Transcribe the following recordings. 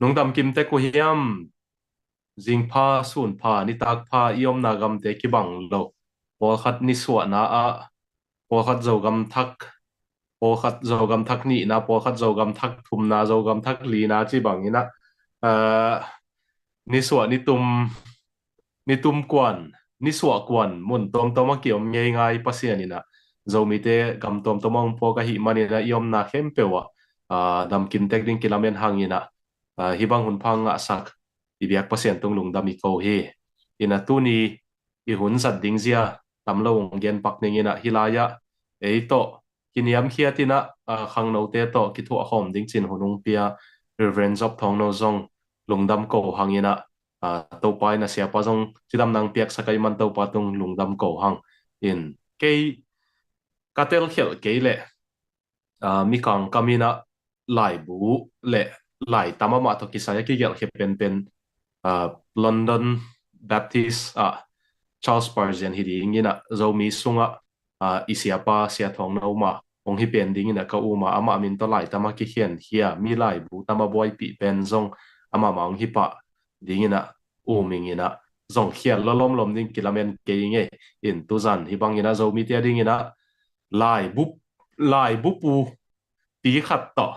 nung dam kim te ko hiam jing pha sun pha ni tak pha iom na gam te ki bang lo pol khat ni suwa na a pol khat zo gam thak pol khat zo gam thak ni na pol khat zo gam thak thum na zo gam thak li na chi bang ina ni suwa ni tum kwan ni suwa kwan mun tom tom ma kiom ngai ngai pasian ina zo mi te gam tom tomong po ka hi manina iom na khem pewa dam kim tek ding kilamen hangina hibang hun phang nga sak ibiak pasien tung lung dam I ko he ina tu ni I hun sat ding zia tamlo gen pak ningina hilaya eito kiniam khiatina khang no te to ki thu khom ding chin hunung pia reverence of thong no zong lungdam ko hangina to pai na sia pa zong chidam nang piak sakai man to pa tung lungdam ko hang in ke katel khel ke le mi kang kamina lai bu le lai tamama to kisaya ki gel pen London Baptist Charles Spurgeon hi ding ina zo mi sunga isiapa sia thong no ma ong hi pen ding ina ka uma ama min to lai tama ki hian hia mi lai bu tama boy pi pen zong ama ma ong hi pa ding ina ming ina zong hian lom ding kilamen ke nge in tuzan hi bang ina zo mi te ding ina lai bu pu pi khat to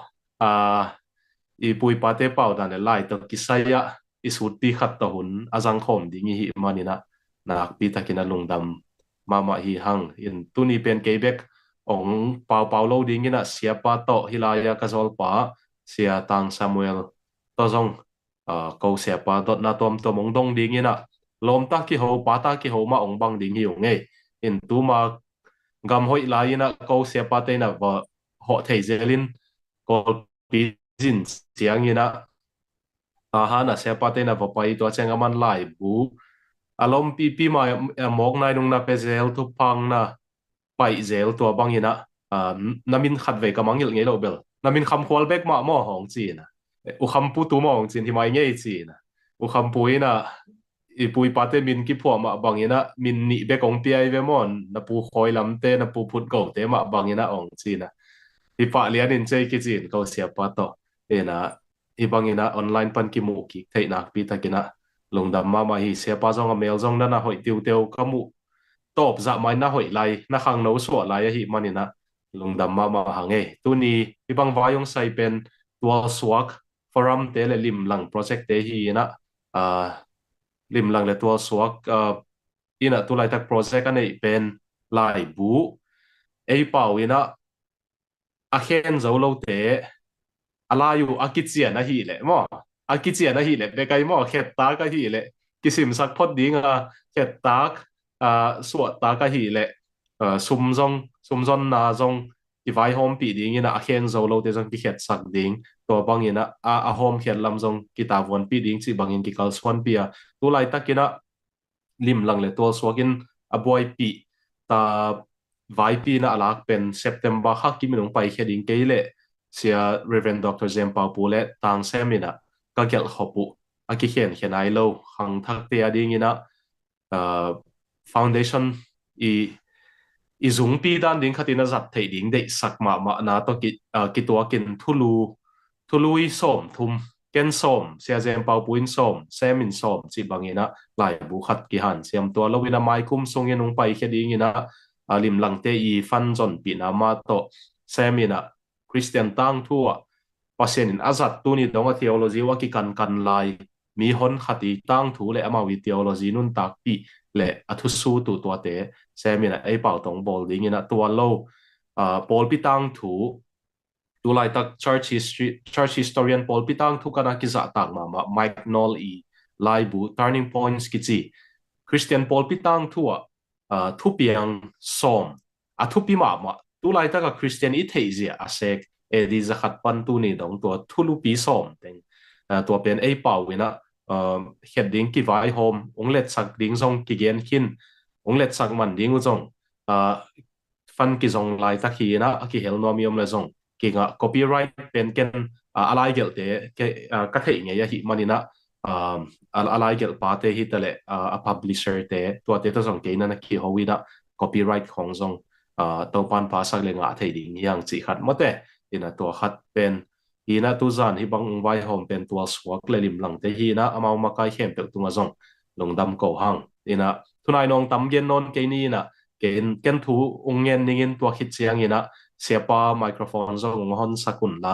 I pui pa te pau dan lai to kisaya isut pi khat to hun azang khom ding hi manina nak pi takina lungdam mama hi hang in tuni pen kebek ong pau lo ding ina siapa to hilaya kazol pa sia tang Samuel to zong ko siapa dot na tom mong dong ding ina lom ta ki ho pa ta ki ho ma ong bang ding hi ong in tu ma gam hoi la ina ko siapa te na ba ho thei zelin ko pi jin siang ina hana siapa te na ba pai to chenga man lai bu alom pi ma mok nai nung na pezel tu pang na pai zel to bang ina namin khat ve ka mangil ngei lo bel namin kham khwal bek ma mo hong chi na u kham pu tu mo hong chin hi mai ngei chi na u kham pu ina I pui pate min ki phwa ma bang ina min ni be kong pi ai ve mon na pu khoi lam te na pu phut go te ma bang ina ong chi na hi pa lian in chei ki chin ko sia pa to ena hi bang ina online pan ki mu ki thei nak pi takina lungdam ma hi sia pa zong a mail zong na hoi tiu teu kamu top za mai na hoi lai na khang no so lai hi manina lungdam ma hange tu ni hi bang vayong sai pen tual swak forum te le lim lang project te hi na lim lang le tual swak ina tu lai tak project anei pen lai bu ei pau ina a khen zo lo te alayu akitsia na hi le mo akitsia na hi le be kai mo khet ta ka hi le kisim sak phot ding khet tak suat ta ka hi le sumzon na zong ki vai hom pi ding ina a khen zo lo te zong ki khet sak ding to bang ina a hom khet lam zong ki ta won pi ding chi bangin ki kal swan pia tu lai takina lim lang le tol swakin a boy pi ta vai pi na alak pen September kha ki minung pai kheding ke le sia Reverend Dr. Zempa Pule tang semina ka gel khopu aki khen ai lo hang thak te ading ina foundation I zung pi dan ding khatina zat thei ding de sakma ma na to ki to kin thului som thum ken som sia Zempa puin som semin som chi bangina lai bu khat ki han siam to lowina mai kum sungin ung pai kheding ina lim lang te I fan zon pi na ma to semina Christian tang thua pasienin azat tu ni donga theology wa ki kan lai mi hon khati tang thu le ama wi theology nun tak pi le athu su tu to te semina ai pau tong bol ding ina to lo Paul pi tang thu tu lai tak church historian Paul pi tang thu kana ki za tak ma Mike Knoll lai bu turning points ki chi Christian Paul pi tang thu thu piang som athu pi ma tu lai ta ka Christian I thei zia asek di zakhat pan tu ni dong to thulu pi som teng to pen ei pau ina heading ki vai home ong let sak ding zong ki gen khin ong let sak man ding zong fan ki zong lai ta khi na ki hel nomium le zong ki nga copyright pen ken alai gel te ka thei nge ya hi manina alai gel pa te hi tale a publisher te to te to zong ke na ki howina copyright khong zong to pan pa sak le nga thei ding yang chi khat mote ina to khat pen hi na tu zan hi bang vai hom pen tua swak le lim lang te hi na amau ma kai khem pe tunga zong lungdam ko hang ina tunai nong tam gen non ke ni na ken thu ungen ningin tua khit chiang ina siapa microphone zong hon sakun la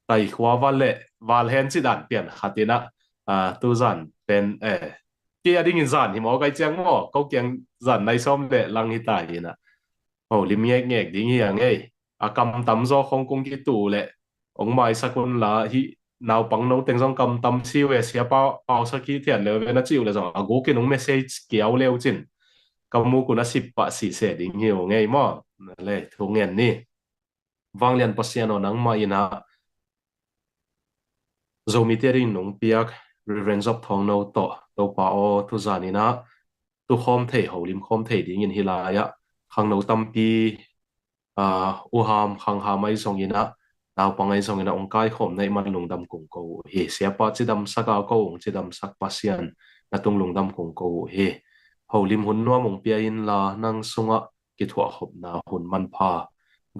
tai khwa wal hen chi dan pian khatina tu zan pen ki ading in zan hi mo kai chiang mo ko kyang zan nai som le lang hi ta ina lim ngek ding hi ang ei kam tam zo khong kong ki tu le ong mai sakun la hi naw pang no teng jong kam tam si we sia pa sa ki thian le ve na chiu le jong go ke nong message kiao leu chin kam mu ku na sip pa si se ding hi ngei mo le thu ngen ni wang lian pasian onang ma ina zomitering nong piak revenge of thong no to pa o tu zanina tu khom thei holim khom thei ding in hilaya khang no tampi u ham khang ha mai songina naw pangai songina ong kai khom nei man lungdam kong ko he siapa chidam saka ko ong chidam sak pasian na tung lungdam kong ko he holim hun no mong pia in la nang sunga ki thwa khop na hun man pha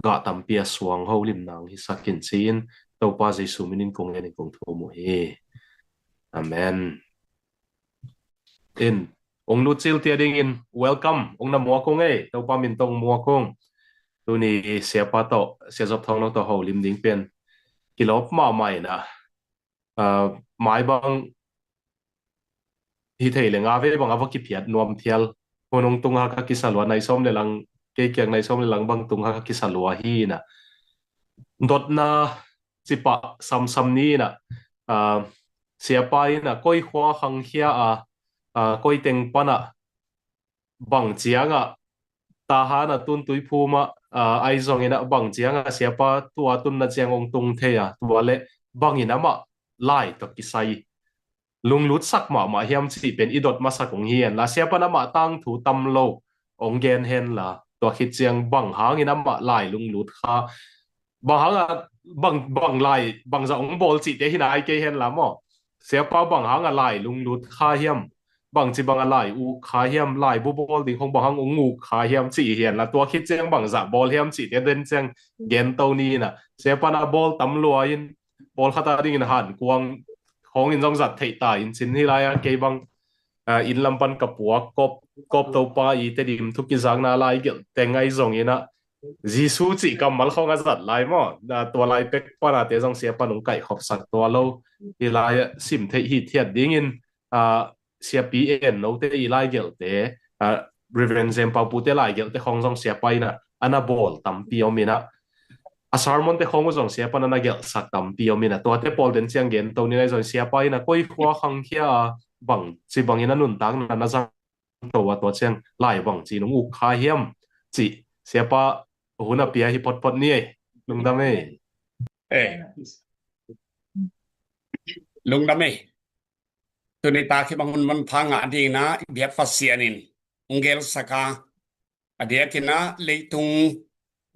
ga tampia suang holim nang hi sakin chin to pa jesu minin kong en kong tho mo he amen in ong lu chil tia ding in welcome ong na mo ko nge to pa min tong mo kong tu ni siapa to sia job thong no to holim ding pen kilop ma mai na mai bang hi thei le nga ve bang ava ki phiat nuam thial honong tung ha ka ki salwa nai som le lang ke kyang nai som le lang bang tung ha ka ki salwa hi na dot na chipa sam ni na siapa na koi khwa khang khia koi teng pana bang chianga ta ha na tun tui phuma ai zong ina bang chianga siapa tua tun na chiang ong tung theya tua le bang ina ma lai to ki sai lung lut sak ma hiam chi pen idot ma sak ong hian la siapa na ma tang thu tam lo ong gen hen la to khit chiang bang hang ina ma lai lung lut kha bang hang bang lai bang za ong bol chi te hina ai ke hen la mo siapa bang hang lai lung lut kha hiam bang chi bang alai u kha hiam lai bu bol ding khong bang ong ngu kha hiam chi hian la tua khit cheng bang za bol hiam chi te den cheng gen to ni na se pa na bol tam lua in bol khata ding in han kuang khong in jong zat thei ta in chin hi lai ke bang in lampan kapua kop to pa I te dim thu ki jang na lai gel tengai zong ina jisu chi kamal khong azat lai mo da tua lai pek pa na te jong se pa nong kai khop sak to lo hi lai sim thei hi thiat ding in siapi en no te I lai gel te reverend zem pa pu te lai gel te khong jong siapai na ana bol tam pi omina asarmon te khong jong siapa na gel sak tam pi omina to te pol den chiang gen to ni lai jong siapai na koi khwa khang khia bang chi bang ina nun tang na jang to wa to chen lai bang chi nong u kha hiam chi siapa huna pia hi pot ni lungdam lungdam tu ni ta ki bangun man phanga ding na biak fasianin ungel saka adia kina leitung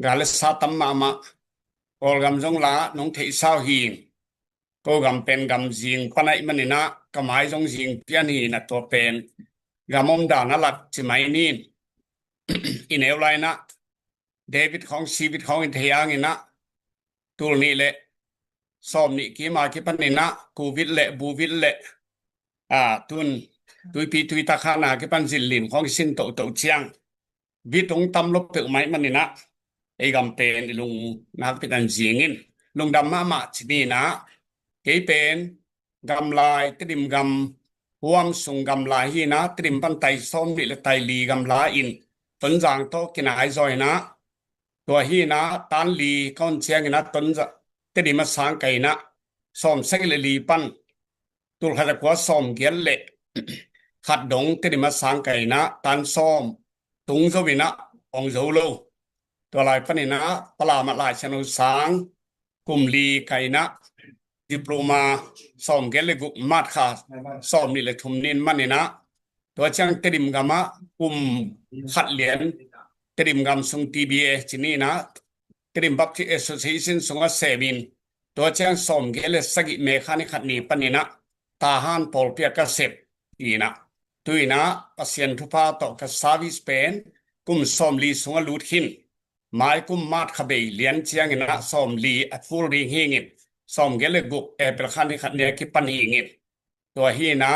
gal sa tam mama ol gam jong la nong thei sao hin ko gam pen gam jing panai manina kamai jong jing pian hi na to pen gamom da na lat chi mai nin in eulai na david khong sibit khong in theyang ina tul ni le som ni ki ma ki panina covid le buvid le tui pi tui ta khana ke pan zin lim khong sin to chiang vi tong tam lop pe mai manina ei gam pen lung na pitan jingin lung dam ma chini na ke pen gam lai trim gam huam sung gam lai hi na trim pan tai som ni le tai li gam la in ton jang to kinai zoi na to hi na tan li kon chiang na ton za trim ma sang kai na som sek le li pan tul kha kwa som gel le khat dong te di ma sang kai na tan som tung zo wina ong zo lo to lai pani na pala ma lai chanu sang kum li kai na diploma som gel le gu mat kha som ni le thum nin man ni na to chang te dim gama khat lian te dim gam sung tba chini na te dim baptist association sunga sebin to chang som gel le sagi me khani khat ni pani na tahan pol pia ka sep ina tuina pasien thupa to ka service pen kum som li sunga lut hin หมายกุมมาดขะเบยเลียนเจียงนะซอมลีอัดฟูลริงหิงิซอมเกลกุกประคันที่ขัดเนี่ยกิปันหิงิตัวฮีนะ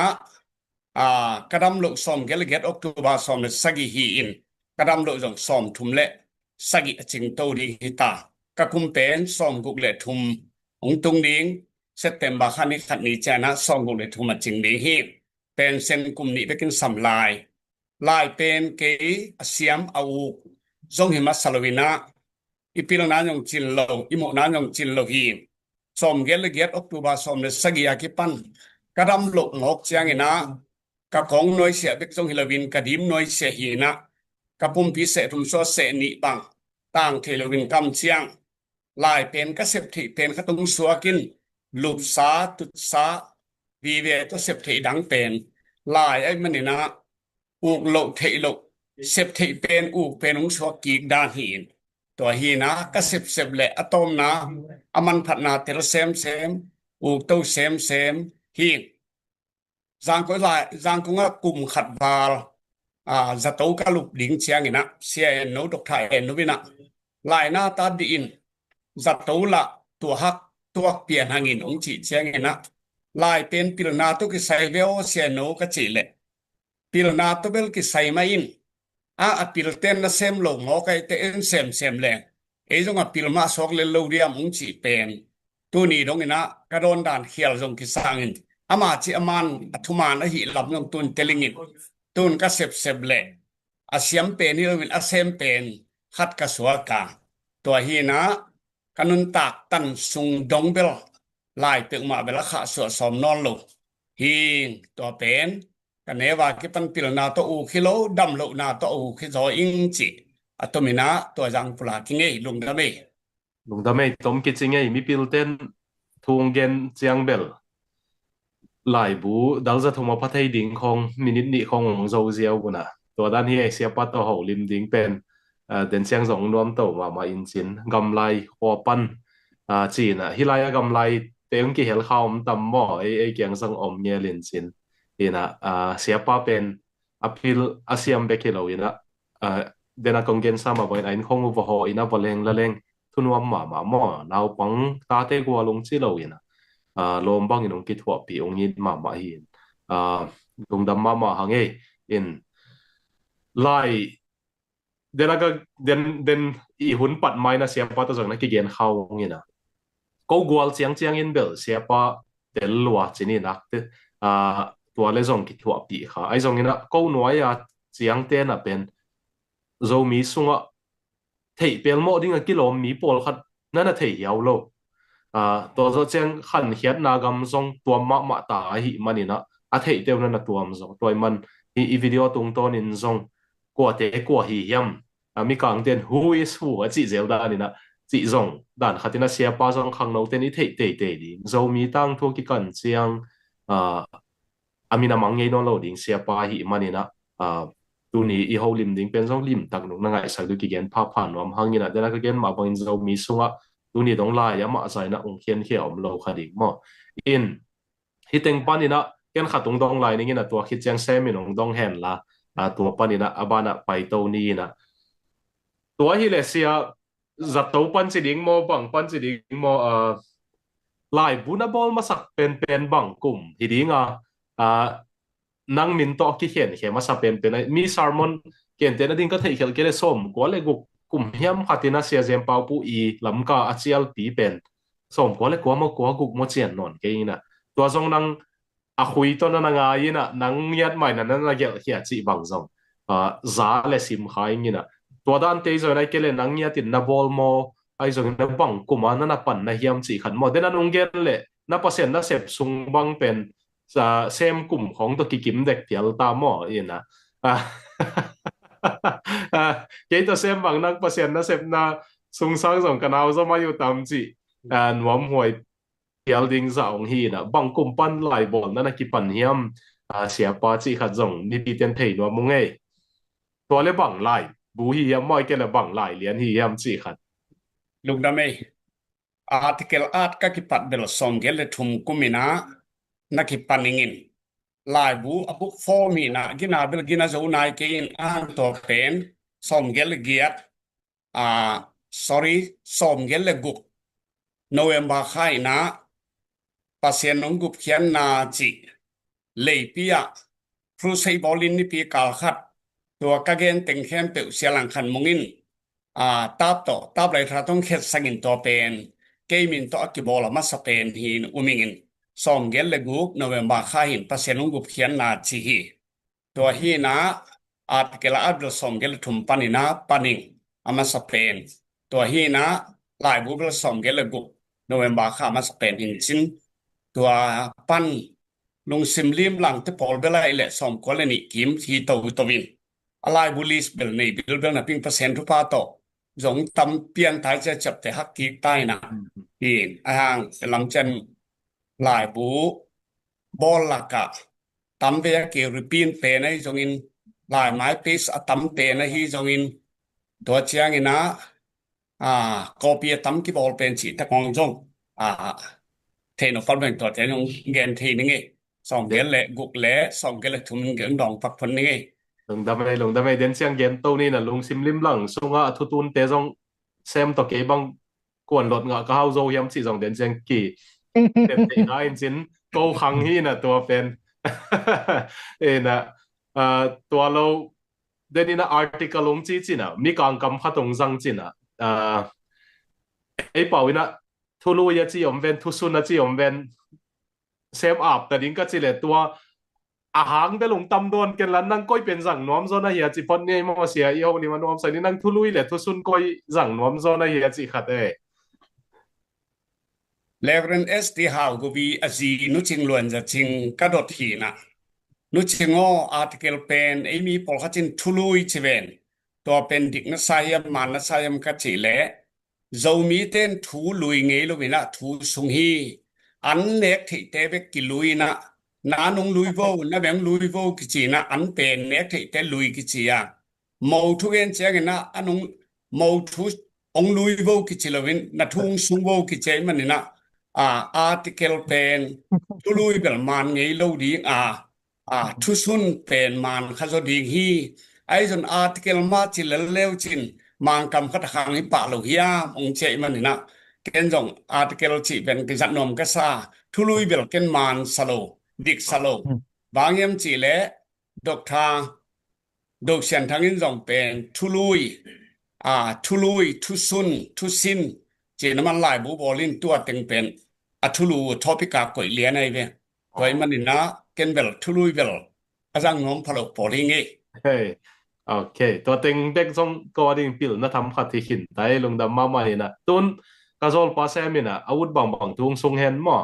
กระดำลุซอมเกลเกตออกตุบาซอมสกิฮีอินกระดำลุจงซอมทุมเละสกิจิงโตดีฮิตากะคุมเป็นซอมกุกเลทุมองตุงดิงเซตเต็มบาคันที่ขัดนี้เจนะซอมกุกเลทุมจิงดิงฮีเป็นเส้นกุมนี้ไปกินสำลายเป็นเกยเสียมเอาจงหิมัสสลวินะอีปีละนั้นยงจินโลอีโมนั้นยงจินโลฮีสมเกลเกตออกตุบาสมเลสกิอากิปันกระดำโลกงอกเจียงนะกะของน้อยเสียเบกจงฮิลวินกะดิมน้อยเสียหีนะกะปุ่มพิเศษทุมซัวเสนิบังต่างเทลวินกำเจียงเป็นกะเสพติเป็นกะตุงสัวกินลูบสาตุสาวีเวตัวเสพติดังเป็นไอ้มันนี่นะอูกโลเทโลเสพติเป็นอูกเป็นองชัวกีกดานหินตัวหีนะก็เสพและอะตอมนะมันพัฒนาเตลเซมอูกตู้เซมหีนจางก็จางก็กลุ่มขัดบาลจะโตกะลุบดิงเชียงนะเสียโนดอกไทยโนวินะหน้าตาดีอินจะโตละตัวฮักตัวเปลี่ยนหางินองจีเชียงนะเป็นปิลนาตุกิไซเวโอเสียโนกะจิเลปิลนาตุเบลกิไซมาอินปิลเตนนะเซมโลงอกไอเตนเซมแรงจงปิลมาสอกเลโลเดียมองจีเป็นตัวนี้ดงนะกระโดนด่านเขียวจงกิสังอินมาจิอามันทุมานหิลับยงตุนเตลิงินตุนก็เซบแรงเสียมเป็นนี่เราเป็นเซมเป็นขัดกระสวกาตัวฮีนะกันุนตากตันซุงดงเบลเปิกมาเบลขาสวสมนอนโลฮีตัวเป็นกันเนว่ากิปันปิลนาตัวอูคิโลดำโลนาตัวอูคิโซอิงจิตัวมินะตัวจังปลากิงลุงดำไม่ต้มกิจงไงมีปิลเต้นทุงเกนเจียงเบลบูดัลจะทุ่มพัทยดิ่งของมินินี้ของโจเซียวกุนะตัวด้านนี้เสียปัตตัวหูลิมดิ่งเป็นเดินเชียงสองนวมโตมาอินจินกำไลหัวปันจีนฮิไลกำไลเตียงกี่เฮลข้าวมันต่ำหม้อเกียงสังอมเงียลินจินเสียป้าเป็นอภิลอาเซียมเบกิโลเดนักงเกนซามาเป็นคงอุปโภคบอลเลงละเลงทุนวมหม้อเราปังตาเตกัวลงจิโลลมบังนงกิดหัวปีองยินมาหินลงดำมาหังอินเดนักเดนอีหุ่นปัดไม้นะเสียป้าตัวจังนักเกียนเข้าองยินก็กวลเจียงอินเบลเสียป้าเดลลัวจินี่นักตัวเลจงกิดหัวปีค่ะจงอินะก็หน่วยเจียงเต้นเป็นโจมีสุงเทียเป็นโมดิ้งกิโลมีปอลขัดนั่นเทียยาวโลตัวเจียงขันเขียนนากำทรงตัวมาตาหิมันนี่นะเทียเดียวนั่นตัวมันทรงตัวมันวิดีโอตรงตัวนินทรงกว่าเตะกว่าหิยมมีการเต้น who is who จีเซลดานี่นะจีทรงด่านขัดที่น่าเสียป้าทรงขังโนเต้นเทียดีโจมีตั้งทั่วกิกันเจียงมีน้ำมันไงน้องเราดิ่งเสียป้าหิมันนี่นะตัวนี้อีเขาลิมดิ่งเป็นทรงลิมตักนุ่งนั่งไงสักดูกี่เกนผ่านน้ำหังนี่นะเดี๋ยวนักเกนมาเป็นโจมีสุงตัวนี้ต้องไล่ยามาใส่นะองเขียนเขียวมันเราขัดอีกมั้งฮิตเต็งปันนี่นะเกนขัดตรงไล่นี่นะตัวคิดแจ้งเซมินองต้องเห็นละตัวปันนี่นะบ้านไปตัวนี้นะตัวฮิเลเซียจัดตัวปันสิดิ่งโมบังปันสิดิ่งโมไล่บุญบอลมาสักเป็นบังกลุ่มทีนี้นั่งมินโตกี่เขียนมาสักเป็นมีซาร์มอนเขียนเต็นดิ้งก็เทียเกลส้มกว่าเลยกุ่มเฮียมขัดที่น่าเสียเจมเปาปูลำกาอาเซียลปีเป็นส้มกว่าเลยกว่ามากุกมาเจียนนอนเกี่ยนะตัวทรงนั่งคุยตัวนั่งไงนะนั่งยัดใหม่นั่นเกี่ยวเขียจีบังทรงจ้าเลยสิมขายงี้นะตัวด้านเตยจะได้เกลนั่งยัดติดนับบอลโมทรงนับบังกุมนั่นนับปั่นนักเฮียมจีขันโมเดนั่นองเกลเลยนับเปอร์เซ็นต์นับเสพซุงบังเป็นเซมกลุ่มของตัวกิมเด็กเดียวตามหม้อนะเกี่ยวเซมบางนักเปอร์เซ็นต์นะเซมนะซุงซังส่งกันเอาจะมาอยู่ตามจีหวมหวยเดียวดิ้งสาวฮีนะบางกลุ่มปั้นไหลบอลนั่นกิปันเฮียมเสียปาจีขัดส่งนี่ปีเต็นเทยนัวมุงตัวเล็บังไหลบูฮียมไม่เกี่ยวบังไหลเลียนฮียมจีขัดลุงดำartikel ka kipat bel som gel thum kumina na kipaningin bu abuk formina gina bel gina zo nai kein to pen som gel giat sorry ส่งเกลกุกโนเวมบาไข่นะปัสเซนงกุบเขียนนาจิเลยปียพรูไซบอลินนี่ปีกาลขัดตัวกะเกนเต็งเข้มเปเสียหลังคันมงินตับไหลทราต้องเข็ดสังินตัวเป็นเกมินตัวอักบอลมาสเปนหินอุมิงินส่งเกลกุกโนเวมบาไข่หินปัสเซนงกุบเขียนนาจิฮีตัวฮีนะเกลอับดุลส่งเกลทุมปานินะปานิงอามาสเปนตัวฮีนะหลายบุบลส่งเกลกุกโนเวมบาข้ามาสเปนหินจินตัวปันลงซิมลิมหลังที่พอลเบลไอเละส่งกอลนี่กิมที่ตัววินอะไรบุลิสเบลนี่บิลเบลนะพิงเปอร์เซ็นต์ทุกปาโตจงตำเปลี่ยนท้ายจะจับแต่ฮักกีใต้นะหินห่างลำจันหลายบุบอลลักะตำไปเกี่ยวกับปีนเปนให้จงอินหลายไม้ปิสตำเปนให้จงอินตัวเชียงอินะก็เปียตำกี่บอลเป็นสีตะกองจงเทนอฟอลเป็นตัวเทนงเกนทีนี่ไงส่งเกลเละกุกเละส่งเกลทุ่มเกลดองปักพนนี่ไงลงดำไม่เดินเสียงเย็นตัวนี้น่ะลงซิมลิมหลังซุงทุตุนเตจงเซมตะเกบังกวนรถงะก็เฮาโซยำสิ2เดือนเสียงกี่เต็มที่ได้จริงโตคังฮีน่ะตัวเป็นน่ะตัวเราเดี๋ยวนี้นะอาร์ติเคิลลงจีน่ะมีการกำพัดตรงจังจีน่ะไอ้ป่าวินะทุลุยจีอมเวนทุสุนจีอมเวนเซฟอัพแต่ดิ้งก็จีเลยตัวอาหารแต่ลงตำโดนกันแล้วนั่งก้อยเป็นสั่งน้อมโซนะเฮียจีพอนนี่มอเสียอีโอนี่มันน้อมใส่นี่นั่งทุลุยเลยทุสุนก้อยสั่งน้อมโซนะเฮียจีขัดเลเรนเอสที่ฮาวกูบีอาจีนุชิงลวนจะชิงกระโดดหีนะนุชิงอาร์ติเคิลเป็นไอมีพอลขัดจินทุลุยเชเวนตัวเป็นดิกนัสายมานนัสายมกัจจิเล่จะมีเต้นทูลุยเงี้ยลูกนะทูสุงฮีอันเล็กที่เตเบกิลุยนะน้านงลุยโวนะแบงลุยโวกิจินะอันเป็นเล็กที่เตลุยกิจิอ่ะมอทุเอนเจกันนะอันงมอทุองลุยโวกิจิลวินนะทุงสุงโวกิจิมันนี่นะอาร์ติเคิลเป็นทุลุยเปลมันเงี้ยลูดีทุสุนเป็นมันข้าจะดีฮีไอ้จนอาร์ติเคิลมาจิเลวจินมังกำคัดขังให้ปะโลหิยามองเจมันนี่นะเกณฑ์จงอาร์ติเคิลจีเป็นกิจนมกษาทุลุยเบลเกนมันสโลดิกสโลบางยามจีเลดอกทาดอกเสียนทางอินจงเป็นทุลุยทุซุนทุซินเจนมันหลายบูบอลินตัวเต็งเป็นทุลุทอปิกาก่อยเลียนไอเวไว้มันนี่นะเกนเบลทุลุยเบลอาจารย์น้องพลอกปอลิงเฮ้ยโอเคตัวเต็งเด็กส่งก็ดิ่งปิลนะทำขัดที่หินได้ลงดำมาใหม่นะตุนกระโจนปาเซมินะอาวุธบางทุงทรงเห็นหมอ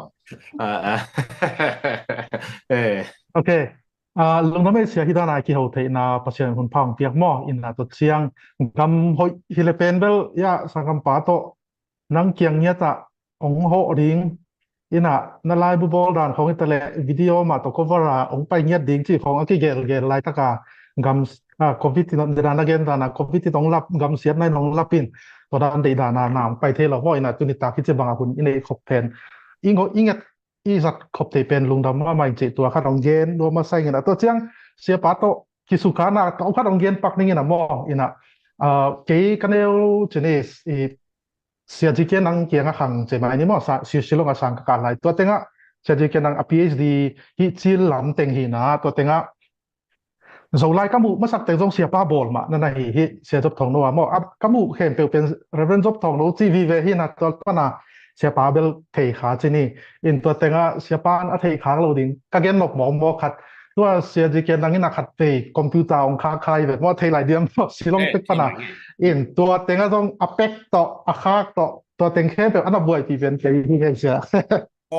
โอเคลงดำไม่เสียที่ด้านไหนกี่เขาเทน่าประเชิญคนพังเปียกหม้ออินน่ะตัวเชียงกำหอยฮิเลเปนเบลยาสังกัมปาโตนังเกียงเนียตะองโหดิ่งอิน่ะนั่นไลบุบอลด่านของอิตาลีวิดีโอมาตกวาระองไปเนียดิ่งที่ของอักเกลไลตะกากำCOVID ที่นั่นดานagain ดานะ COVID ที่ต้องรับกำเสียในน้องรับปินตัวด้านใดดานานามไปเทเราว่าอินะจุนิตาคิดจะบางคุณอินเอขบเพนอิงอีสักขบเทเป็นลุงดำว่าไม่เจตัวข้าดองเย็นรวมมาใส่เงินตัวเชียงเสียปาโตกิสุขานาเอาข้าดองเย็นปักนี่นะมออินะเกี่ยกันเอวเจเนสเสียจีเกนังเกี่ยงขังเจมาอันนี้มอสิลงอาสังการไหลตัวเต็งเสียจีเกนังPhD ฮิจิลลำเต็งหินะตัวเต็งZulai kamu masak tengzong siapa bol mak nana hi siapa thong no mo kamu khem pe pen reference of thong no TV ve hi na to pana siapa bel thei kha chini in to tenga siapa a thei kha lo ding ka gen nok mo khat to sia ji ken nang ina khat pe computer ong kha khai ve mo thei lai diam silong tek pana in to tenga jong apek to a kha to teng khem pe ana boi ti ven ke hi he sia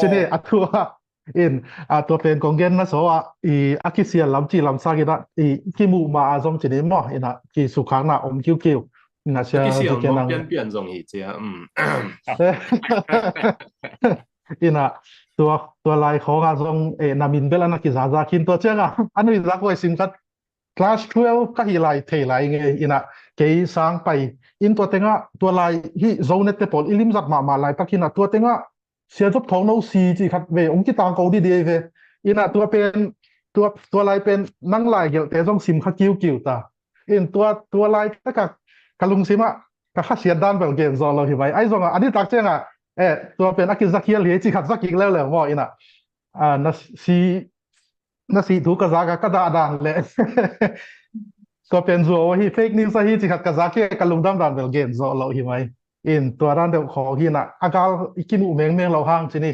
chini athua inตัวเป็นกองเกนนะโซอาคิเซียลำจีลำซากินะกิมูมาอาซงจินิมออินะกิสุขังนะคิวนะเชียที่เกนังเปลี่ยนจงอีเจียอินะตัวลายของอาซงนามินเบลนะกิซาซาคินตัวเจ้าอันนี้รักไว้สิงคัด class 12ก็ฮิไลเทไลไงอินะเกยสร้างไปอินตัวเต็งะตัวลายฮิโซเนตเตปอลอิลิมซัดมาลายตักกินะตัวเต็งะเสียจบทองโนซีจีคัดเวองกิตางเกาดีเวอินะตัวเป็นตัวลายเป็นนั่งลายเกี่ยวแต่ต้องซิมคัดกิ้วตาอินตัวลายตะกักลุงซิมะ ka khasiat dan bel gen zo lo hi bai ai zonga ani tak chenga to pen akil zakia li chi khat zakik le le mo ina na si thu ka zaga ka da dan le to pen zo hi fake news hi chi khat ka zakia ka lungdam dan bel gen zo lo hi mai in to ran de kho hi na agal ikinu meng lo hang chini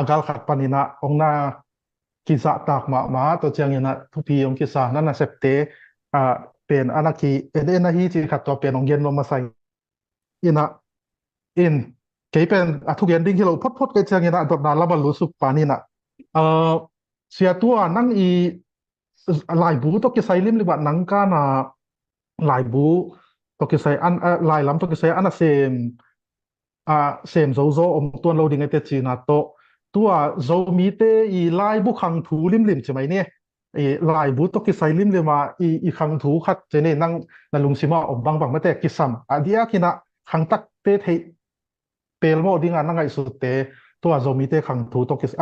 agal khat panina ongna kisa tak ma to chiang ina thu pi ong kisa na na septeเป็นอนาคีเอ็นนะฮีที่ขัดตัวเป็นองเย็นลงมาใส่อินะอินเกี่เป็นทุกอย่างดิ้งที่เราพดกันเชียงอินะตัวนั้นแล้วมันรู้สึกปานี่นะเสียตัวนั่งอีหลายบูต้องกิใส่ลิมหรือว่านังกานะหลายบูต้องกิใส่อันหลายลำต้องกิใส่อันเซมโซอมตัวเราดิ้งไอเตจีนะตัวโซมีเตอีหลายบุคังถูลิมใช่ไหมเนี่ยหลายบุตรกิไซลิมเลยมาอีขังถูขัดเจเนนั่งนั่งลุงซิมาบางไม่แต่กิสัมอันที่กินะขังตักเตะให้เปลโมดิ้งนั่งไอสุดเตตัวโซมีเตขังถูตกิส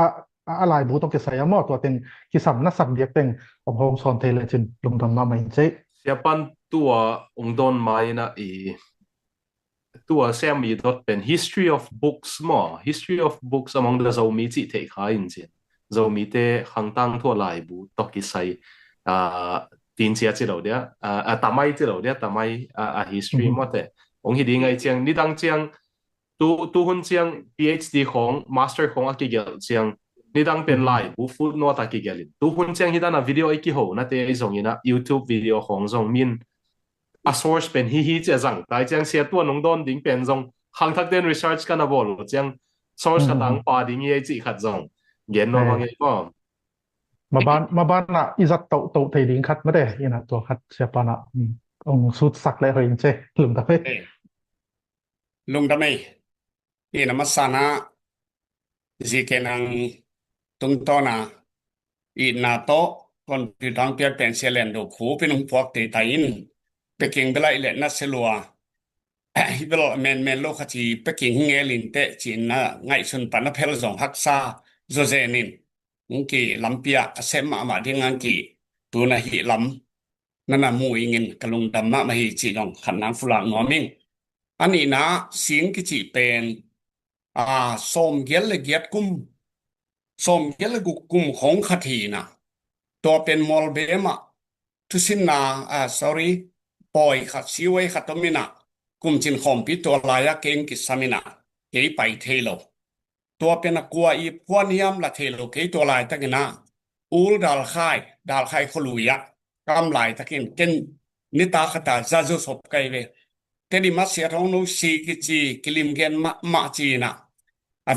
หลายบุตรกิไซยามอตัวเต็งกิสัมนักสักเดียกเต็งอมโฮมซอนเทเลจินลุงทำมาไม่ใช่เสียปันตัวองดอนไม้นะตัวเซมีดอทเป็น history of books มา history of books among the โซมีจิเทคายจริงเรามีแต่ขังตั้งทั่วหลายบุตรกิใส่ตีนเสียจิเราเดียตามไม่จิเราเดียตามไม่history มาแต่องค์ที่ดีไงเจียงนี่ดังเจียงตัวคนเจียง PhD ของ Master ของอากิเกลเจียงนี่ดังเป็นหลายบุฟุตโนตอากิเกลินตัวคนเจียงที่ด้านวิดีโออีกกี่หัวนะแต่ไอ้ส่งยินะ YouTube วิดีโอของส่งมินsource เป็นฮิเจียจังแต่เจียงเสียตัวน้องโดนดิ้งเป็นส่งขังทักเดิน research กันนะบอลเจียง source กันตั้งป่าดิ้งยี่จีขัดส่งเย็นน้องไงก็มาบ้านน่ะอีจัดโตไทยดิ้งคัดไม่ได้ยินะตัวคัดเสียปานะองสุดสักเลยเห็นใช่ลุงทำไมนี่นะมัสนะจีเกนังตุงตอนะอีนาโตก่อนที่ทางเปียเป็นเซเลนดูคูเป็นองพวกตีไตอินเปกิงเบลาอิเลนัสเซลัวฮิเบลเมนโลคจีเปกิงเงลินเตจีนนะไงสุนปันเพลสองฮักซาโซเซนินงกีลัมเปียเซมมาที่งานกีตัวนะฮิลัมนั่นน่ะมูอิงินกะลุงดัมมาฮิจียองขันนางฝรั่งงอมิงอันนี้นะสิงกิจิเป็นส้มเกลเกียดกุมส้มเกลกุมของคทีนะตัวเป็นมอลเบมะทุสินนาsorry ปอยขัดซิไว้ขัดตมินะกุมจินขอมปิตัวลายเก่งกิสามินะเกยไปเทโลตัวเป็นกัวอีพวนยามละเทโลเกยตัวลายตะกินะอูลดาลไคขลุยะกำลายตะกินเกนนิตาคตาซาซุศพไกเวเตดิมัสเสียท้องนูซีกิจีกิลิมเกนมะจีนะ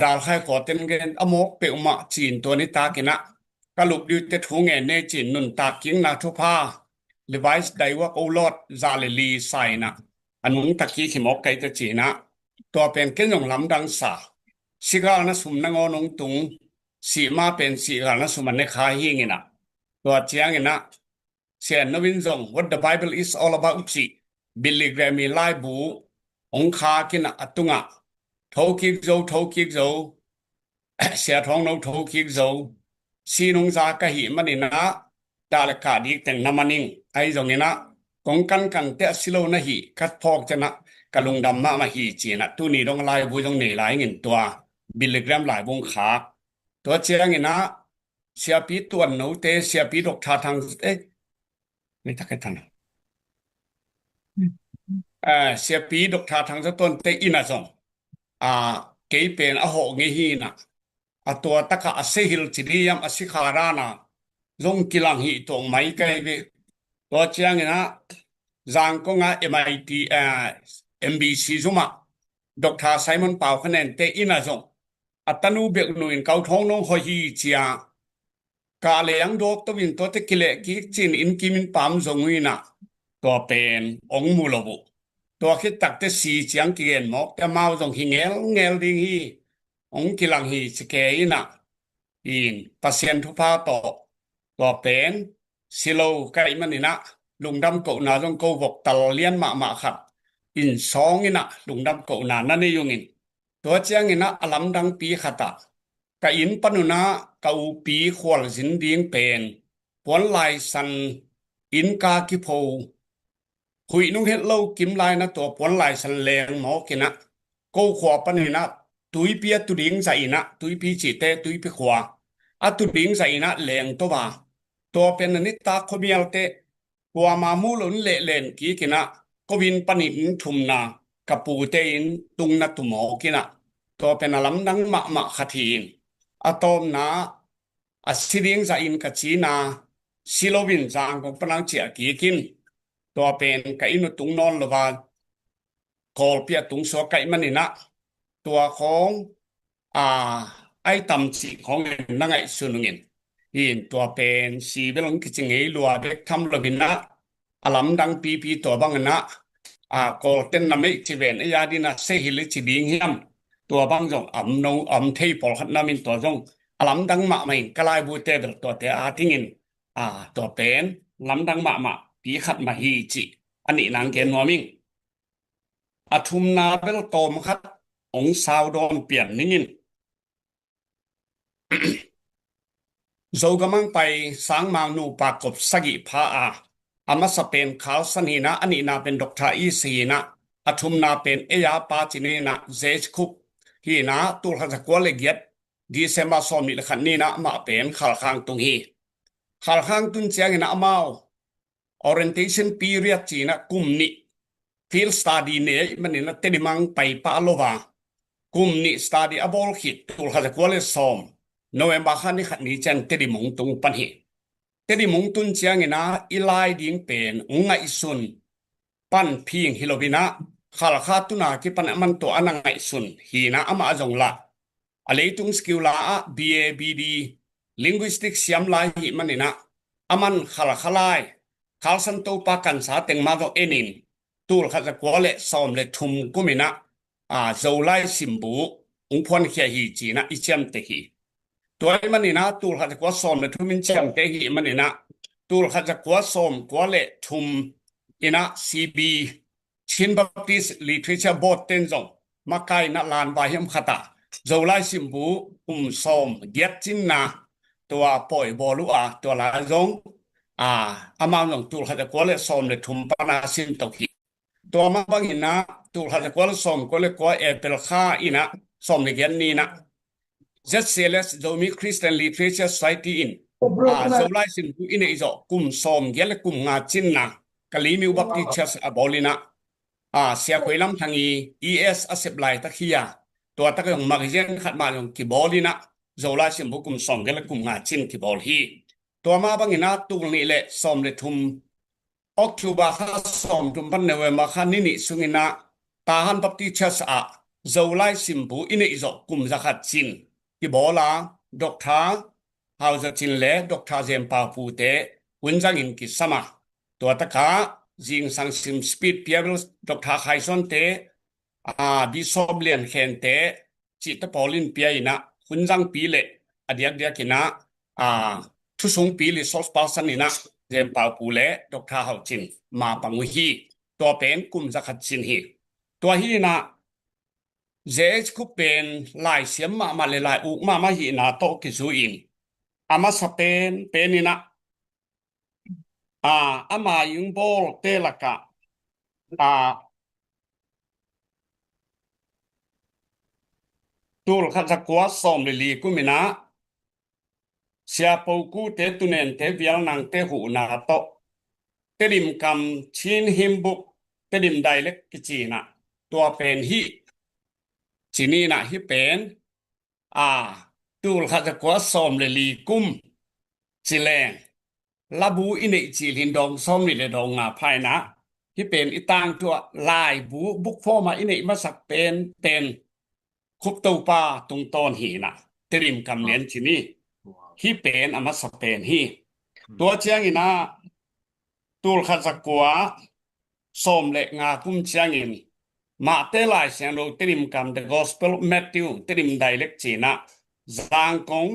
ดาลไคขอเต็นเกนอโมกเปอุมะจีนตัวนิตากินะกะลุกดิเตทุงเงเนจีนนุนตากิงนาทุพาลิไวส์ไดวะโอลอดซาเลลีไซนะอันมุงตะกี้ขิมอกไกตะจีนะตัวเป็นเกนยงลำดังสาสิกาลนะสุมนงอนงตุงสีมาเป็นสิกาลนะสุมันในคาหิงินะตัวเจียงนะเสียนวินซง What the Bible is all about สิบิลลิแกรมีไลบูองคากินะอตุงะโทคิกโซเสียท้องโทคิกโซสีนงจากะหิมันนี่นะดาลกาดิกแต่งนามันิงไอ้จงนี่นะกงกันเตะสิโลนะหิคัดพอกจะนะกะลุงดำมาหิจีนะตุนี่ต้องไล่บูจงนี่หลายเงินตัวบิลลิแกรมหลายวงขาตัวเจียงนี่นะเสียปีตัวหนูเตเสียปีดอกทาทางไม่ทักกันเสียปีดอกทาทางสะต้นเตอินะซงเกยเป็นอโหเงหีนะตัวตะกะอเซฮิลจิริยมอสิคารานะลงกิลังหิตรงไม้ไกเวตัวเจียงนะจางก็งา MIT MBC ซุมาดอกทาไซมอนเปาคะแนนเตอินะซงอัตนูเบกนุนเกาท้องน้องหอยเจียกาเลยังดอกตวินตัวเตกิเลกิจินอินกิมินปามซงวินะตัวเป็นองมูลบุตัวคิดตักเตสีเจียงกิเกนมอกแต่มาซงหิเงลดิงฮีองกิลังฮีสเกอินะอินปาเซียนทุพาตัวเป็นสิโลไกมันนี่นะลุงดำโกนาจงโกวกตลเลียนมาขัดอินสองนี่นะลุงดำโกนานั่นนี่ยุงินตัวเจียงนี่นะอลัมดังปีขัดกะอินปนุนะกะอูปีขวลสินดิงเป็นปวนลายสันอินกากิโพ คุยนุ่งเฮ็ดเล่ากิมลายนะตัวปวนลายสันแรงหมอกินะโกขวาปะนี่นะตุยเปียตุดิงใส่นะตุยปีจิเตตุยปีขวาอะตุดิงใส่นะแรงตัวบาตัวเป็นอนิตาคเมียลเตกัวมามูลุนเล่นกีกินะก็วินปนินทุมนากะปูเตอินตุงนะตุหมอกินะตัวเป็นอลัมดังมะขะทีนอะตอมนะอะสิดิงใส่อินกะจีนาซิโลวินจางของปนังเจียกีกินตัวเป็นกะอินุตุงนอนลวาโคลเปียตุงสัวไก่มันนี่นะตัวของไอ้ตำสิของนังไอ้สุนเงินยินตัวเป็นสีเบลงกิจงลัวเด็กทำลบินนะอลัมดังปีตัวบังนะโคลเต้นนำไม่จีเวนไอ้ยาดีนะเซฮิลิจิบิงยัมตัวบังจงนงเทยปอลขัดนามินตัวจงอลัมดังมะไม่กลายบูเตเบลตัวเตทิ้งินตัวเป็นลำดังมะปีขัดมาฮีจิอันนี้นางเกณฑ์วอมิงอทุมนาเบลโตมคัดองสาวดอนเปลี่ยนนินโจกำลังไปสร้างมานูปากบสกิพาอามาสเป็นขาวสนีนะอันนี้นาเป็นดอกทาอีสีนะอทุมนาเป็นเอยาปาจินีนะเจสคุปฮีนะตุลหัสกัวเลเกียดดีเซมาซอมิลขันนี้นะมาเป็นขลข้างตรงฮีขลข้างตุนเจียงนะอมาว orientation period จีนะกุมนี้ field study เนี่ยมันนี่นะเตดิมังไปปาโลวากุมนี้ study อบอลขิดตุลหัสกัวเลซอมโนเวมบาคันนี่ขัดนี้จันเตดิมงตุงปันเหเตดิมงตุนเจียงนะอีไลดิงเป็นงไงสุนปันพิงฮิโลบินะขลข้าตุนาคิปันมันตัวอันไงสุนฮีนะอามาจงละอะไรตุงสกิลละ BA BD linguistics ยามลายหิมันนี่นะอามันขลขลายขาวสันโตปากันสาเต็งมาโดเอนินตูลขัดกัวเลซอมเลทุมกุมินะโจไลสิมบูอุพวนเขียฮีจีนะอิเชมเตฮีตัวมันนี่นะตูลขัดกัวซอมเลทุมินเชมเตฮีมันนี่นะตูลขัดกัวซอมกัวเลทุมอินะ CB ชินบัพติสลิทเรเชอร์บอร์ดเต็นจงมาไกนะลานบาฮิมขตาโจไลสิมบูซอมเย็ดจินนะตัวปล่อยบอลุตัวลาจงอามาลงตูลขัดกัวเลซอมเลทุมปนาสินตกฮีตัวมาบังหินนะตูลขัดกัวเลซอมกัวเลกัวเอเปลค่าอินะซอมเลเกียนนี่นะZCLS โดมี Christian Literature Society in โซไลสินกูอินอิโซกุมซอมเกลกุมงาจินนะกะลีมิวบัพติชัสอบอลินะเสียควยลำทางES อเซบไลตะคียาตัวตะกงมักเจนขัดมาลงกิบอลินะโซไลสินบุกุมซอมเกลกุมงาจินกิบอลีตัวมาบังหินนะตูลนี่แหละซอมเลทุมออกทูบาคาซอมทุมปันเนเวมาคานินิสุงินะตาฮันบัพติชัสโซไลสินบุอินอิโซกุมจะขัดจินกิบอลาดอกทาฮาวจะจินเลดอกทาเจมปาปูเตวุนจังอินกิสมาตัวตะขาจิงสังซิมสปีดเปียบลดอกทาไคซอนเตบิซอบเลียนเคนเตจิตปอลินเปียอินะวุนจังปีเลอเดียกกินะทุสงปีลิซอสปาสันอินะเจมปาปูเลดอกทาฮาวจินมาปังฮีตัวเป็นกุมจะขัดจินฮีตัวฮีนะเจสคุเป็นลายเสียมมาเลลายอุมาหินาโตกิซูอินอามาสเป็นนี่นะอามายุงโบลเตละกะตูลขัดกัวซอมลีกุมินะเสียปูกูเตตุเนนเตวิลนังเตหูนาโตเตดิมคำชินหิมบุเตดิมไดเล็กกิจีนะตัวเป็นฮีที่นี่นะที่เป็นตูลขัดกัวซอมลีกุมจิแรงลาบูอินจิลินดองซอมนี่เลยดองภายนะที่เป็นอีต่างตัวลายบูบุกโฟมาอินมาสักเป็นคุบตูปาตรงตอนหีนะเตริมกำเนียนที่นี่ที่เป็นอามาสักเป็นฮีตัวเชียงอินะตูลขัดกัวซอมเล็กงากุมเชียงอินมาเตลายเสียงโรเตริมกำ The Gospel Matthew เตริมไดเล็กจีนะจางกง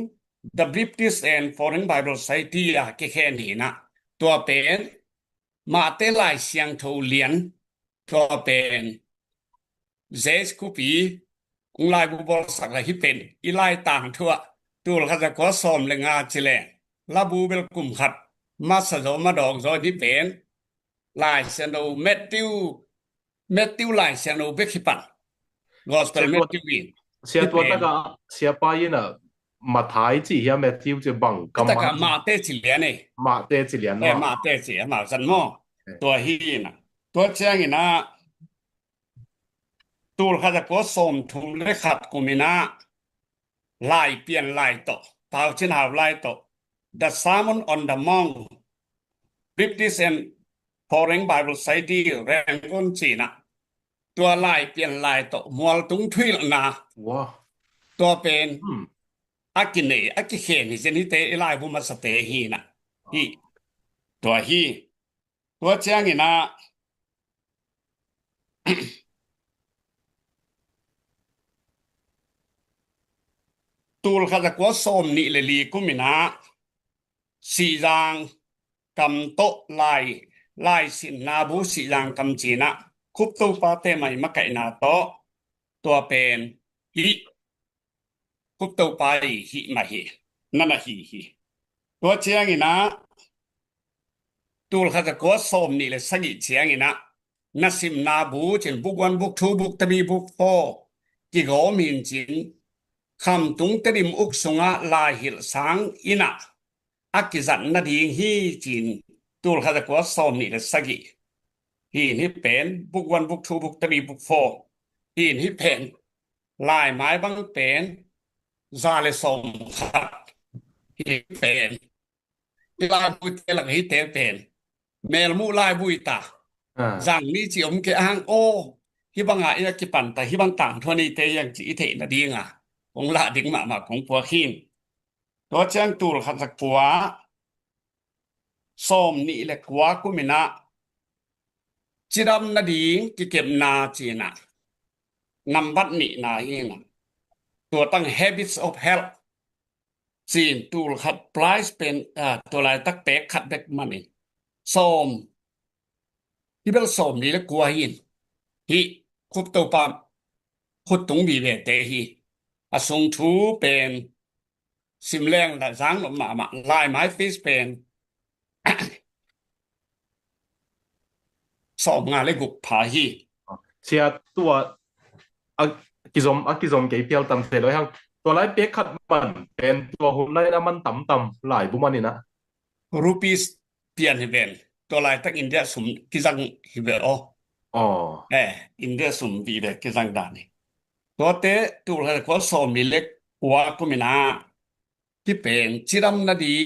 The British and Foreign Bible Society แค่นี้นะตัวเป็นมาเตลายเสียงทูเลียนตัวเป็นเจสคูปีกุงลายบุบลสักอะไรที่เป็นอีไลต่างทั่วตัวเขาจะขอสอมเลงาจิเลลาบูเบลกุมขัดมาสะโจมาดอกซอยที่เป็น ลายเซโนเมทิวลายเซโนเบคิปัน Gospel เมทิววิน Siya tuwa taga siya pa yun ma thai chi hiya Matthew che bang ก็ตะ kam กะมาเตจิเลียนี่ ma te chi lian มา ma เตจิมาซันมอตัวฮีน่ะตัวเจียงนี่นะตูลคาจะก็สมทุมเลขัดกุมินะลายเปลี่ยนลายโตเปาชินหาวลายโต The Sermon on the Mount British and Foreign Bible Society แรงก้นจีนะตัวลายเปลี่ยนลายโตมัวตุงทุยนะ wa ตัวเป็นอากิเนอากิเขนี่เจนิเตลายบุมาสเตฮีนะฮีตัวฮีตัวเจียงนี่นะตูลคาจะกัวสมนี่เลยลีกุมินะสีจางกำโตลายสินนาบุสีจางกำจีนะคุบตูปาเตใหม่มาไก่นาโตตัวเป็นฮิคุบตูปาฮิมาฮินั่นน่ะฮิตัวเชียงนี่นะตูลคาจะกัวสมนี่เลยสักเชียงนี่นะนัสิมนาบุเช่นบุกวันบุกทูบุกตะบีบุกโฟกิโกมินจินคำตุงตะดิมอุกสุงะลายหิลสังอินะอักกิจันนาดีฮีจินตูลคาจะกัวสมนี่เลยสักฮีนี่เป็นบุกวันบุกทูบุกตะบีบุกโฟฮีนี่เป็นลายไม้บางเป็นซาเลสมขัดฮีเป็นลายบุยเตลังฮีเตเป็นเมลมูลายบุยตาจังนี่จิอมเกอ้างโอฮิบังอะอิกิปันแต่ฮิบังต่างทวนี้เตยังจิเทนะดีงะองละดิงมาของปัวขินตัวเจียงตูลคันสักปัวส้มนี่แหละกัวกุมินะจิดำนาดีกิเก็บนาจีนะนำบัดนี่นาฮีนะตัวตั้ง habits of health จีนตูลคัด price เป็นตัวลายตักเตกขัดเด็กมันนี่ส้มที่เป็นส้มนี่แหละกัวหินฮิคุบตัวปามคุดตรงบีเวเตฮีอสงทูเป็นสิมแรงแต่สังมาลายไม้ฟิสเป็นสอบงานเลยกุกผาฮี siya tuwa akizom ke pial tam se lo hang to lai pe khat man pen to hum lai na man tam lai bu man ni na รูปีสเปลี่ยนให้เป็นตัวลายตักอินเดียสุมกิจังฮิเวโออินเดียสุมบีเวกิจังดานี่ตัวเตตัวลายก็สอมมีเล็กกัวกุมินาที่เป็นจิรัมนาดี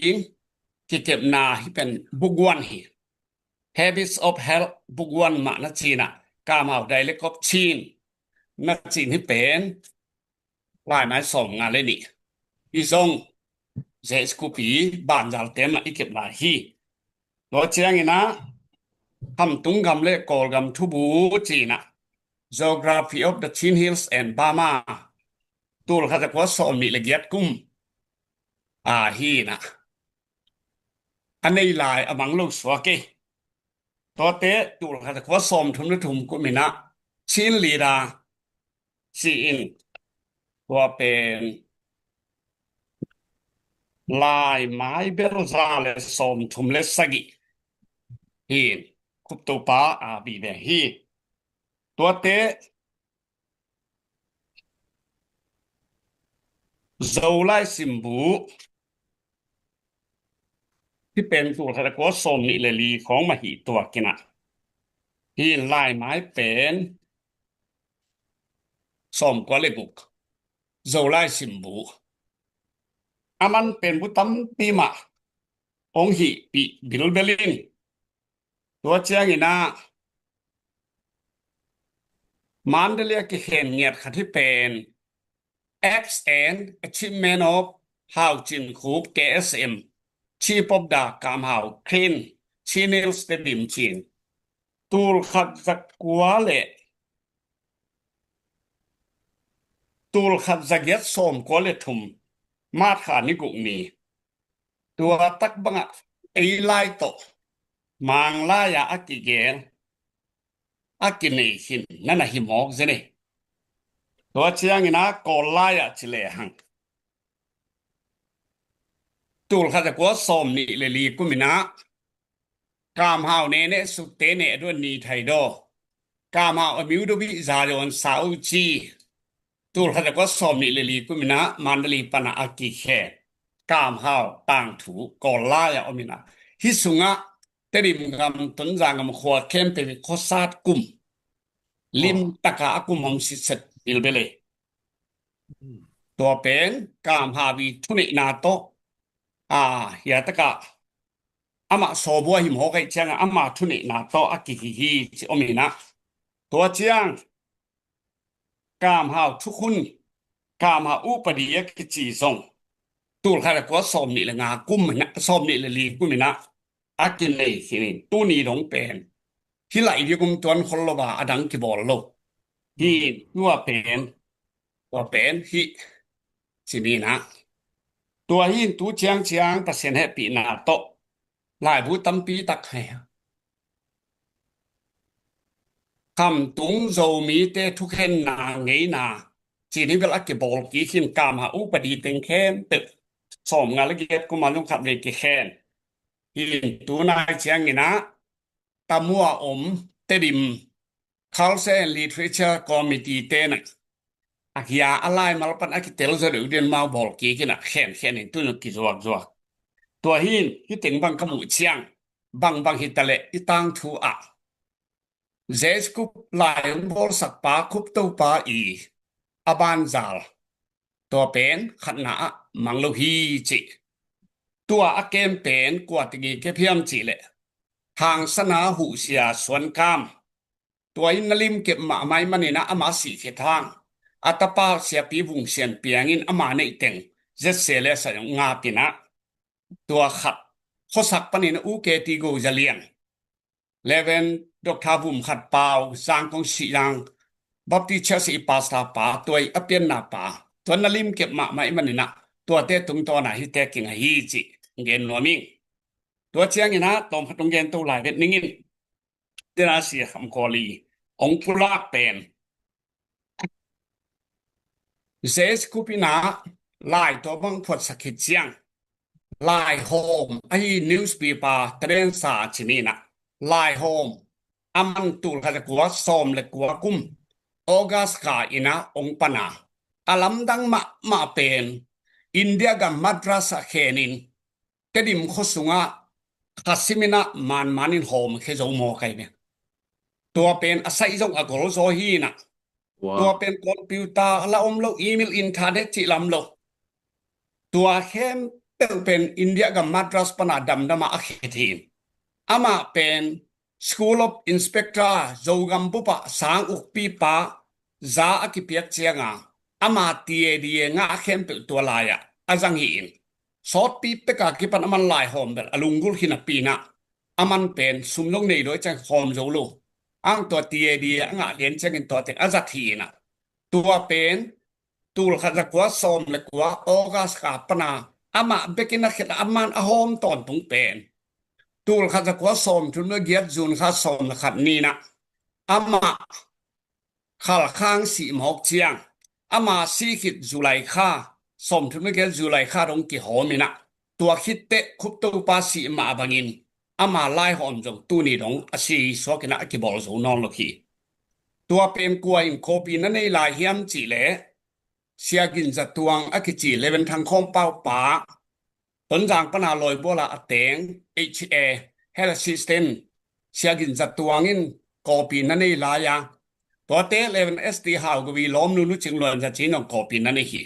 ที่เก็บนาที่เป็นบุกวันฮี habits of health บุกวันมานาจีนะกามเอาไดเล็กกับจีนนาจีนที่เป็นลายไม้สองงานเลยนี่อีซงเจสกูปีบ้านจาลเต็มอีเก็บลายฮีตัวเชียงนะคำตุงคำเล็กกอลคำทุบูจีนะ Geography of the Chin Hills and Burma ตัวเขาจะก็สอนมีละเอียดกุ้มฮีนะอันนี้ลายอมังลูกสวกตัวเตะตัวเขาจะก็สอนทุนทุมกุมินะชินลีดาซีอินตัวเป็นลายไม้เบลซาเลสอมทุมเลสกิฮีนคุปตัวปาบีเบฮีตัวเตะโซไลซิมบูที่เป็นตัวคาตะกัวสมนิเลลีของมหิตัวกินะฮีนลายไม้เป็นสมกว่าเลกุกโซไลซิมบูมันเป็นบุตัมปีมาองหิปีบิลเบลินตัวเชียงนะมันเรียกเห็นเงียดค่ะที่เป็น Acts and Achievement of How Jin Group KSM Chief of the Kam How Clean Chinil Stadium Chin ตูลขัดจักกัวเละตูลขัดจักยัดสมกัวเละทุมมาขานิกุมีตัวตักบังไอไลโตมังลายาอากิเกนอากินหินนั่นน่ะหิมอกซะนี่ตัวเชียงนะกอลายาจิเลหังตูลขัดจักกัวสมนี่เลลีกุมินะ Kam hao nene sutene adon ni thaido. Kam hao amiudo bi zalion sauci. Tul khada ko somni lili kumina mandali pana aki khe. Kam hao tang thu ko la ya omina. Hisunga terim gam tunjangam khwa kempe khosat kum. Lim taka akum hom siset bilbele. Tua pen kam habi tuni na to. Ya taka ama sobo him ho kai changa ama thuni na to akihihi chi omina to chiang kam hao thu khun kam ha upadiya ki chi song tul khara ko som ni la nga kum na som ni la li kumina akin nei khinin tu ni dong pen hi lai di kum tuan khol lo ba adang ki bol lo hi nuwa pen hi sini na tua hin tu chiang pasien happy na to lại vũ tâm pi tắc hay cầm tung dầu mi tê thu khen na nghĩ na chỉ ní việc cái bộ kỹ khiên cam hạ ú bà đi tên khen tự xóm ngà lấy ghét của mà lúc khắp về cái khen hiện tú nai chiang nghĩ na ta mua tê đìm Culture and Literature Committee tê này kia alai mà lúc cái tel giờ được điên mau bộ kỹ kia na khen hiện tu nó kỳ ruột tua hin hi ting bang kamu chiang bang hitale itang thu a zeskup lain bol sakpa khup to pa i aban zal to pen khatna manglo hi chi tua akem pen kwa tigi ke phiam chi le hang sana hu sia swan kam tua in nalim ke ma mai manina ama si ke thang atapa sia pi bung sian piangin ama nei teng zesele sa nga pina tua khat khosak panin u ke ti go jalian leven dr vum khat pau sang kong si yang bapti chasi pasta pa toi apian na pa ton nalim ke ma mai manina tua te tung to na hi te king hi chi gen no ming tua chiang ina tom phatung gen to lai vet ningin tena si kham ko li ong pulak pen zes kupina lai to bang phot sakit chiang lai home ai newspaper tren sa chinina lai home aman tul kha kwa som le kwa kum august ka ina ong pana alam dang ma pen india ga madrasa khenin kedim khosunga khasimina manin home khe zo mo kai me tua pen asai jong agol zo hi na tua pen computer la lo email internet chi lam lo tua khem pen India ga madras pana damdama akhetin ama pen School of Inspector zogam bupa sang ukpi pa za akipiak chianga ama tie die nga khem pe to laya azang hin sot pi pe ka ki pan aman lai hom bel alungul hina pina aman pen sumlong nei do chang hom zo lo ang to tie die nga len chang to te azathina tua pen tul khaza kwa som le kwa ogas ka pana ama bekina khit aman a hom ton tung pen tul khaza kwa som chun no giat jun kha som la khat ni na ama khal khang si mok chiang ama si khit julai kha som chun no giat julai kha dong ki homina tua khit te khup to pa si ma bangin ama lai hom jong tu ni dong asi so kina ki bol zo non lo ki tua pen kwa in copy na nei lai hiam chi le siagin zatuang akichi 11 thang khom pau pa tон jang pana loi bola ateng HA health system siagin zatuangin copy na nei la ya to te 11 ST how go wi lom nu chinglon ja chinong copy na nei hi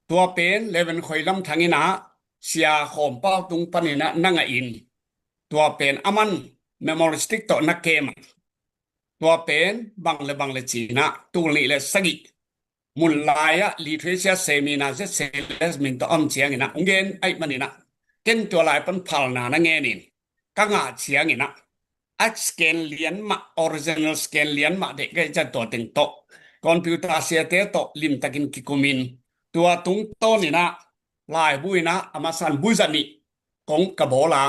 tua pen 11 khoilam thangina sia khom pau tung panina nanga in tua pen aman memory stick to na kem tua pen bang le china tul ni le sagi mun laya literature seminar je seles min to chiang ina ngen ai manina ken to lai pan phal na nge nin ka nga chiang ina at scan lian ma original scan lian ma de ga ja to teng to computer sia te to lim takin ki kumin tua tung to ni na lai buina amasan buzani kong ka bola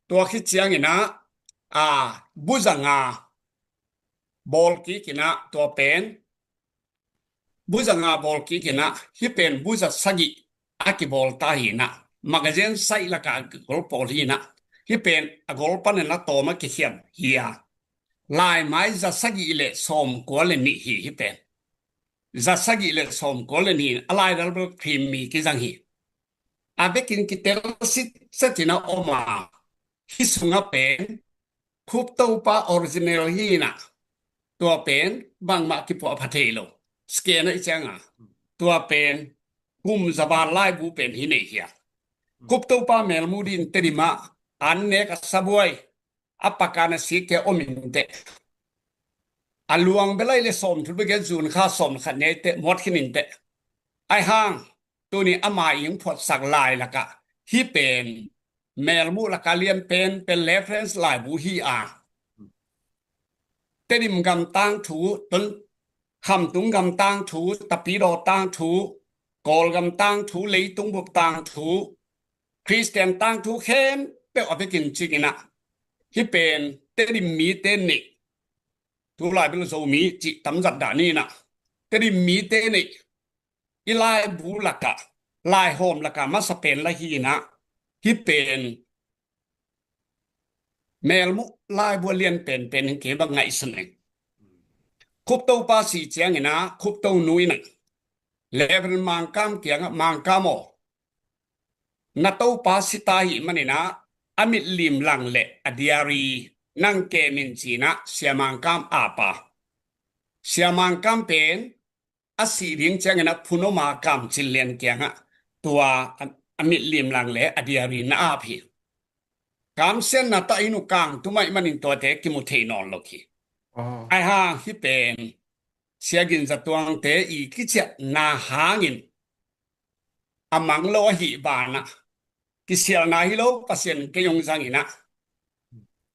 tua khi chiang ina buzanga bol ki kina to pen buzanga bol ki kina hi pen buza sagi aki bol ta hina magazine sai la ka gol pol hina ที่เป็นอกอลปันนะโตมากิเขียมเฮียลายไม้จะสักอีเลสอมกัวเลนี่ที่เป็นจะสักอีเลสอมกัวเลนี่อะไรดัลเบลครีมมีกิจังฮีอาเบกินกิเตลสิเซตินาออมาฮิสุงะเป็นคุปโตปาออริจินัลฮีนะตัวเป็นบางมากิปอพัทเทโลสเกนไอจังอ่ะตัวเป็นกุมซาบาลายบูเป็นฮิเนเฮียคุปโตปาเมลมูดินเตริมาอันเนกสับวยapakah si ke ominte aluang belai le som thu bege jun kha som khane te mot khininte ai hang tu ni ama ing phot sak lai laka hi pen melmu laka lian pen reference lai bu hi a tedim gam tang thu tun kham tung gam tang thu tapi do tang thu kol gam tang thu lei tung bu tang thu christian tang thu khem pe opekin chikinaที่เป็นเตดิมีเตนิทุกหลายเป็นโซมีจิตำจัดดานี่นะเตดิมีเตนิอีลายบูลักะลายโฮมลักะมาสเปนละฮีนะที่เป็นแมลมุลายบัวเลียนเป็นเก็บไงสนึงคุบเต้าปาสีเจียงนะคุบเต้านุยนะเลเป็นมังกามเกียงมังกามอนาเต้าปาสิตาหิมันนะamit lim lang le adiari nang ke min china siamangkam apa siamangkam pen asi ring changena phunoma kam chillen kyanga tua amit lim lang le adiari na api kam sen na ta inu kang tumai manin to te ki mu thei non loki ai ha hi pen siagin za tuang te I ki che na hangin amang lo hi bana kisial na hilo pasien ke yong sang ina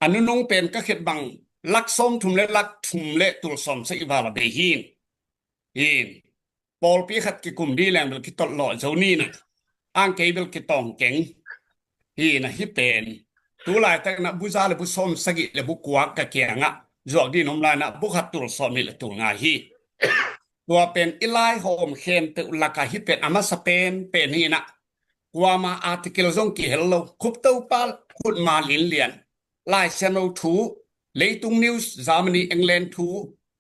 anu nong pen ka khet bang lak som thum le tul som se iwala be hin pol pi khat ki kum di lang bel ki tot lo zoni na ang ke bel ki tong keng na hi pen tu lai tak na bu za le bu som sagi le bu kwa ka kyanga jok di nom lai na bu khat tul som ni le tul nga hiตัวเป็นอีไลโฮมเคนตุลากาฮิเป็นอามาสเปนเป็นนี่นะกว่ามาอาร์ติเคิลซงกี่เฮลโลคุปเต้าปาขุดมาลินเลียนไลเชนโนทูเลตุงนิวส์จามนีอังกฤษทู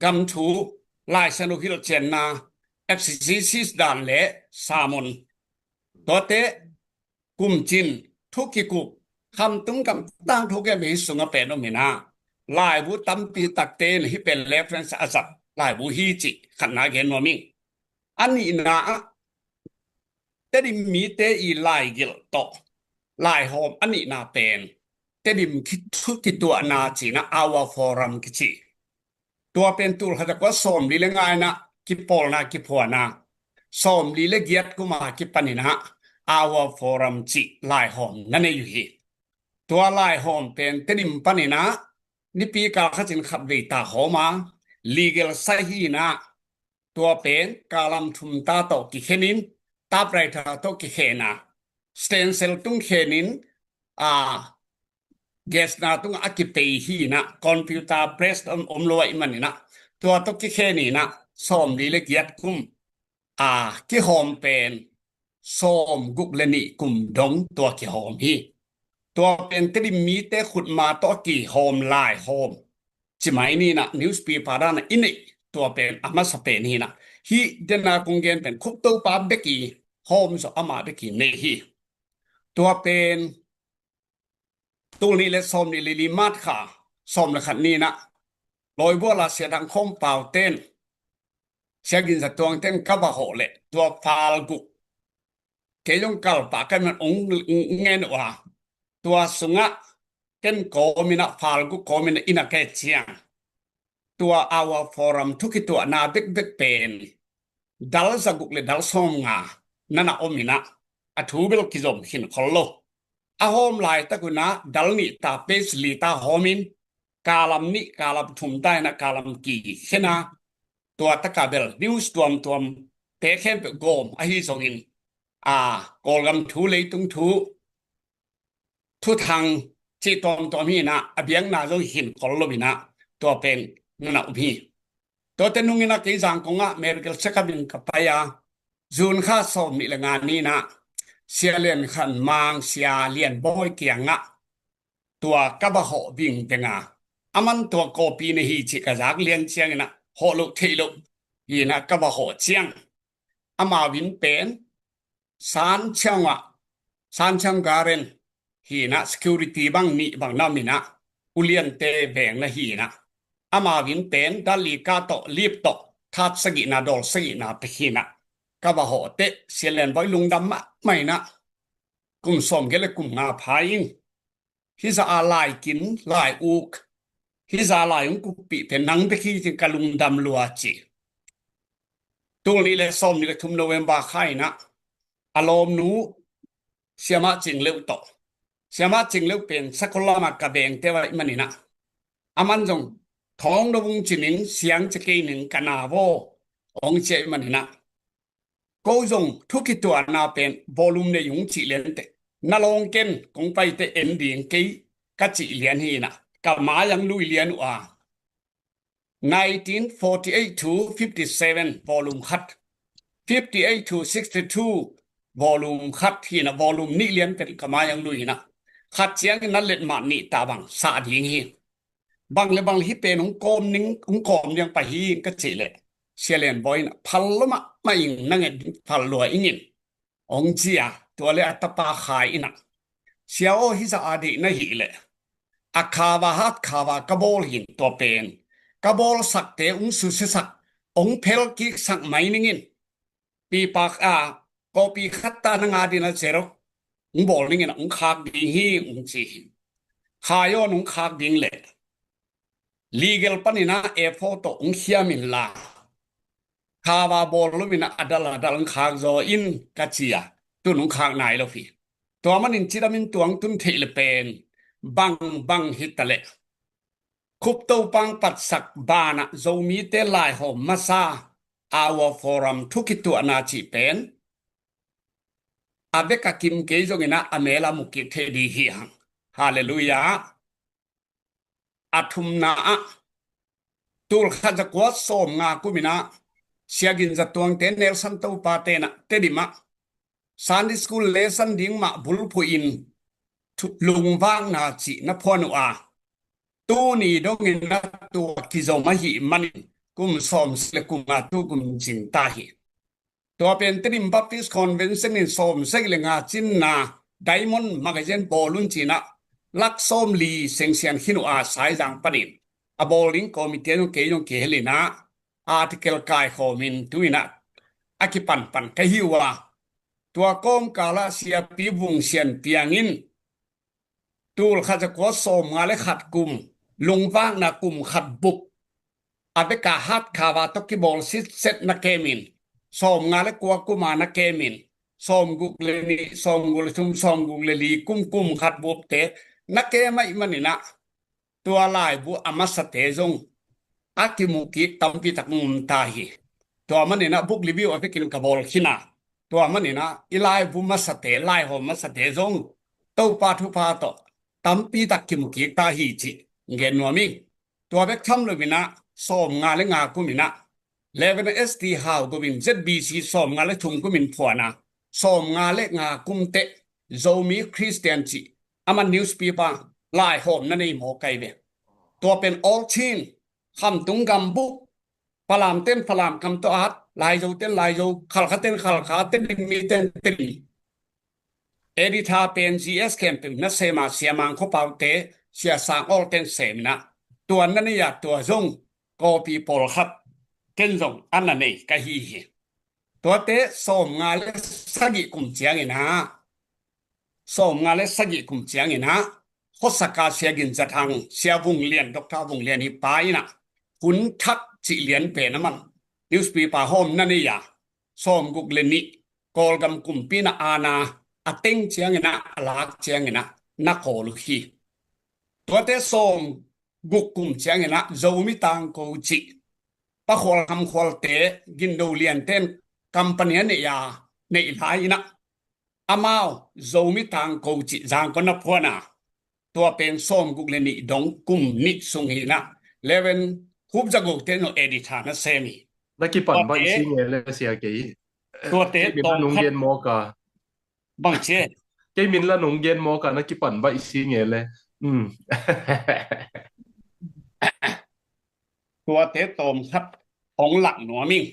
กัมทูไลเชนโนฮิลเจนนาFCC ดานเลซามอนตัวเตกุมจินทุกิกุคำตุงกับตั้งทุกแกมีสุงเป็นโนมินาไลบุตัมปีตักเตนฮิเป็นเรฟเฟรนซ์อาซับไลบุฮีจิขันนาเกนวมิงอันนี้นะแต่ดิมีเตอีไลกิลโตไลโฮมอันนี้นาเป็นแต่ดิมคิดทุกิตัวนาจีนะอาวาฟอรัมกิจิตัวเป็นตัวเขาจะก็สมลีเลงไงนะกิปอลนะกิพัวนะสมลีเลเกียดกุมากิปันินะอาวาฟอรัมจิไลโฮมนั่นเองอยู่ที่ตัวไลโฮมเป็นแต่ดิมปันินะนี่ปีกาเขาจึงขับวิตาโฮมาlegal ไซฮีนะตัวเป็นกาลัมทุมตาโตกิเคนินตาไบรทาโตกิเคนะสเตนเซลตุงเคนินเกสนาตุงอากิเปฮีนะคอมพิวเตอร์เพรสอมลอยมันนี่นะตัวโตกิเคนี่นะสอมดีเลเกียดกุมกิโฮมเป็นสอมกุกเลนิกุมดงตัวกิโฮมฮีตัวเป็นตริมีเตขุดมาโตกิโฮมไลโฮมจิไมนี่นะนิวส์ปีพารานะอินี่ตัวเป็นอามาสเปนี่นะฮีเดนาคงเกนเป็นคุปโตปาเบกีโฮมส์อามาเบกีเนฮีตัวเป็นตัวนี้และซอมนี่ลิมาดค่ะซอมละขันนี่นะลอยบัวลาเสียดังคมเป่าเต้นเสียกินสัตว์เต้นกับโหเละตัวฟาลกุเกยงกัลปากันมันองเงินว่าตัวสุงะเกันโกมินะฟาลกุโกมินะอินะแกเชียงตัวอาวาฟอรัมทุกตัวนาเบกเป็นดัลซากุกเลดัลซอมงานั่นน่ะอมินะอะทูเบลกิซอมหินคอลโลอะโฮมไลตะกุนะดัลนี่ตาเปสลีตาโฮมินกาลัมนี่กาลัมทุมได้นะกาลัมกีเขนะตัวตะกาเบลนิวส์ตัวมเปเข้มเปโกมอะฮิซองินโกลกัมทูเลตุงทูทุทางจิตตัวมีนะอะเบียงนาโซหินคอลโลบินะตัวเป็นนั่นน่ะอุพีตัวเตนุงินะกิจังกงะเมริกลเซกบินกับปายาจูนค่าสมนี่ละงานนี้นะเสียเลียนขันมางเสียเลียนบ่อยเกียงะ ตัวกบะหอวิ่งเตงาอามันตัวโกปีในฮีจิกะจากเลียนเชียงนะหอลุเทลุฮีนะกบะหอเชียงอามาวินเป็นสารเชียงวะสารเชียงการันฮีนะ security บางนี่บางน้ำนี่นะอุเลียนเตแบงนะฮีนะอามาวินเป็นดัลลีกาโตลีบโตทัดสกินาดอลสกินาเปฮีนะกบะหอเตเสียเลนไว้ลุงดำมะไม่นะกุมสมเกลกุมงาพายิงฮิซาอาลายกินลายอุกฮิซาลายงกุปีเป็นนังตะขี้จึงกะลุงดำลัวจีตัวนี้เลยสมนี่เลยทุมโนเวมบาไข่นะอารมณ์นู้เสียมาจริงเร็วต่อเสียมาจริงเร็วเป็นสักคนละมากระเบงเทวะมันนี่นะอามันจงท้องดวงจินิงเสียงจะกีหนึ่งกันนาโวองเจมันนี่นะก็จงทุกตัวนาเป็นวอลุ่มในยุงจีเลนเตนาลงเกนคงไปเตเอ็นดีงกีกัจจิเลียนฮีนะกับมายังลุยเลียนว่า1948 to 57 volume cut 58 to 62 volume cut ที่นะ volume นี่เลียนเป็นกับมายังลุยนะขัดเสียงนั้นเล็ดมานี่ตาบังสาดีงฮีบางเลยบางที่เป็นของกอมนิ่งของกอมยังไปฮีก็เจเลยเชียเลนบอยนะพัลละมาไม่ยิงนั่งเงินพัลลัวอิงินองเจียตัวเลยอัตปาขายอินะเชียวฮิสอาดีนะฮีเลยอาคาวาฮัดคาวากระโบลหินตัวเป็นกระโบลสักเตอุงสุสสักองเพลกิกสักไม่นิ่งินปีปากก็ปีขัดตานงาดินะเจรอุงบอกนิ่งินอุงขากดิงฮีอุงจีขายอนอุงขากดิงเลยlegal ปนินะเอฟโฟโตอุงเขียมินลาคาวาบอลลุมินะอดัลดัลขากโซอินกัจเจียตุนุงขากไหนแล้วพี่ตัวมันอินจิรามินตัวงตุนเทเลเป็นบังฮิตเลคุปโตปังปัดสักบานะโซมีเตลายหอมมาซาอาวฟอรัมทุกิตัวนาจิเป็นอาเบกกิมเกจงนะอเมลามุกิเทดีฮีฮังฮาเลลูยาอาทุมนาตูลขัดจะกวดโสมงากุมินะเสียกินจะตวงเตนเนลสันตูปาเตนะเตดิมะซันดิสคูลเลสันดิ้งมาบุลพูอินลุงว่างนาจินะพอนุอาตู้นี้ดงอินนะตัวกิโจมาหิมันกุมสอมสเลกุมอาตุกุมจินตาหิตัวเป็นตริมบัพติสคอนเวนชั่นอินสอมเซกเลงาจินนาไดมอนด์มาเกจินบอลุนจินะลักสอมลีเซงเซียนฮินุอาสายจังปนินaboling komite no ke no ke helina article kai khomin tuina akipan pan kahiwa tua kom kala sia pi bung sian piangin tul khaja ko som ngale khat kum lungwang na kum khat buk abeka hat khawa to ki bol sit set na kemin som ngale kwa kuma na kemin som gugle ni som gule tum som gugle li kum khat buk te na ke mai maninaตัวลายบุอามาสเตจงอากิมุกิตัมปิตักมุมตาฮีตัวมันเนี่ยนะบุกรีวิวอภิกินกับบอลขินาตัวมันเนี่ยนะอีลายบุมาสเตลายหอมมาสเตจงตัวปาทุปาโตตัมปิตักกิมุกิตาฮีจิเงินวมิงตัวเบกทำเลยมินะสอมงานและงากุมินะเลเวนเอสทีฮาวกุมิน ZBC สอมงานและทุงกุมินผัวนะสอมงานและงากุมเตโจมีคริสเตียนจิอามันนิวส์ปีปังลายหอมนั่นเองหมอไก่เบตัวเป็น all chin คำตุงกำบุกพลามเต้นพลามคำตัวอัดลายโจเต้นลายโจขลขาเต้นขลขาเต้นมีเต้นเต้นเอดิทาเป็น GS แคมป์นักเสมาเสียมังเขาเป่าเตะเสียสาง all เต้นเสมนะตัวนั้นนี่อยากตัวจงก็ปีโปลครับเต้นจงอันนั้นนี่ก็ฮีตัวเตะส่งงานและสักิกุมเจียงนะส่งงานและสักิกุมเจียงนะข้อสักการเสียกินจะทางเสียวงเลียนดอกทาวงเลียนนี่ไปนะคุณทักจิเลียนเป็นน้ำมันนิวส์ปีปาโฮมนั่นนี่อย่าส่งกุกเลนนี่กอลกำกุมปีนาอาณาอเต็งเจียงนะลากเจียงนะนักโขลุขีตัวเตส่งกุกกุมเจียงนะโจมิตังโกจิปะขวลคำขวลเตกินดูเลียนเต้นกัมปนีเนี่ยอย่าในไทยนะอามาวโจมิตังโกจิจางก็นับพวนาตัวเป็นส้มกุกเลนิดงกุมนิสุงหินะเลเวนคุบจะกุกเตโนเอดิทานะเซมินักกีฬาบางสิ่งเลยเสียกี่ตัวเตะตรงเย็นโมกาบางเช่กี่มินละหนุ่งเย็นโมกานักกีฬาบางสิ่งเลย ตัวเตโตมครับของหลักหนัวมิ่ง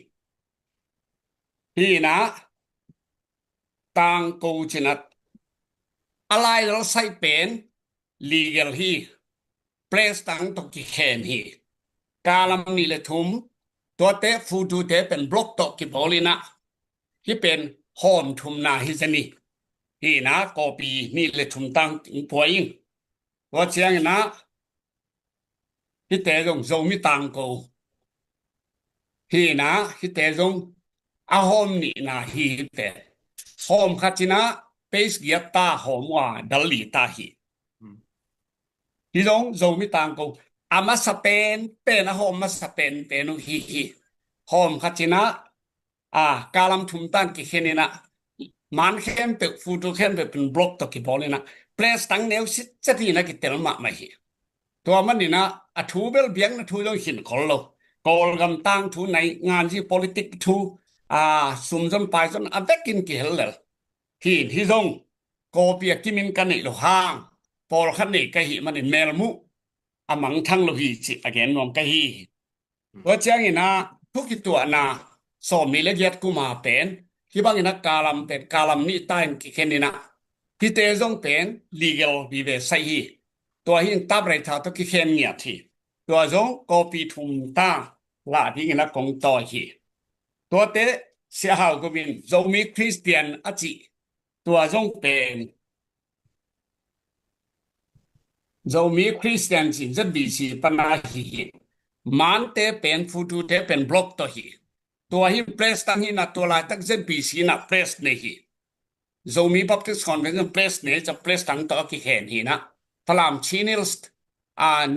พี่นะต่างกูจินัดอะไรเราใส่เป็น legal ฮีเพลสตังตกิแคนฮีกาลมนี่เลยทุมตัวเตฟูดูเตเป็นบล็อกตกิบอลินะที่เป็นหอมทุมนาฮิสนีฮีนะกอปีนี่เลยทุมตังปวยยิงว่าเชียงนะที่เตจงโซมิตังกูฮีนะที่เตจงอาหอมนี่นะฮีเตหอมคัจินะเปสเกียตาหอมว่าดัลลีตาฮีฮีจงโซมิตังกูอามาสเปนเป็นอาหอมมาสเปนเป็นฮีหอมคัจินะกาลัมทุมตันกิเขนินะมันเข้มเปกฟูตุเข้มเปเป็นบล็อกตกิบอลินะเพลสตังเนวสิจะที่นะกิเตลมาไม่ฮีตัวมันนี่นะทูเบลเบียงนะทูต้องหินคนโลกอลกำตังทูในงานที่ politics ทูสุมจนไปจนอันเด็กกินกี่เฮลเลยที่ทรงโกเปียกิมินกันนี่โลห่างพอคันนี่กะหิมันนี่เมลมุมังทั้งโลหิจิอเกนนอมกะหิว่าเจ้านี่นะทุกตัวนะสอมนี่ละเอียดกูมาเป็นที่บางนะกาลัมเป็นกาลัมนี่ใต้กิเคนนี่นะที่เตจงเป็น legal วิเวไซฮีตัวหินตับไรทาตกิเคนเนี่ยที่ตัวจงโกปีทุมตาลาที่นะกงต่อฮีตัวเตเสียหาวก็เป็นจงมีคริสเตียนอจิตัวจงเป็นจงมีคริสเตียนจิจะบีซีปนาฮีมันเตเป็นฟูตูเตเป็นบล็อกตัวฮีตัวหินเพรสตั้งหินตัวลายตั้งจะบีซีนะเพรสเนี่ยฮีจงมีบัพติสต์คอนเวนชั่นเพรสเนี่ยจะเพรสตั้งตัวกิเคนฮีนะพลามชีนิลส์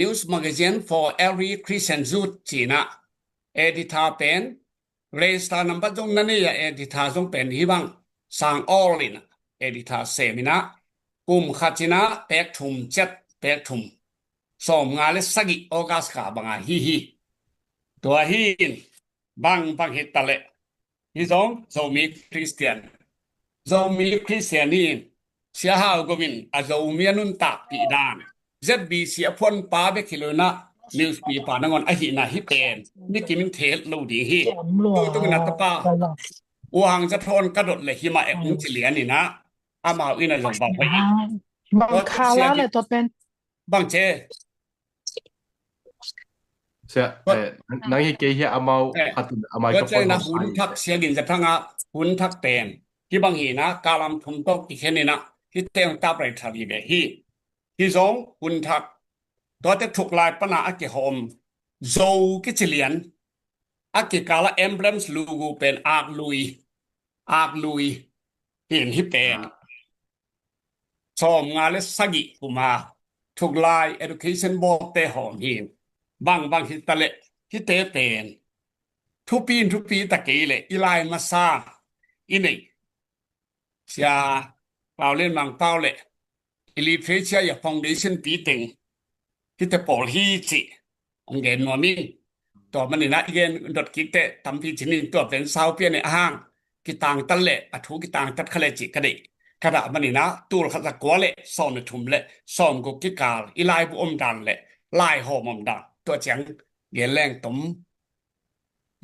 news magazine for every Christian youth จีนะเอดิทาเป็นเรสตานัมบัดจงนั่นเนี่ยเอดิทาจงเป็นฮิบังสังออลินเอดิทาเซมินะกุมขัดจินะเปกทุมเจ็ดเปกทุมสมงานเลสกิโอกัสขาบังฮีตัวหินบังฮิตตะเลฮิจงโซมีคริสเตียนโซมีคริสเตียนนี่เสียหาวกวินโซมีนุนตาปีดานZBC พ่นปาเบคิโลนะนิวส์ปีปานงอนหินะฮิเป็นนี่กิมินเทสโลดีฮีตุงนัตปาวังจะทนกระโดดเลยหิมามุจิเลียนี่นะมาอินะจงบอกไปอีกบังคาลาเลยตัวเป็นบังเจเสียนังฮิเกฮีมาฮัตุมาก็เจนะหุนทักเสียกินจะทั้งหุนทักเป็นที่บางฮีนะกาลัมทุมตกที่แค่นี้นะที่เต็มตาไปทาวีเบฮีที่สองหุนทักตัวจะถูกลายปนาอักเกหอมโซกิจิเลียนอักเกกาลาเอมเบลมส์ลูกูเป็นอาร์ลุยเห็นที่เป็นสอมงานเลสกิกุมาถูกลาย education board เตหอมหินบางฮิตะเลที่เตเป็นทุปีตะกี้เลยอีไลมาซาอินี่เสียเราเล่นบางเป้าเลยIlliteracia ya foundation piting kita polhi ci ongen nomi to manina igen dot kite tampi chinin to ben sau pia ne hang kitang talle athu kitang tat khale ci kade kada manina tul khata kwale som ne thumle som go kikal ilai bu dan le lai hom dan to chang ge leng tom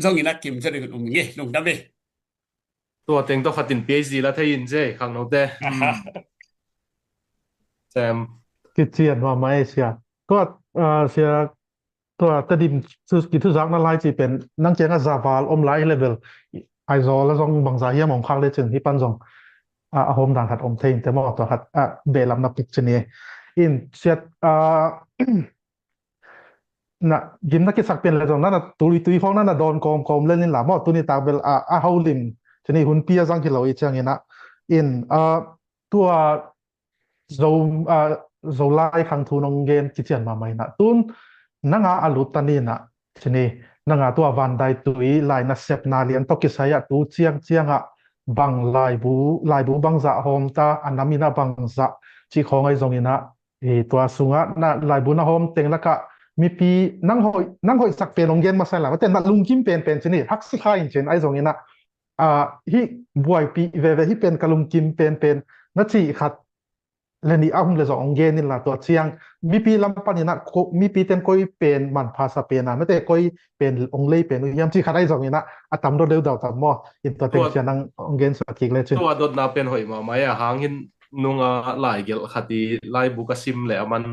zongina kim je de nge lung da be ตัวเต็งต้องขัดติน PhD แล้วถ้ายินเจ้ข้างนอกได้แซมกิจเจียนว่าไม่เสียก็เสียตัวตดิมกิจทุกอย่างนั่นไล่จีเป็นนั่งเจงกับซาวาลไลท์เลเวลไอโซแล้วต้องบางสายเฮียมองข้างเลยจึงที่ปั้นส่งโฮมด่านขัดเทงแต่มอตัวขัดเบลัมนับปิกชนีอินเสียนะยิมนักกิจสักเป็นอะไรตรงนั้นตุยของนั้นโดนกอมเล่นนี่หล่ะมอตัวนี้ตาเบลฮาวลิมชนีหุ่นเปียสังกิโลอีเชียงนี่นะอินตัวโซไลคังทูนงเกนกิจเจียนมาไม่นะตุนนังอาลุตันีนะชนีนังตัววันไดตุยลายนัสเซปนาเลียนตกิสายะตูเจียงบังลายบูบังจะโฮมตาอันนามินาบังจะจีของไอซงอินะตัวสุงะนะลายบูนาโฮมเต็งละกะมีปีนังหอยสักเป็นนงเกนมาใส่หลังแต่นัลุงกิมเป็นชนีฮักซิคายเช่นไอซงอินะฮิบวยปีเวฮิเป็นกะลุงกิมเป็นนัจีขัด leni ahum le zo ongen in la to chiang mi pi lampan ina mi pi ten koi pen man phasa pena mate koi pen onglei pen yam chi kharai zong ina atam do deu daw tam mo in to ten chianang ongen sa kik le chin ตัวดดนาเป็นหอยมาไหมอะหางหินนุงหลายเกลคดีไล่บุกซิมเลยมัน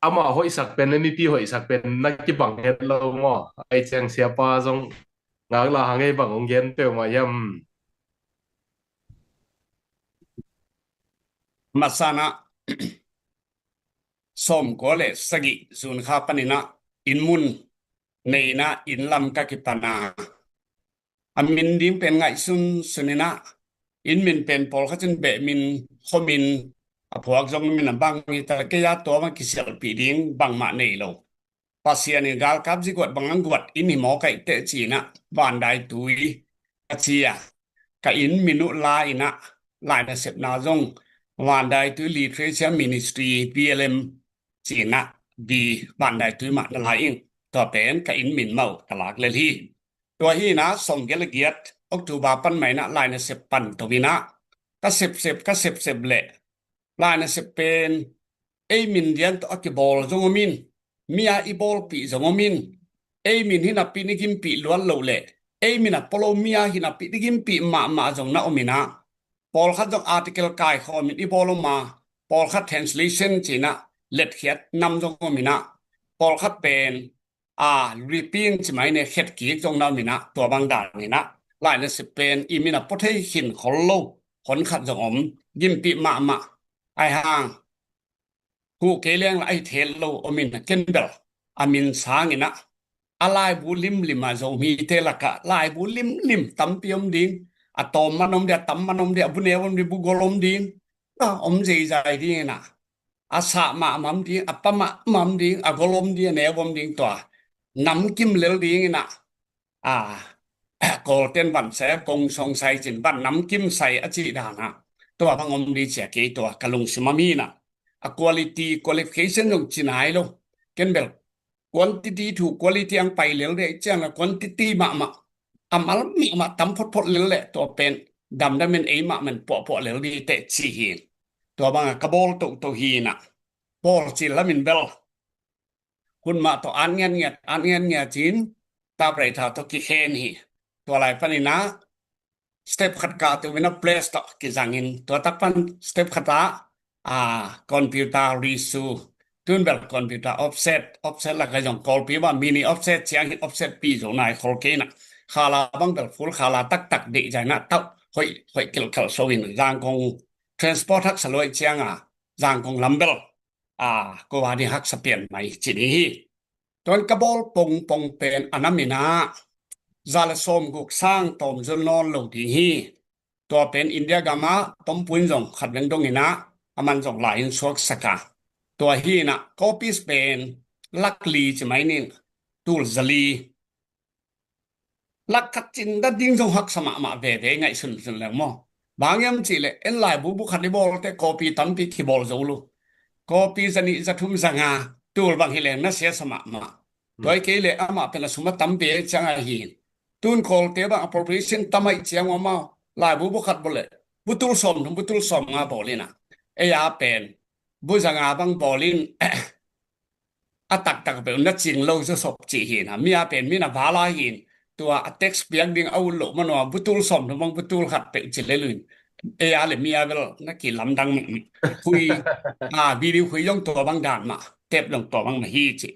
อามาหอยสักเป็นไม่มีพี่หอยสักเป็นนักกีบังเฮ็ดเราหม้อไอเจียงเสียปาจงงากลาหางไอบังองเย็นเตียวมาย่ำ Masana som gole sagi zun kha panina inmun neina inlam ka kitana amin dim pen ngai sunina inmin pen pol khachen be min khomin aphuak jong min bang ni ta ke ya to ma kisel pi ding bang ma nei lo pasian ni gal kap ji got bangang got in hi mo kai te chi na ban dai tui achia ka in minu la ina lai na sep na jong ban dai tu literature ministry PLM chi na di ban dai tu ma na lai ing to pen ka in min mau talak le hi ตัวฮีนะส่งเกลเกียรติออกตูบาปันไหมนะลายนะเสพปันตัววินะก็เสพก็เสพเละลายนะเสพเป็นมินเดียนตัวกิบอลจงมินมีอาอีบอลปีจงมินมินหินับปีนิกิมปีล้วนโลเละมินับปโลมีอาหินับปีนิกิมปีมาจงนะอมินะปอลคัดจงอาร์ติเคิลกายข้อมินอีบอลมาปอลคัด translation จีนะเล็ดเขียดนำจงมินะปอลคัดเป็นrepeat ใช่ไหมเนี่ยเฮ็ดกีกจงนำนี่นะตัวบางด่านนี่นะหลายในสิเป็นอีมินะปะเทหินขอโลขนขัดจงอมยิ้มปีมาไอห่างกูเกเลียงไอเทลโลอมินเกนเบลอามินสางนี่นะอะไรบุลิมมาจงมีเทละกะลายบุลิมตำเปียมดิงอะตอมมันมเดียตำมันมเดียบุเนวมดิบุกลมดิงอมใจดินะอาสะมามัมดิอะปะมะมัมดิอะกลมดิเนวมดิงตัวนำกิมเลลดีงี้นะโกลเต้นวันแสกงสงสัยจินบันนำกิมใส่อจิดานะตัวพังอมดีเจกีตัวกะลุงสิมามีนะquality qualification ของจินหายโลเกันเบล quantity ถูก quality อังไปเลลได้จังนะ quantity มาอามัลมีมาตำพดเลลแหละตัวเป็นดำได้มันมามันปอเลลดีเตจีฮีนตัวบางกะโบลตัวฮีนะบอลจินละมินเบลคุณมาต่ออันเงียจีนตาไปถ้าตกิเคนฮีตัวอะไรปะนี่นะสเต็ปขัดกาตัวเป็นเพลสต่อกิจังอินตัวตักปันสเต็ปขัดตาคอมพิวเตอร์รีสูตุนแบบคอมพิวเตอร์ออฟเซตละก็ยังคอลปีว่ามินิออฟเซตเสียงออฟเซตปีจงนายคอลเกนะคาลาบังแบบฟูลคาลาตักดีใจนะเต้าค่อยเกี่ยวกับโซวินจางคง transport ทักสลวยเชียงจางคงลัมเบลก็ว่าที่ฮักสเปียนใหม่จีนี้ตอนกระบอลปงเป็นอนามินาซาลสมกุกสร้างตอมจนนอนลงที่ฮีตัวเป็นอินเดียกามาต้มปุ้นจงขัดเรื่องตรงนี้นะมันจงหลายสวกสกาตัวฮีนะก็ปีสเป็นลักลีใช่ไหมนี่ตูลซาลีลักขัดจินดัดดิ้งจงฮักสมาเวไงสุนแล้วมั้งบางยามจีเลยหลายบุขัดในบอลแต่ก็ปีตั้มปีที่บอลจะรู้ก็ปีสนิจะทุ่มสังหาตูลบางทีเลยน่าเสียสมาโดยเกลเลยมาเป็นสมตั้มเปียจังหินตูน call เตบ appropriation ตั้มไอเจียงว่ามาหลายบุขัดบอลเลยบุตุลสมงาบอลินะเป็นบุจังอาบังบอลินตักเป็นนัดจิงโลจะสบจีหินมีเป็นมีนาบาลาหินตัว text เปียงดิ่งเอาโลมันว่าบุตุลสมบังบุตุลขัดเป็นจิเลยลุนเลยมีเวลนักกีฬาดังคุยวิดีโอคุยย่องตัวบางด่านมาเต็บลงตัวบางมาฮีจิ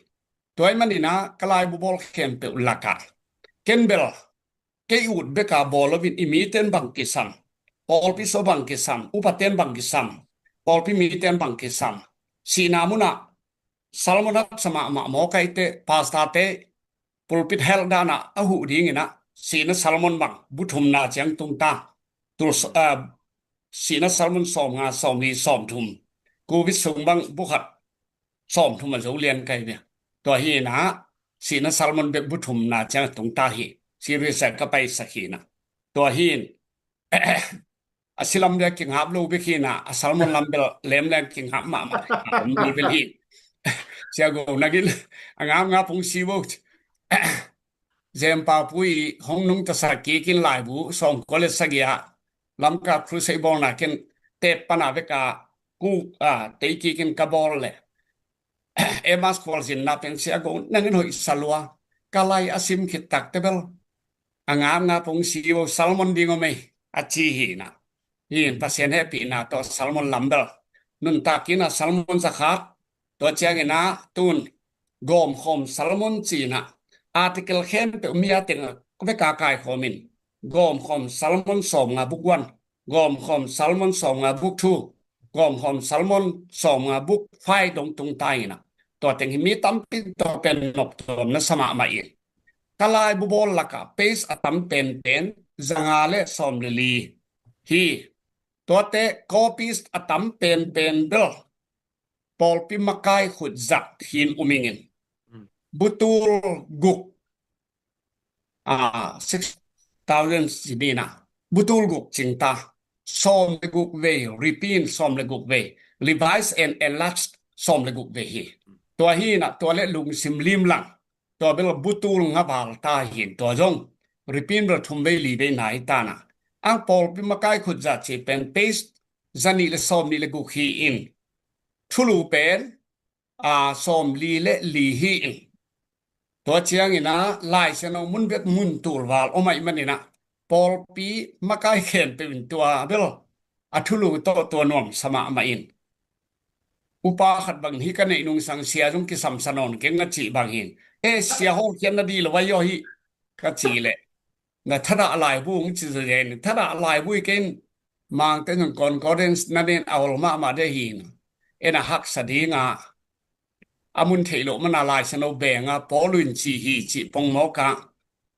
ตัวมันนี่นะกลายบุบอลเข้มเปิลลักเคนเบลเกยอุดเบกาบอลวินอิมิเตนบังกิซัมบอลพิโซบังกิซัมอุปเทนบังกิซัมบอลพิมิเตนบังกิซัมสีนามุนะซาลมอนักสมาหมอไกเตพาสตาเตปุลปิดเฮลดานะอหูดีงี้นะสีนัซาลมอนบังบุทุมนาเจียงตุงตาตัวสีนัซาลมอนสอมงาสอมดีสอมทุมกูวิสุงบังบุขัดสอมทุมมาจะเรียนไกเนี่ยตัวฮีนะสีนัซาลมอนเบบุทุมนาเจียงตุงตาฮีซีรีส์ก็ไปสักฮีนะตัวฮีนสิลัมเรียกิงหับลูบิคีนะซาลมอนลัมเบลเลมแรงกิงหับมามีเป็นฮีเสียกูนักินงาพงซีบุกเจมปาปุยห้องนุ่งตะสักกีกินหลายบุส่งก็เลยสักยาลำกับครูไซบอลนะกินเตปปนาเวกา กูเตกิกินกะบอลเลยเอมัสควอลสินนาเป็นเสียกงนั่นหอยสลัวกะไลอาซิมคิดตักเตเบลงามงาปงซีโอซัลมอนดิงอเมอาจีฮีนะยินปัสเซนเฮปีนะตัวซัลมอนลัมเบลนุนตากินะซัลมอนสะขาดตัวเจียงนะตุนกอมคอมซัลมอนจีนะอาร์ติเคิลเข็มเปมีอาติงก็ไปกากายคอมินกอมคอมซัลมอนสอมงาบุกวันกอมคอมซัลมอนสอมงาบุกทูกอมคอมซัลมอนสอมงาบุกไฟตรงใต้นะตัวเต็งมีตั้มปิตัวเป็นนกตัวนั้นสมามาอีกกลายบุบลลักเปสอตั้มเป็นจังอาเลสอมลีฮีตัวเตคอปิสอตั้มเป็นเบลปอลปิมากายขุดจักหินอุมิงินบุตูลกุก6,000 สิบีนะบุตูลกุกจิงตาซอมเลกุกเวรีพีนซอมเลกุกเวรีไวส์แอนด์เอลัสซอมเลกุกเวฮีตัวฮีนะตัวเล็ลุงซิมลิมลังตัวเบลบุตูลงาบาลตาหินตัวจงรีพีนเบลทุมเวลีเบนายตานะอังปอลปิมากายขุดจักจีเป็นเปสจันนี่เลซอมนี่เลกุกฮีอินทุลูเป็นซอมลีเลลีฮีอินตัวเชียงนะลายเสนมุนเวทมุนตูลวาลโอไม่มันนี่นะปอลปีมากายเข็นเป็นตัวเบลทุลูตัวนวมสมามาอินอุปาขัดบางทีกันในนุงสังเสียจงกิสัมสนนเก่งกัจีบางหินเสียห้องเขียนนาดีหรือว่าย่อฮีกัจีแหละนะถ้าอะไรบุ้งจิตเย็นถ้าอะไรบุ้ยเก่งมังแต่หนึ่งก่อนก็เดินนั่นเองเอามาได้หินนะฮักสดีงาอามุนเทโลมันอะไรสนุเบงปอลุนจีฮีจีปงโมกะ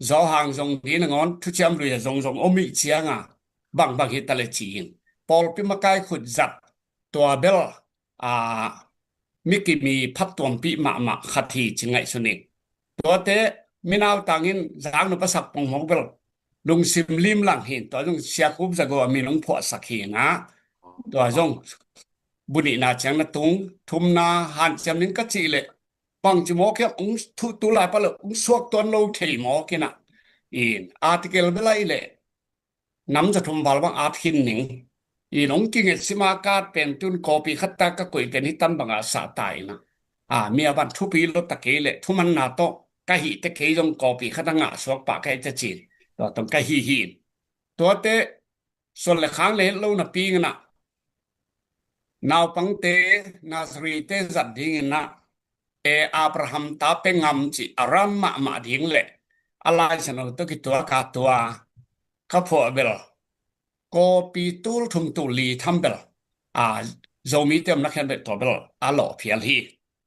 จอหางจงดีนงอนทุจามลุยจงอมิเชียงบางฮิตเลจีนปอลปิมากายขุดจับตัวเบลมิกิมีพัดตวมปีมาขัดทีจิงไงสุนิตัวเตมินาวตังอินจางนุปัสสักปงโมเบลลุงซิมลิมหลังหินตัวจงเสียคุบจะก็มีน้องพอสักหินะตัวจงบุญนาจังนะตุงทุมนาหันจำนินก็จีเลยปังจมอแค่ตุลาปะเลยสวกตัวโลเทหมอแค่น่ะอาร์ติเคิลเบลายเลยน้ำจะทุมบาลบังอาร์ทินหนิงองกิงเอสิมากาดเป็นตุนคอปีขัดตากะกุยเป็นนิตันบังอาสาตายนะมีอาบันทุปีรถตะเกเลยทุมันนาโตกะหิตะเคยงคอปีขัดงาสวกปากแค่จะจีนตัวต้องกะหินตัวเตส่วนเลยค้างเลยโลนะปีงนะนาวปังเตนาสรีเตจัดดิ่งนะอับราฮัมตาเป็งงำจิอารามมาดิ่งเลยอะไรฉันเอาตัวกิตัวกาตัวข้าพอเบลก็ปีตูลทุมตุลีทำเบลโจมีเต็มนักเขียนเบลตัวเบลหล่อเพียรฮี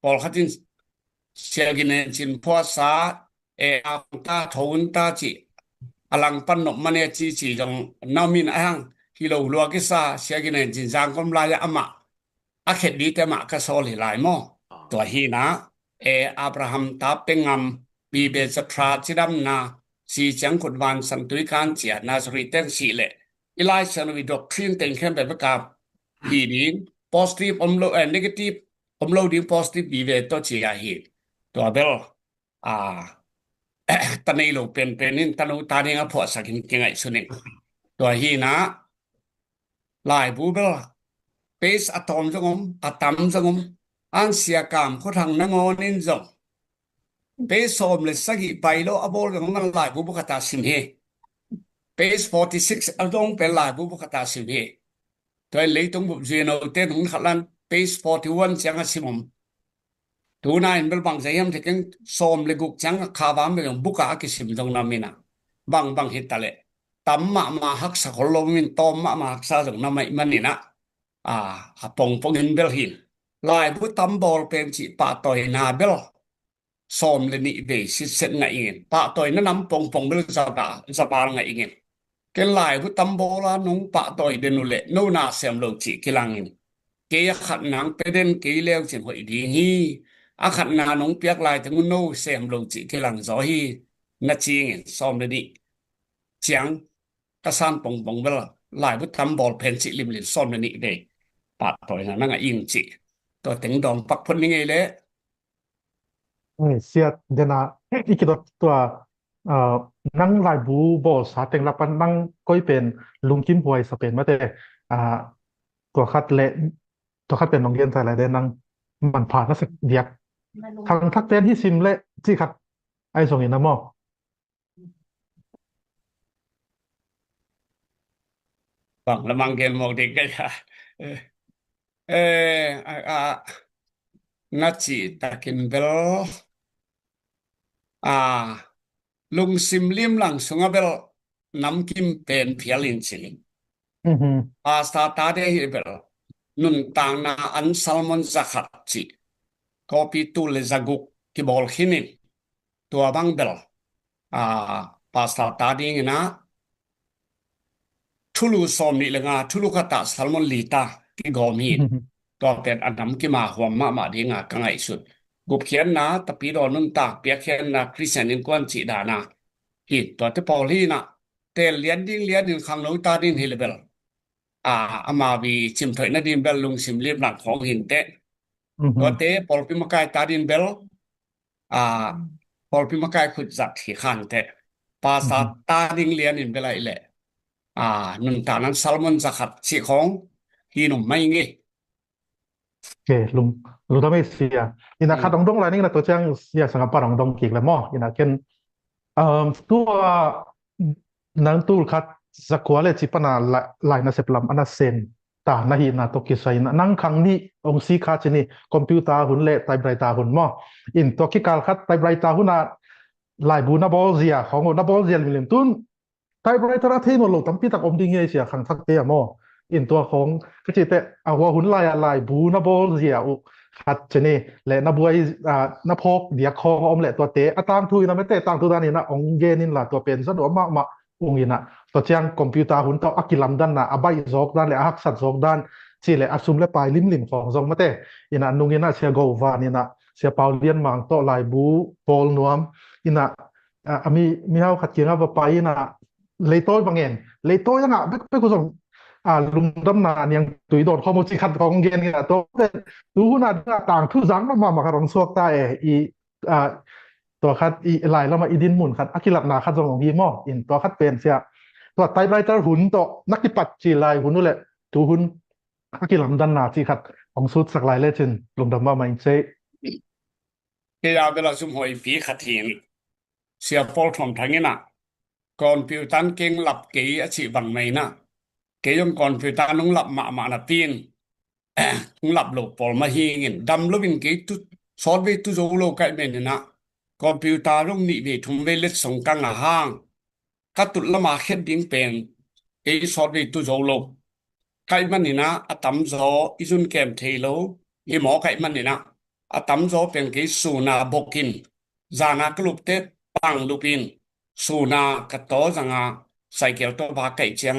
พอขัดจินเชียกินจินพัวซาอัมตาทวนตาจิอลังปันนกมันเนี่ยจีจงนามินอ่างฮิโลลัวกิซาเชียกินจินจางกำลายอามาอาเขตดีแต่มากระโซลิหลายหม้อตัวฮีนะอับราฮัมตาเป็งงำปีเบสตราจิดัมนาสีจังขุดวันสันตุริการเจียนาสริเตนสีเล่อีไลซ์นวิดอกทรีนเต็งเข้มแบบประกาศฮีดิ้ง positive negative ดิ้ง positive บีเวตัวเจียฮีตัวเบลตอนนี้เราเป็นนินตันุตาเนียงพอสักกินไงสุนิตัวฮีนะลายบูเบลเปสอะตอมจงอะตัมจงอันเสียกามเขาทางนังอนินจงเปสอมเลยสักกี่ไปแล้วอบอลกับมันลายบูบุกตาสิมเฮเปส46อดงเป็นลายบูบุกตาสิมเฮตัวเลยตรงบุบเจโนเต้นของขลันเปส41จังสิมตัวนายเป็นบางใจยามที่กันสอมเลยกุกจังข้าวมันเป็นบุกอากิสิมจงนามินะบางฮิตตะเลตัมมาฮักสักคนลมินตอมมาฮักสักจงนามิมันนี่นะปงอินเบลหินลายผู้ตำบอลเป็นจิปะต่อยนาเบลสอมเลนิเวสิเซนไงเงินปะต่อยนั้นนำปงเบลจะบาลไงเงินเกลายผู้ตำบอลนุ่งปะต่อยเดนุเล่นูนาเซมโลจิกิลังเงินเกียขัดนางเป็นเด่นเกลียวจิหอยดีฮีขัดนานุ่งเปียกลายถึงนูเซมโลจิกิลังจอฮีนัดจีเงินสอมเลนิเจียงกระซานปงเบลลายผู้ตำบอลเป็นจิลิมลินสอมเลนิเดปะต่อยนั่งอิงจิตัวถึงดองปักพ้นยังไงเลยเสียเดนะอีกตัวนั่งลายบูบอสาเต็งลับนั่งก้อยเป็นลุงกิมหวยสเปนมาแต่ตัวคัดเละ ตัวคัดเป็นโรงเรียนไทยหลายเดนนังมันผ่านนักศึกเดียกทางทักเตนที่ซิมและที่คัดไอ้ส่งอินนะมอ Bang lamang gen mo dik ka nachi takin bel lung sim lim lang sunga bel nam kim pen phialin chin sta ta de hi bel nun tang na an salmon zakhat chi kopi tu le zaguk ki bol khinin tua bang bel pasta ta ding na Tulu som ni lenga tulu kata salmon lita ki gomi to pen anam ki ma hwam ma dinga ka ngai sut gup khian na tapi do nun ta pia khian na christian in kwan chi da na hi to te poli na te lian ding khang lo ta din hi level ama bi chim thoi na din bel lung sim lim nak khong hin te to te pol pi ma kai ta din bel pol pi ma kai khut zat hi khan te pa sa ta ding lian in belai le nun ta nan salmon zakhat chi khong hi num mai nge Oke, lu tame sia. Ina khat dong la ning na to chang sia sanga parang dong kik la mo. Ina ken tua nang tul khat zakwa le chi pana lai na seplam ana sen ta na hi na to ki sai na nang khang ni ong si kha chini computer hun le typewriter hun mo. In to ki kal khat typewriter hun na lai bu na bol zia khong na bol zia lim tun typewriter ที่นโลตัมปีตักอมดิงเฮียขังทักเตะมออินตัวของก็จิเตเอาว่าหุ่นลายบูนะบอลเสียอุขัดเจนี่และนะบวยนะพกเดียคองอมและตัวเตะตามทุยนะไม่เตะตามทุยนี่นะองเกนินละตัวเป็นสะดวกมากองยินะตัวเชียงคอมพิวเตอร์หุ่นตัวอักิลัมดันนะอบายซอกด้านและอักษรซอกด้านสิและอัซุมและปลายลิมของซองมาเตะอินะนุงยินะเชียโกวานี่นะเชียเปาเลียนมังโตลายบูบอลนวมอินะมีเฮาขัดเกียงว่าไปนะเลยโต้บางเงินเลยโต้ยังไปกูส่งลุงดำนายังตุยโดดข้อมูลสิขัดของเงินนี่นะโต้แต่ดูหุ่นต่างทุสังมาขัดของสวกตาอีตัวขัดอีลายแล้วมาอีดินหมุนขัดอักิลับนาขัดส่งของพีมออินตัวขัดเป็นเสียตัวไตไบรเตอร์หุ่นตัวนักกิปัดจีลายหุ่นนู่นแหละตูหุ่นอักิลับดันนาสิขัดของสุดสักลายเลยจินลุงดำมาไม่ใช่เฮียเวลาซุมหอยปีขัดหินเสียพอลทอมทั้งนี้นะคอมพิวเตอร์เก่งหลับเกยอชิบังไม่นะเกยงคอมพิวเตอร์นุ่งหลับมานาปีนนุ่งหลับโลปอลมาฮีเงินดำลบินเกยตุสอดเวตุโจโลกไกเมนนะคอมพิวเตอร์นุ่งนี่เวทุมเวเลสสงกังห้างกัตุละมาเข็ดดิ้งเป็นเกยสอดเวตุโจโลไกมันนี่นะอตัมโจอิซุนเกมเทโลอีหมอไกมันนี่นะอตัมโจเป็นเกยสูนาบกินจานากลุบเตปังลูปินสูนากระโตจังใส่เกี่ยวตัวบาไก่เจียง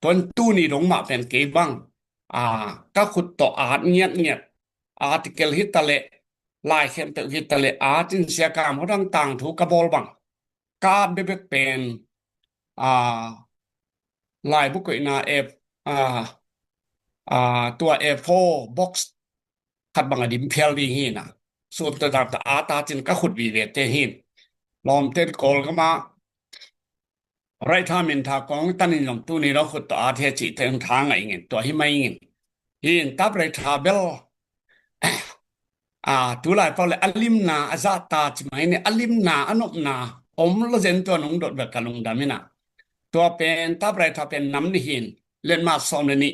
ตอนตู้นี่ลงมาเป็นเก็บบ้างก็ขุดต่ออาร์ตเงียบอาร์ติเกลฮิตะเลลายเข้มเตฮิตะเลอาร์ตินเสียกามเขาต่างถูกกระบอลบ้างกาเบเบเป็นลายบุกอินาตัวF4 box ขัดบังอดิมเพลดีหินะส่วนตัวต่างอาร์ตจินก็ขุดวีเวตเตหินลอมเต็ดโกลก็มาไรท่ามินทากองตันนิลงตู้นี้เราขุดตัวอาเทจิเทงทางไงเงี้ยตัวหิไม่เงี้ยหินตับไรท่าเบลตัวลายเปล่าเลยอลิมนาอาซาตาจิไหมเนี่ยอลิมนาอนบนาอมละเจนตัวนุ่งโดดแบบกะลุงดามินะตัวเป็นตับไรท่าเป็นน้ำนิหินเล่นมาซอมเลยนี่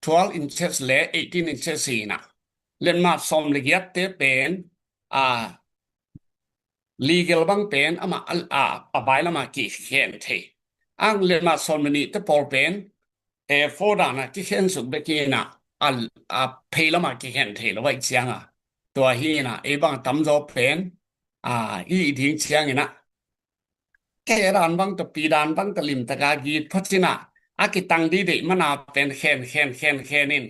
12 inches และ 18 inches นะเล่นมาซอมเลยยัดเตเป็นlegal bang pen ama abaila ma ki khen the ang le ma solmani te por pen foda na ki khen su be ki na phela ma ki khen the lo wai chiang tua hi na e bang tam zo pen i ding chiang ina ke ran bang to pi dan bang to lim ta ga gi phachina akitang di de mana pen khen in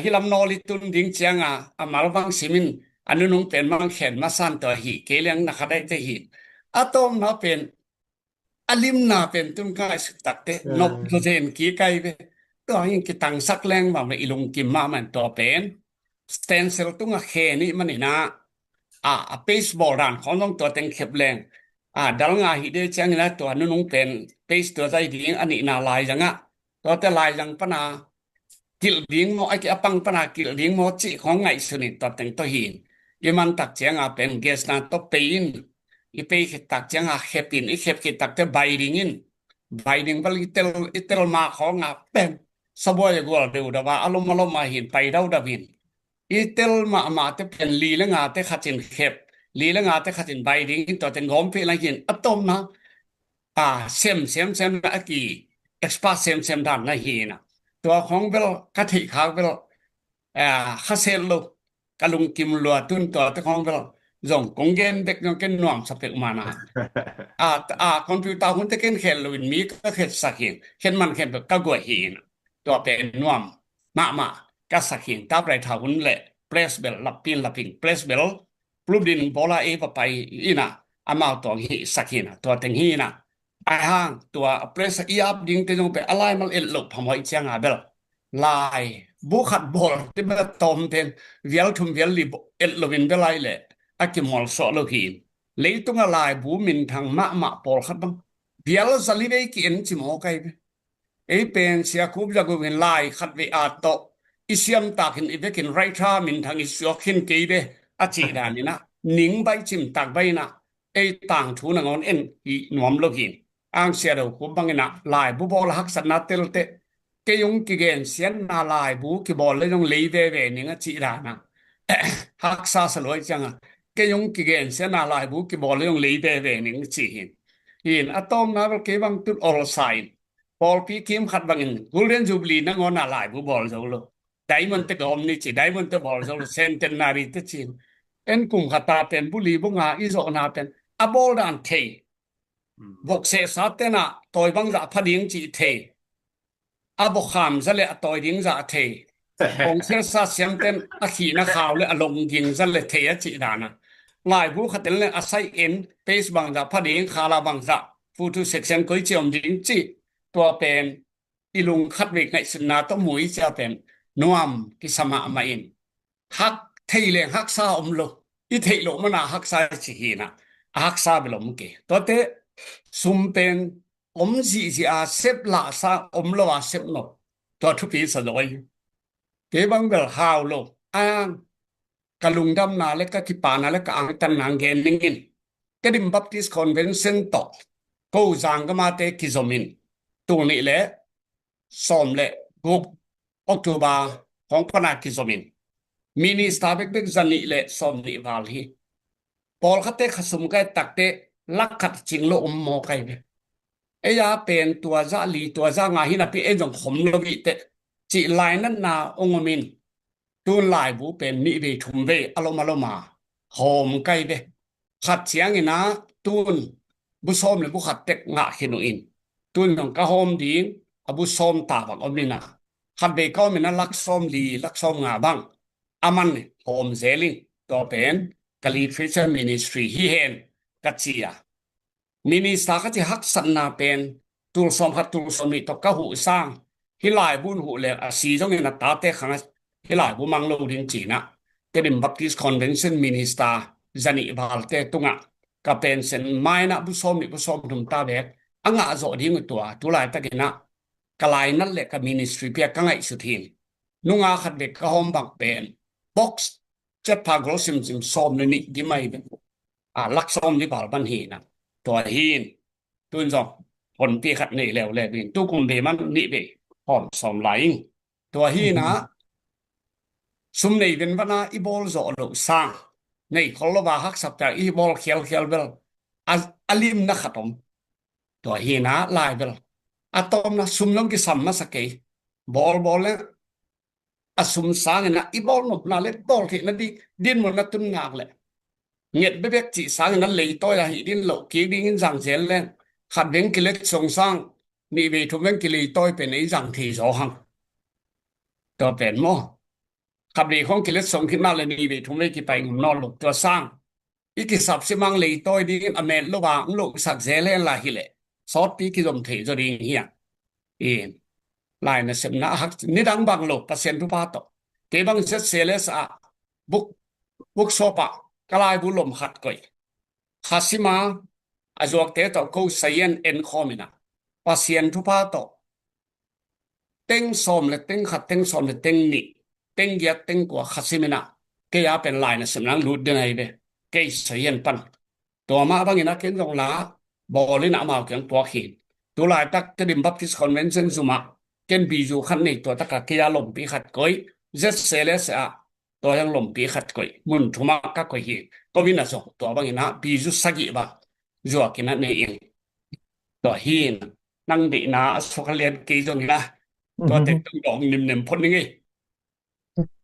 hi lam no li tun ding chiang amal bang simin anu nungเป็นมังเข็นมาสั้นตัวหีเกลียงนักได้จะหีอะตอมนะเป็นอลิมนาเป็นตุ้มกายสุดตักเตนบตัวเจนกีไกไปตัวยังกิตังสักแรงมาไม่ลงกิมมามันตัวเป็นสเตนเซลตุ้งเคนี่มันนี่นะเบสบอลรันของต้องตัวเต็งเข็บแรงดัลงาหิเดจังนะตัวนุ่งเป็นเบสตัวใจดีอันนี้นาลายจังตัวแต่ลายจังปนา kil ding mo ai ki apang pana kil ding mo chi khong ngai suni to teng to hin iman tak chiang a pen ges na to pein I pe ki tak chiang a khepin I khep ki tak te bai ding in bai ding bal itel ma khong a pen saboy gol de da ba alom ma hin pai dau da bin itel ma te pen li la nga te khatin khep li la nga te khatin bai ding to ten gom pe la hin atom na sem na ki expa sem dan na hi na ตัวของเบลกะทิขาวเบลคาเซลโลกะลุงกิมลัวตุนตัวตะของเบลจงกงเกนเด็กนองเกนนวมสเปกมานะคอมพิวเตอร์หุ่นตะเกนเข็นลวินมีก็เข็นสักเข็นเข็นมันเข็นแบบกะกวยหินตัวเป็นนวมมากะสักเข็นตาไรทาหุ่นแหละเพรสเบลลับปิงเพรสเบลปลุบดินโบลาปะไปอีน่ะอามาตัวหิสักเข็นตัวเต็งหิน่ะห่างตัวเพรสอีอับดิงte jong pe alai mal el lop phamoi chiang a bel lai bu khat bol te ba tom ten vial thum vial li el lovin belai le akimol so lo hin leitung a lai bu min thang ma pol khat bang vial zali ve ki en chi mo kai ei pen sia khub ja go win lai khat ve a to isiam takin ivekin right ha min thang isyokhin ke be achi dan ni na ning bai chim tak bai na ei tang thu na ngon en I nuam lo hin ang sia do ko bangina lai bu bol hak sanna telte ke yung ki gen sian na lai bu ki bol le jong lei ve ni nga chi ra na hak sa loi changa ke yung ki gen sian na lai bu ki bol le jong lei ve ni nga chi hin atom na ke bang tut all sign bol pi kim khat bangin golden jubilee na ngon na lai bu bol zo lo diamond te gom ni chi diamond te bol zo centenary te chin en kum khata pen bu li bu nga I zo na pen a bol dan the bok se sa te na toy bang za phading chi the a bok kham za le toy ding za the ong se sa siam ten a khi na khaw le along ging za le the chi da na lai bu khatel le asai en pace bang za phading khala bang za photo section koi chiom ding chi to pen ilung khat ve ngai sin na to mui cha pen nuam ki sama ma in hak thei le hak sa lo I thei lo ma na hak sa chi hi na hak sa be lo mu ke to te sum pen si sep la sa lo sep no to thu pi sa loi ke bang bel haw lo kalung dam na le ka ki pa na le ka ang tan nang gen ningin ke dim baptist convention to ko jang ka ma te ki zomin tu ni le som le guk october hong pana ki zomin minister bek zani le som ni wal hi pol khate khasum ka tak te lak khat ching lo mo kai be eya pen tua za li tua za nga hi na pi e jong khom lo bi te chi lai nan na ongomin tu lai bu pen ni be thum ve aloma hom kai be khat chiang ina tun bu som le bu khat tek nga khinu in tun nong ka hom ding abu som ta bang omina khat be ko mina lak som li lak som nga bang aman hom zeling to pen kali future ministry hi hen kachia minister ka chi hak san na pen tul som hat tul som ni to ka hu sang hilai bun hu le a si jong na ta te khang hilai bu mang lo ding chi na ke dim baptist convention minister zani bal te tunga ka pen sen mai na bu som dum ta bek anga zo ding to tu lai ta ke na kalai nan le ka ministry pia ka ngai su thin nunga khat bek ka hom bang pen box chat pa grosim som ni gi mai be lak som ni bal ban hi naตัวหินตุนจองผลปีขัดนี่แล้วบินตู้กุมเบมันนี่เบหอมสมไหลตัวหินะซุมนี่เป็นวนาอีบอลโซโลสร้างนี่คนละบาฮักสับจากอีบอลเขียวเบลอลิมนะขัดผมตัวหินะลายเบลอะตอมนะซุมน้องกิสัมมาสักกี่บอลเลยซุมสร้างนะอีบอลหนุบนาเล็ดบอลที่นั่นดินมันนัตุนงากเลยNhiệt bếp chỉ sáng nó lấy tôi là hị đến lộ ký đi những rằng dễ lên khát đến cái lết sống sang nị về thu bên cái lấy tôi bên ấy rằng thì rõ hăng tôi bên mô khát đi không cái lết sống khi nào là nị về thu bên cái bài ngủ nó lục tôi sang ý cái sắp sẽ mang lấy tôi đi à mẹ lúc bà cũng lộ sạc dễ lên là hị lệ sót tí cái dòng thể cho đi hiện lại là xem nã hắc nị đang bằng lộ ta xem thu ba tổ cái bằng xét xe lết à bốc số bạc kalai bu lom khat koi khasima azuak te to ko sayen en khomina pasien thu pa to 땡 som le 땡 khat 땡 som le 땡 ni 땡 giat 땡 kwa khasimena ke ya pen lai na semnang lut de nai be ke sayen pan to ma bangina ken jong la bolin ama kyang to khin tu lai tak ke dim baptist convention zuma ken bi ju khan nei to tak ke ya lom pi khat koi zet seles a to yang lom pi khat koi mun thuma ka koi hi to wina so to bangina bi ju sagi ba jo kina nei ing to hin nang di na asokalian ke jong naตัวเต็งต้องดองนิ่มๆพ้นนี่ไง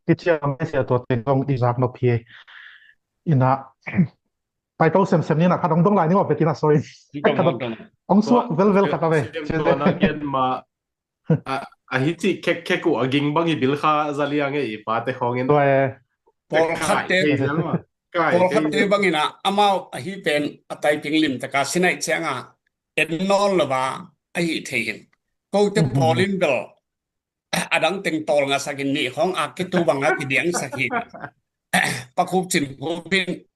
ที่เชื่อไม่เสียตัวเต็งต้องอีรักนกเพียอินะไปโตเซมนี่นะครับต้องไลน์นี่ว่าเป็นที่น่าสนใจครับองสวกเวลครับเว้ยเช่นตัวนั้นเย็นมาฮิจิแค่กูกิงบังอีบิลค่าซาเลียงไงอีปาเตของเงินตัวพอคัดเตพอคัดเตบังอีนะอามาฮิเป็นอัตไตปิงลิมตะกาสินัยเชียงอ่ะเอ็นนอลละว่าไอ้เทียนก็จะพอลินเบลadang teng tol nga sa gini khong akitu banga pidiang sakit pakup chin kupin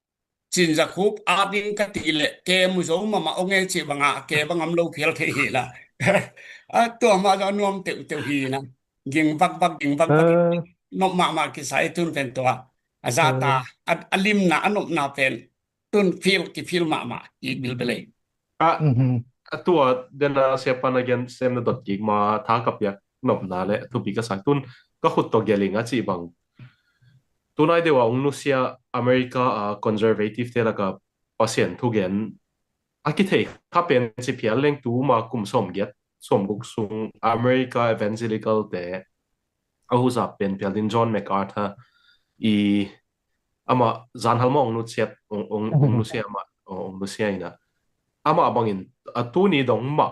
chin za kup ading katile ke muzo mama onge chi banga ke bangam lo phel the hi la to ma ja nuam te hi na ging bak no ma ki sai tun pen to azata alim na anop na pen tun feel ma i bil beleตัวเดนาเสียปันagain same ดอทกิกมาท้ากับยักนบนาและทุบิกสักตุนก็ขุดตกเยลิงอ่ะจีบังตุนไอเดียวองนุเซียอเมริกาconservative เทละกับภาษาทุกเย็นอากิเทถ้าเป็นสิเพียเล่งตูมากุมสมเกียรติสมบุกซุงอเมริกา evangelical แต่เอาหุจับเป็นเพียลินจอห์นแมคอาร์เธอร์อีอามาจานฮัลมองนุเซียองนุเซียมาองนุเซียนะอามาบังอินตัวนี้ดงมา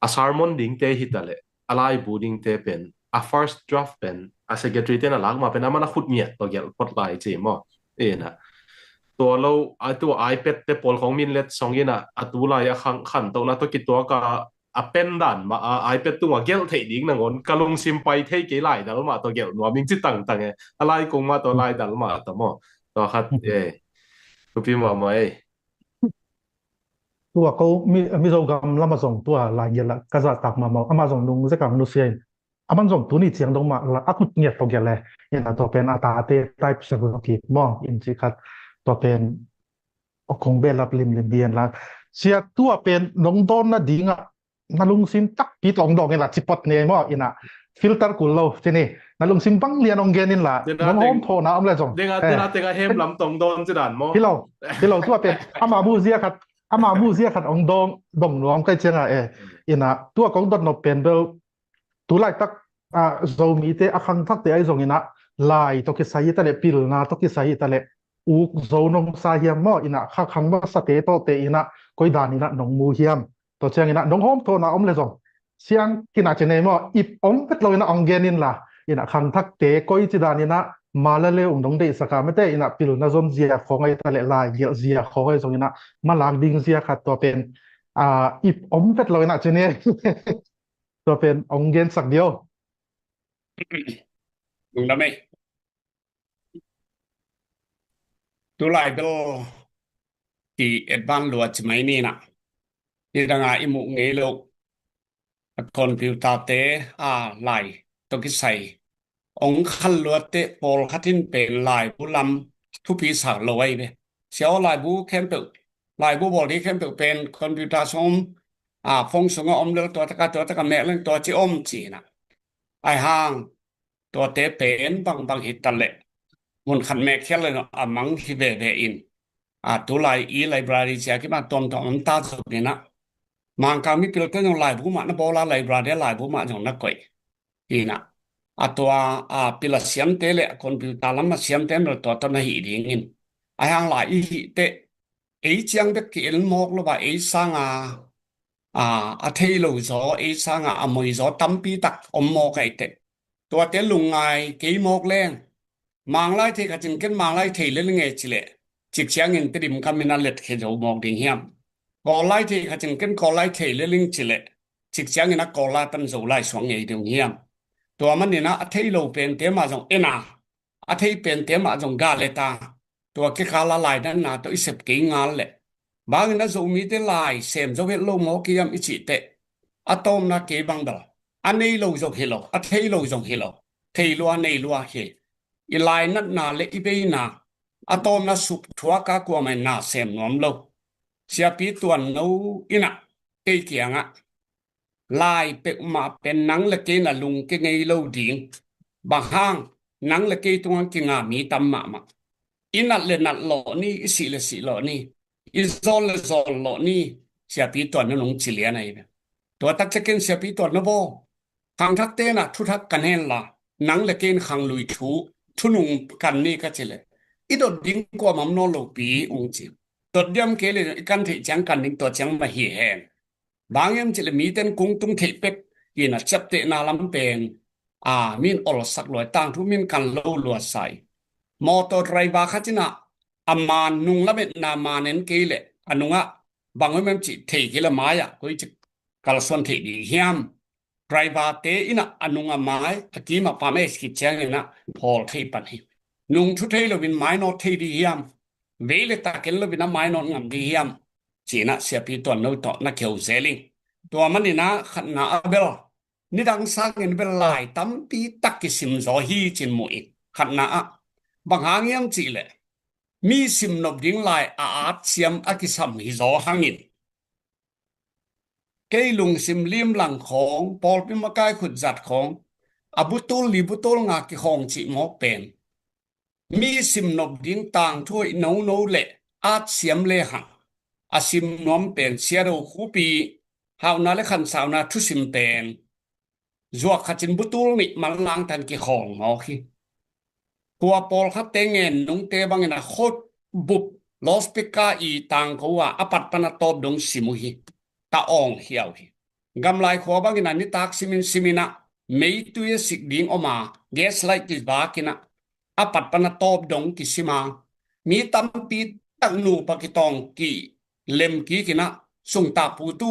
sermon ding te hitale alai buding te pen a first draft pen a secretary te na lag ma pen amana khut ngiat to gel pot lai che mo na to lo a to ipad te pol khong min let songina atula ya khan to na to ki to ka a pen dan ma ipad tu ma gel thei ding na ngon kalung sim pai thei ke lai dal ma to gel no ming chi tang tang e alai kong ma to lai dal ma to mo to khat tu pi ma moตัวเขามีโรงกรรมละมาส่งตัวลายเยละกษัตริย์ตักมาเอามาส่งนุงจะกับนุเซียนอามันส่งตัวนี้เสียงตรงมาละอักเงียบตรงกันเลยยันตัวเป็นอาตาเตไตป์เซอร์กิมองอินจิคัดตัวเป็นคงเบลรับลิมเบียนละเสียตัวเป็นน้องโดนนะดิ่งอ่ะนาลุงซิมตักปีตองดองเงละจิปอดเนี่ยมั้งอินะฟิลเตอร์กุลโลที่นี่นาลุงซิมบังเลียนองเกนินละน้องโฮมโทนะอมเลยส่งเด็กเฮมลำตองโดนจะด่านมั้งที่เราตัวเป็นอามาบูเซียคัดอามาบูเซียขัดองดองนวมใกล้เชียงอินะตัวของดอนนเป็นเบลตัวไล่ตักโซมีเตอคังทักเตไอซงอินะไล่ตกิสายตะเลปิลนาตกิสายตะเลอุกโซนงซาเฮียมมออินะคังว่าสเตโตเตอินะกอยดานินะนงมูเฮียมตัวเชียงอินะนงโฮมโทนะอมเลซงเสียงกินาเจเนมออิปอมเป็ดโลอินะองเกนินล่ะอินะคังทักเตกอยจิดานินะมาเลเลองดงเดสกาไม่ได้อินะปิลนาซอมเซียของไอตะเลลายเยเซียของไอซงอินะมาลากดิงเซียขัดตัวเป็นอิปอมเป็ดเลยนะเจเน่ตัวเป็นองเกนสักเดียวลุงดำไหมตัวลายเบลที่เอ็ดบ้านหลวงใช่ไหมนี่นะที่ดังอิมุเงยโลกคอนพิวเตอร์เตลายตัวกิใส่องคันลวดเตปอลคัทินเป็นลายผู้ลำทุปีสักลอยไปเสียวลายผู้แคมเปลลายผู้บอดี้แคมเปลเป็นคอมพิวเตอร์ซอมฟงสงอมเลือกตัวตะกะแม่เรื่องตัวจิอมจีนะไอห่างตัวเตเป็นบางหิตตะเละมุนคันแม่แค่เลยเนาะมังฮิเบอินตัวลายไลบรารีเสียที่มาตอมตาสุดนี่นะมังกามิเปิลก็ยังลายผู้มานะบอลาไลบรารีลายผู้มาอย่างนักก่อยอีนะตัวpila siam te le komputer lama siam te no to na hi dingin ayang la i te chiang be ki el mok lo ba sanga a thei lo zo sanga amoi zo tampi tak om mo kai te to te lungai ke mok leng mang lai the ka jin ken mang lai thei le nge chile chik chiang in te dim kamina let khe zo mok ding hiam ko lai the ka jin ken ko lai thei le ling chile chik chiang ina ko la tan zo lai swang nge ding hiamตัวมันนี่นะอธิโลเป็นเตมาจงเอนาอธิเป็นเตมาจงกาเลตาตัวกิคาลาลายนั้นนะตัวอิเสบกิงานแหละบางนะโซมีเตลายเสมโซเวโลโมกิยามอิจิเตอะตอมนะเกบังดอ อันนี้โลจงเฮโลอัทเฮโลจงเฮโลเทลัวในลัวเฮอีลายนัดนาเลอีเบนาอะตอมนาสุปทัวกากวไม่นาเซมนอมโลเสียปีตวนนูอินะเกเกียงอะลายเป็กมาเป็นหนังละเกนะลุงเกไงโลดิงบางห้างหนังละเกตวงกิงามีตัมมามาอินัดเลนัดโลนี่อิสิเลสิโลนี่อิซอลเลซอลโลนี่เสียปีตวนนลุงจิเลียนไอ้ตัวตักจะเกนเสียปีตวนนโบทางทักเตนะทุทักกันเฮนละหนังละเกนขังลุยทูทุนุงกันนี่ก็จิเลอีดดดิ้งกว่ามัมโนโลปีองจิดดเดียมเกเลกันที่จังกันดิ้งตัวจังมาเฮียแฮนบางยามจิเลมีเต้นกุงตุงเทเป็กยีน่ะจับเตนาลำเป็นมินอลสักลอยต่างทุมินกันโลลัวใส่มอเตอร์ไดรเวอร์คัจินะอามานนุงละเม็ดนามาเนนเกเลอนุงะบางวันจิเทกิละมายะก็จิกัลส่วนเทดีเฮียมไดรเวอร์เตอินะอนุงะมายตะกี้มาปาเมสกิเจงนะพอลเทปันฮินุงทุเทลวินไม้นอเทดีเฮียมเวเลตาเกลวินไม้นองามดีเฮียมจีนะเสียปีตัวนู้ต่อนักเขียวเซลิงตัวมันนี่นะขันนาเบลนี่ดังสักเงินเบลลายตั้มปีตักกิสิมโซฮีจินมุยขันนาบางหางยามจีเลมีสิมนบดิ้งลายอาดเสียมอากิสัมฮิโซหังินเกยลุงสิมเลียมหลังของปอลปิมากายขุดจัดของอบุตุลลิบุตุลงากิของจิมอกเป็นมีสิมนบดิ้งต่างถ้วยโนโนเลอาดเสียมเลหังอาสิมน้อมเป็นเสียโรคูปีหาวนาและขันสาวนาทุสิมเป็นจวกขจินบุตุลนี่มันล้างทันกิของหมอคีกัวปอลคัดเตงเงินนุงเตบังเงินโคตบุบลอสเปกาอีต่างเขาว่าอปัตปนาตอบดงสิมุฮีตาอองเหี่ยวฮีกำไลขวบังเงินนิตากสิมินะไม่ตุยสิกดิ้งออกมาเกสไลติสบากินะอปัตปนาตอบดงกิสิมามีตัมปีตักนูปกิตองกีเล็มกีกินะสุงตาปูตู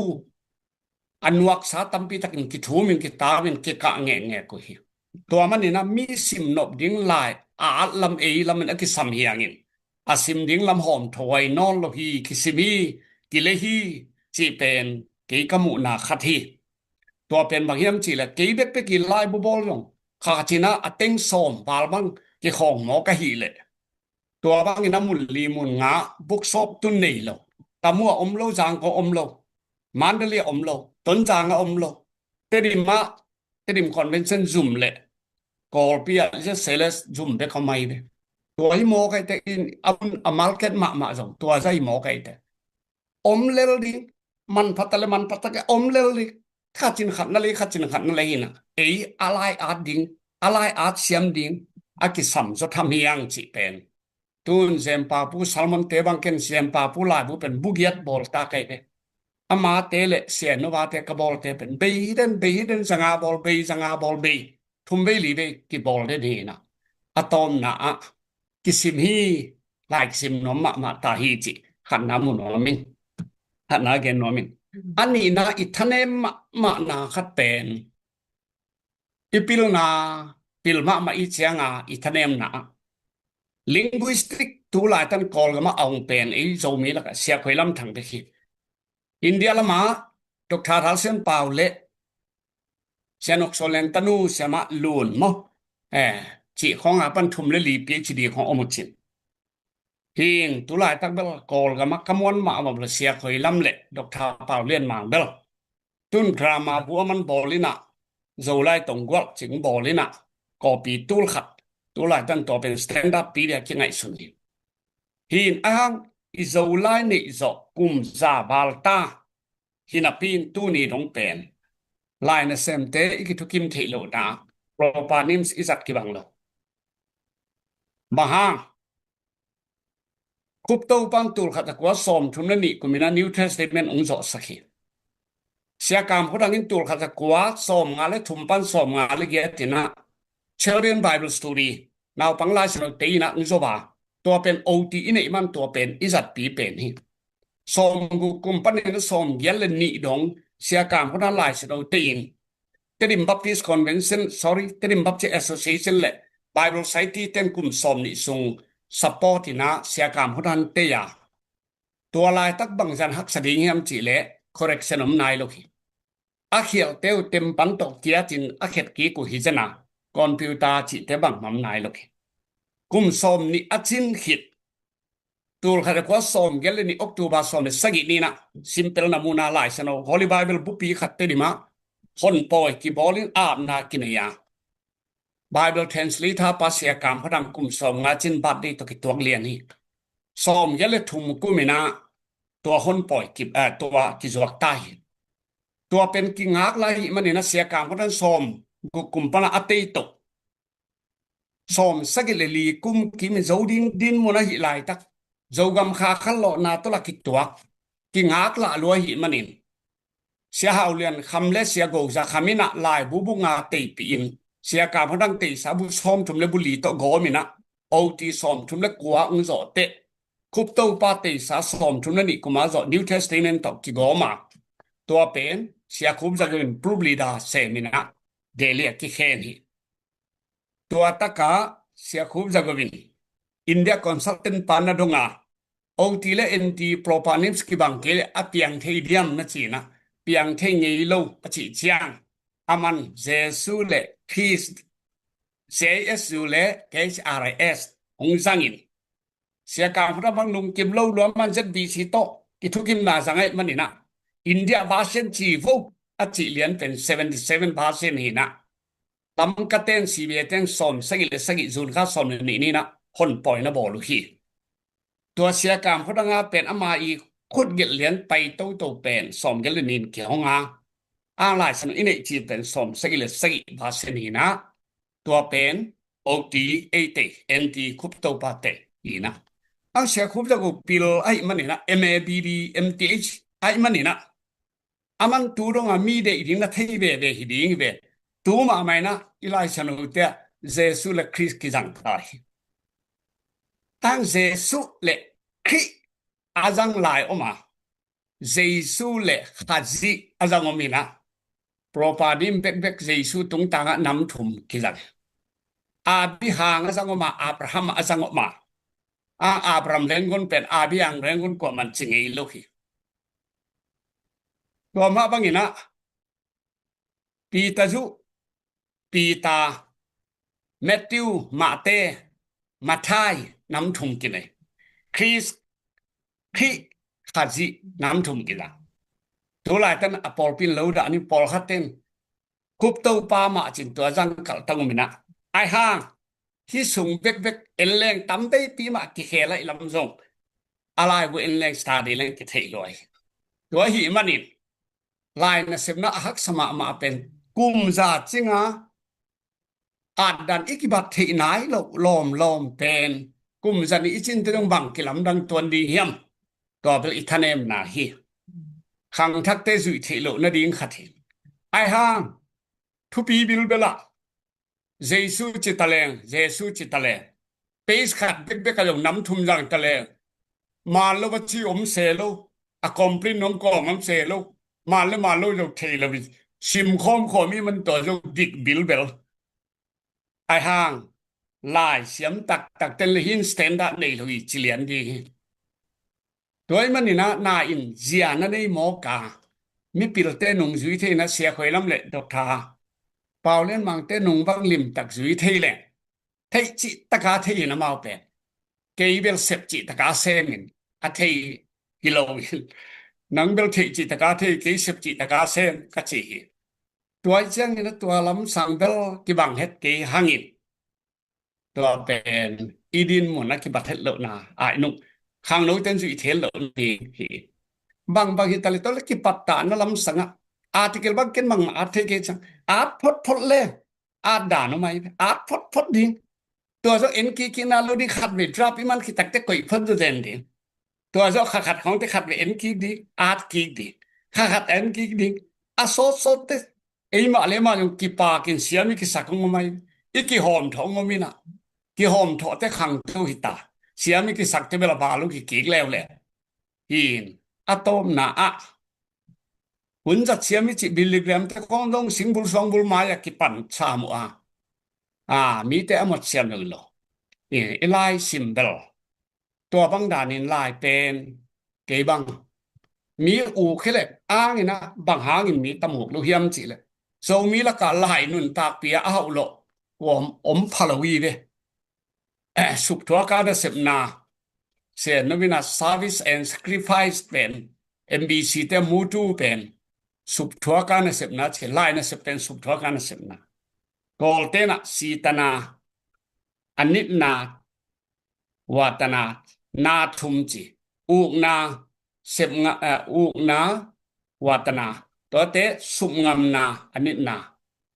อันวักษาตัมปีตักกินกิทูมินกิตาวินกิกะแงะก็ฮีตัวมันนี่นะมีสิมนบดิ้งลายลำลำมันอกิสัมเฮียงินสิมดิ้งลำหอมถอยนอนโลฮีกิสิมีกิเลฮีจีเป็นกีกมุนาคัทีตัวเป็นบางเฮียมจีละกีเบ็กไปกิลายบุบอลลงข้าจินะเต็งสมบาลบังกิของหมอกะฮีเลยตัวบางนี่นะมุลลีมุนงาบุกซอบตุนนี่โลตามัวอมโลจางก็อมโลมันเดลีอมโลต้นจางก็อมโลเตดิมคอนเวนชั่นซุมเลยกอลปีอะจะเซเลสซุมเบคไม่เบตัวที่หมอไก่แต่อินอัมมาร์เก็ตมาส่งตัวใจหมอไก่แต่อมเลลดิมันพัตเลมันพัตกอมเลลดิข้าจินขัดนั่นเลยนะอะไรอาดดิ้งอะไรอาดเสียมดิ้งอากิสัมจะทำเฮียงจีเป็นตุนเซมปาปูซัลมอนเตบังเกนเซมปาปูลายปูเป็นบุกยัดบอลตาไก่เบอามาเตเลเสียนว่าเตกบอลเตเป็นเบย์เดนสังอาบอลเบย์ทุมเบลีเบกิบอลเดนีนะอะตอมนะกิสิมฮีลายกิสิมนอมมาตาฮีจิขันน้ำมุนอมิงขันน้าเกนนอมิงอันนี้นะอิทเนมานาขัดเป็นอิปิลนาปิลมาอิเชียงอิทเนมนะlinguistic ตูหลายตันกอลก็มาเอาเป็นโจมีแล้วก็เสียคอยลำถังไปคิดอินเดียละมาดรฮัลเซนปาวเลเซนอกโซเลนตานูเสมาลูนมจีของปันทุมเลลีพีเอชดีของอมุจินฮิงตุลายตักเบลกอลก็มากำวนมาเอามาเสียคอยลำเละดรปาวเลียนมาเบลตุนกรามาบัวมันบอลินะโจไลตงกวลจิงบอลินะกอปีตุลขัดตุลายตันตัวเป็นสแตนดาร์ดปีเดียกินไงสุนีฮินอ้างอิโจไลนี่โจกุมซาบาลตาฮินาปีนตูนี่ต้องเป็นลายในเซมเตอีกทุกิมเทโลนะโปรปานิมส์อิสักกิบังโลมหาคุปโตปังตูลขัดกว่าสมทุนนี่กุมินานิวเทสเตเมนต์องค์จอสักขีเสียการพูดถึงตูลขัดกว่าสมงานและทุมปันสมงานและเกียรตินะเชลเรียนไบเบิลสตูดีนาวปังลายสนุกตีนะองค์จบ่าตัวเป็นโอทีอินมันตัวเป็นอิสัตปีเป็นฮิสมกุมปันนี่สมเยลนี่ดงเสียการพูดถึงลายสนุกตีนเตดิมบัพติสคอนเวนชั่นเตดิมบัพติสแอสโซเชชันเลยไบเบิลไซตี้เต็มกลุ่มสมนี่ส่งซัพพอร์ตนะเสียการพูดถึงเตียตัวลายตักบังจันฮักสดีงามจีเล่ correction นายโลกี a khiel teu tem pan tok tia chin a khet ki ku hi chana computer chi te bang mam nai lok kum som ni achin khit tur khare ko som gel ni october som ne sagi ni na simple namuna lai sano holy bible bu pi khat te di ma hon poi ki bolin am na kinaya bible translate ha pasya kam phadam kum som nga chin bat di to ki tuak lian hi som gel thum ku minaตัวหนปล่อยกิบตัวกิจวัตรใต้ตัวเป็นกิงากไลมันนี่นะเสียกามเพราะนั้นสมกุมปนะอติตกสมสักเลลีกุมกิมโจดินมนะหิไลตักโจกำคาคัลโลนาตุละกิตัวกิงากละลัวหิมันนี่เสียหาวเลียนคำและเสียโกจะคำมินะลายบุงาติปีอินเสียกามเพราะนั้นติสาบุสมทุมเลบุลีตโกมินะโอตีสมทุมเลกัวอุโจเตคุปโตปาติสาสมทุนนิกุมาจอ New Testament ตกิโกมาตัวเป็นเสียคุบจะเป็นปรูบลีดาเซมินะเดเลียกิเคนฮีตัวตะกาเสียคุบจะเป็นอินเดียคอนซัลเทนต์ปานาดงาโอทีเลเอ็นทีโปรปานิมสกิบังเกลอเปียงเทเดียมนะจีนะเปียงเทเงยโลปจิเจียงอามันเจสุเลคริสต์เซเอสยูเลเคอาร์เอสองซังอินเสียการพระบังลุงกิมโลล้วนมันจะบีสิโตกิทุกิมนาสังไงมันนี่นะอินเดียบาเซนจีฟูอจิเลียนเป็น 77% นี่นะตำกะเต้นซีเบียเต้นสอนสกิเลสกิซูนค่าสอนนี่นะคนปล่อยนะบ่ลุคีตัวเสียการพระงาเป็นอมาอีคุดเกลียนไปโตเป็นสอนกันเลยนินเกี่ยวงาอะไรสนอินจีเป็นสอนสกิเลสกิบาเซนนี่นะตัวเป็นโอทีเอเตเอ็นทีคุปโตปาเตนี่นะอังเสียคุบจะกูปิลไอ้มันนี่นะ MABD MTH ไอ้มันนี่นะอามันตูรงมีเดอีนะที่เบเดหิดิงเบตูมาไม่นะอีไลชันอุเตะเจสุและคริสกิจังตายตั้งเจสุและคริอาจังไลออกมาเจสุและฮัจิอาจังอมีนะโปรปาดิมเบกเจสุตรงต่างน้ำถุมกิจังอาบิหางอาจังออกมาอับราฮัมอาจังออกมาอาบรามเล่นคนเป็นอาบิยังเล่นคนกว่ามันจริงไอ้ลูกฮีตัวมาบังอินะปีตาจุปีตาแมทธิวมาเตมาทายน้ำทุ่มกินเลยคริสฮัจิน้ำทุ่มกินละตัวหลายท่านอปอลปินเลวดานี่ปอลฮัตเตนคุปโตปามาจินตัวจังกัลตังมินะไอห่างที่สูงเบกเอลแรงตั้มได้ปีมากิเคละลำส่งอะไรบุเอลแรงสตาร์ดีแรงกิเทลอยตัวหิมันนี่ลายนะเสพนะฮักสมามาเป็นกุมจาดจิงะอาจดันอิกิบัตเทนายลอมเป็นกุมจานี่จินต้องบังกิลำดังตัวดีเฮียมตัวเป็นอิทานเอมนาฮีขังทักเตจุยเทโลนาดิงขัดไอห่างทุปีบิลเบล่าเจสุจิตะเลงเปสขัดเบกกะยงน้ำทุ่มจังตะเลงมาโลวัชิอมเซโลอะคอมพลีนงกอมเซโลมาโลโยเทลวิชิมคอมขอมีมันตัวโยดิกบิลเบลไอห่างลายเสียมตักเตลหินสแตนดาร์ดในลุยจิเลียนดีตัวมันนี่นะนาอินเจียนะในหมอกามีปิลเตนงจุยเทนะเสียคอยลำเละดอกทาเปล่าเล่นมังเตนงบังลิมตักจุยเทแหละเทจิตะกาเทยนะมาเอาเป็นเกยเบลเซปจิตะกาเซมินอะเทกิโลนังเบลเทจิตะกาเทเกยเซปจิตะกาเซมกะจิตัวเจียงนี่นะตัวลำสังเบลกิบังเฮ็ดเกยหังินตัวเป็นอีดินหมดนะกิบัตเฮ็ดเลนาไอ้นุข้างโน้นเต้นจุยเทเลนี่บางฮิตาลิโตเลกิปัตตานะลำสังอาร์ติเคิลบางเกนบางอาร์ติเคิลจังอาร์ตพดเลยอาร์ตด่านออกมาอาร์ตพดดิตัวเจ้าเอ็นกีนาลูดิขัดเวดราบมันคิดตักเตะก่อยพดดูเด่นดิตัวเจ้าขัดของเตะขัดเวเอ็นกีดิอาร์ตกีดิขัดเอ็นกีดิอาโซเตไอ้มาเลมาอยู่กีปากินเสียมีกิสักงอไม่อีกีหอมท้องงอมินะกีหอมท้อเตะขังเท่าหิตาเสียมีกิสักเตะเวลาบาลูกกีแล้วแหละหินอะตอมนาอะหุ่นจัดเสียมิจิบิลลิกรัมแต่ของต้องสิงบุลสองบุลมาอยากกิปันชามัวมีแต่อมดเสียมเลยหรอเอไลซิมเบลตัวบางด่านินลายเป็นเกบัง มีอูคือเลยอ้างนะบางหางมีตำหกลูกเฮียมจิเลยโซมีละกะหลายนุ่นตากเปียอ้าวโลวอมพลวีเวสุบทัวกาดเสบนาเสียนวินา service and sacrifice เป็น MBC เตมูตูเป็นสุบทัวกาดเสบนาเชลายนะเสบเป็นสุบทัวกาดเสบนากอลเตนะสีตนาอันนินาวาตนานาทุมจิอุกนาเสบงะอุกนาวาตนาตัวเตสุมงามนาอันนินา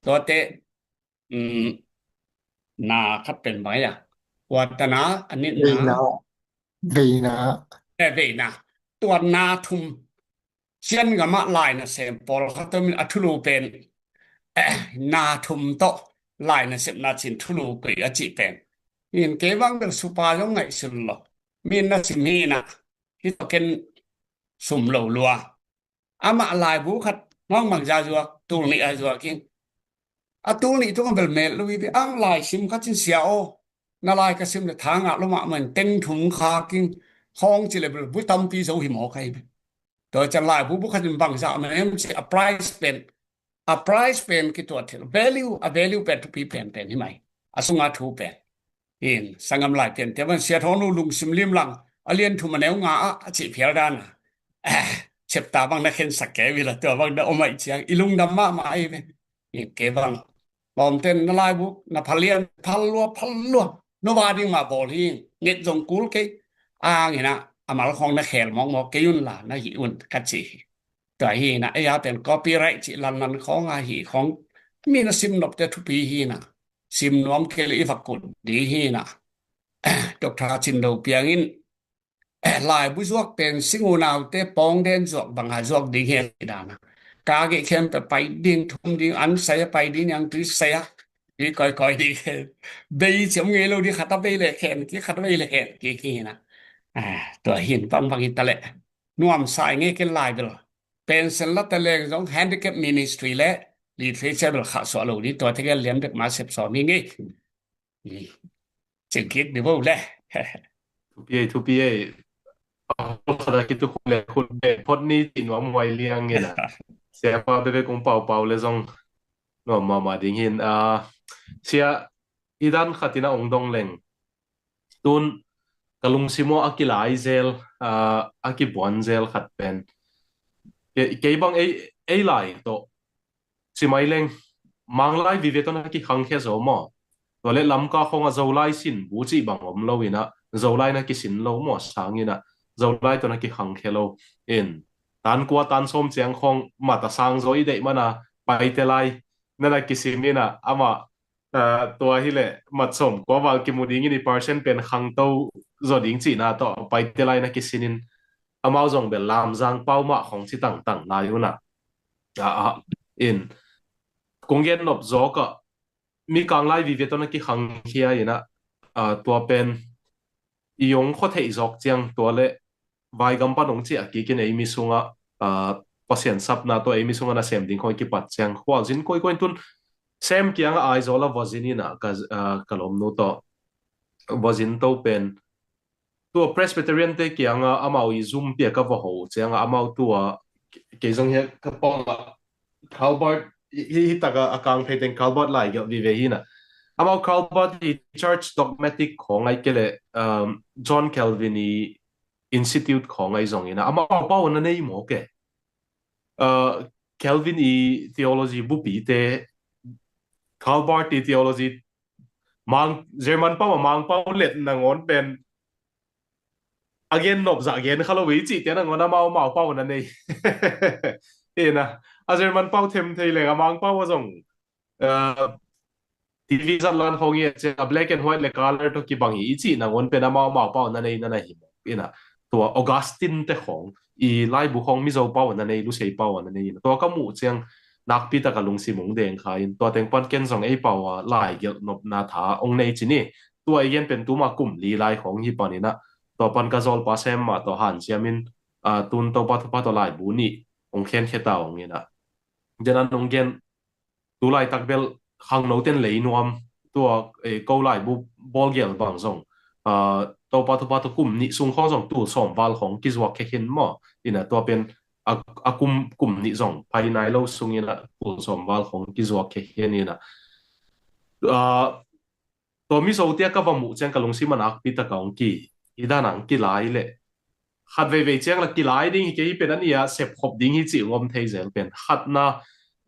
ตัวเตนาครับเป็นไหมอ่ะวาตนาอันนินาVeina เวนาตัวนาทุมเช่นกับมะลายนะเซมปอลเขาต้องมีอัทุลูเป็นนาทุมโตลายนะเสบนาจินทุลูกุยอจิเป็นยินเกวังเดลสุปาลงไงสุลโลมีนะสิมีนะที่ต้องเกนสุมโลลัวอามะลายบุขัดน้องมังจาจัวตูนี่อาจัวกินอะตูนี่ต้องเป็นเมลลุยไปอังลายซิมคัดจินเสียโอนาลายก็ซิมเลยทางอ่ะลงมาเหมือนเต็งถุงคากินห้องจิเลยบุตำปีโซหิมอใครตัวจะลายบุขัดจินบังจามันสิa price เป็นกี่ตัวเถอะ value เป็นทุกปีเป็นที่ไหมอสุงาทูเป็นอินสังกำลายเป็นแต่มันเสียท้องนูลุงซิมลิมลังอเลียนทุมันแนวงาจิเพียรดานะเจ็บตาบางนักเห็นสักแกวิละตัวบางเดออมาอีเจียงอีลุงดำมาไอ้เว้ยอีเกบังบอมเต้นนลายบุนพเลียนพัลลัวโนบาดิมาบอลิงเน็ตจงกูลเกอ้างนะอามาลของนักแขลมองเกยุนล่ะนะหิอุ่นกัจจิตัวหีนะไอ้ยาเป็น copyright จิลันนันของอาหีของมีนะซิมนบแต่ทุกปีหีนะซิมน้อมเคลีฟักกุดดีหีนะดอกทาจินโดเปียงินลายบุจวกเป็นสิงูนาวเตปองเดนจวกบังหาจวกดิเฮดานะกาเกเข้มไปดิ้งทุ่มดิ้งอันเสียไปดิ้งยังติเสียดีก่อยๆดีเบยเสียงเงโลดีขัดเบยเลยแค่ที่ขัดเบยเลยแค่กี่นะตัวหินปังอินตะเละน่วมสายเงเกลายเบลเป็นสัญลักษณ์ตะเลงของ handicap ministry และ literature ข้าสอนเราดีตัวที่เรียนเด็กมา12มีงี้จึงคิดดูว่าแหละทุปีขณะคิดทุกคนเลยคุณเบพดนี้จินว่ามวยเลี้ยงเงี้ยนะเสียพอไปกงเป่าเลยซงหน่อมาดิ่งหินเสียอีดันขัดที่น่าองดงเล่งตุนกลุงซิโมอากิลาอิเซลอากิบวันเซลขัดเป็นเกี่ยบังไอ้ไลโตสิไม่เล่งมังไลวิเวตอนนั้นกี่ครั้งแค่สมอตัวเล็กลำก็คงจะzouไลสินบูจิบังอมโลวินะzouไลนักกิสินโลหมดสางยินะzouไลตัวนักกิขังเคโลอินตันกัวตันส้มเจียงคงมาตาสังโซอีเดมันนะไปเตไลนั่นนักกิสินนี่นะอามาตัวที่เละมัดสมกัวว่ากิมูดิ้งนี่เปอร์เซ็นต์เป็นขังโตจอดิ้งจีน่าต่อไปเตไลนักกิสินินอามาส่งเป็นลามจังเป้ามาของที่ต่างๆนายนะอินกงเย็นนบโจก็มีกางไล่วิเวตนักกิขังเคียอยู่นะตัวเป็นยงข้อเทียจอกเจียงตัวเละไว้กำปั้นองเจียกี่กินเอมิซุงภาษาซับนาตัวเอมิซุงนะเซมดิ้งคอยกี่ปัดเจียงว่าจินก้อยตุนเซมเกียงไอโซลาวาจินีนะกะลมนูตัววาจินโตเป็นตัว Presbyterian เตเกียงอามาอีซุมเปียกับว่าโหเจียงอามาตัวเกี่ยงเฮียกับปองคาร์บอร์ดที่ตากอากางเพลงคาร์บอร์ดไลน์กับวิเวฮีนะอามาคาร์บอร์ดที่ Church Dogmatic ของไอ้เกลJohn Calvin Institute ของไอ้ทรงนี้นะอามาเป้านั่นเองหมอแกCalvin theology บุปีเตคาร์บอร์ดที่ theology มังเยอรมันเป้ามังเป้าเล็ดนังอนเป็นagain นบจากagainเขาเราวิจิตเนี่ยนังอนมาเป้านั่นเองเอ็นะอาเจอมันเป้าเต็มที่เลยมังเป้าว่าส่งทีวีสันลันของเงี้ยจะ black and white เลย color ทุกกี่บางอีจีนังอนเป็นมาเป้านั่นเองนั่นเองเอ็นะตัวออกัสตินเตของอีไลบุของมิโซเป้านั่นเองรู้เสียเป้านั่นเองตัวก็หมู่เจียงนักพิตากับลุงสิมงเดงขายตัวเต็งปันเกนส่งไอ้เป้าไล่เกี่ยวนบนาถาองในจีนี่ตัวไอ้เงี้ยเป็นตัวมากลุ่มลีไลของญี่ปุ่นนี่นะตัวปันกาโซลปาเซมมาตัวหันเซียมินตุนตัวปัตตัวไล่บุนี่องเคนเขตาองเงี้ยนะดังนั้นองเคนตัวไล่ตักเบลข้างโน้ตเต็นเลยนวมตัวก็ไล่บุบอลเกลบางส่งตัวปัตกลุ่มนี่ส่งข้อส่งตัวสองบอลของกิจวัตรแค่เห็นมั้งนี่นะตัวเป็น กุมนี่จงภายในเราสุงินะผู้สมวัลของกิจวัตรเขียนี่นะตัวมิโซเตียกับหมู่เจ้ากับลงสิมันอักปิตะกองกีอีด้านังกีฬาเลยขัดเวเจ้าละกีฬาดิ้งเกี่ยเป็นอันนี้เสพขบดิ้งจิ๋วงมเทเซลเป็นขัดนะ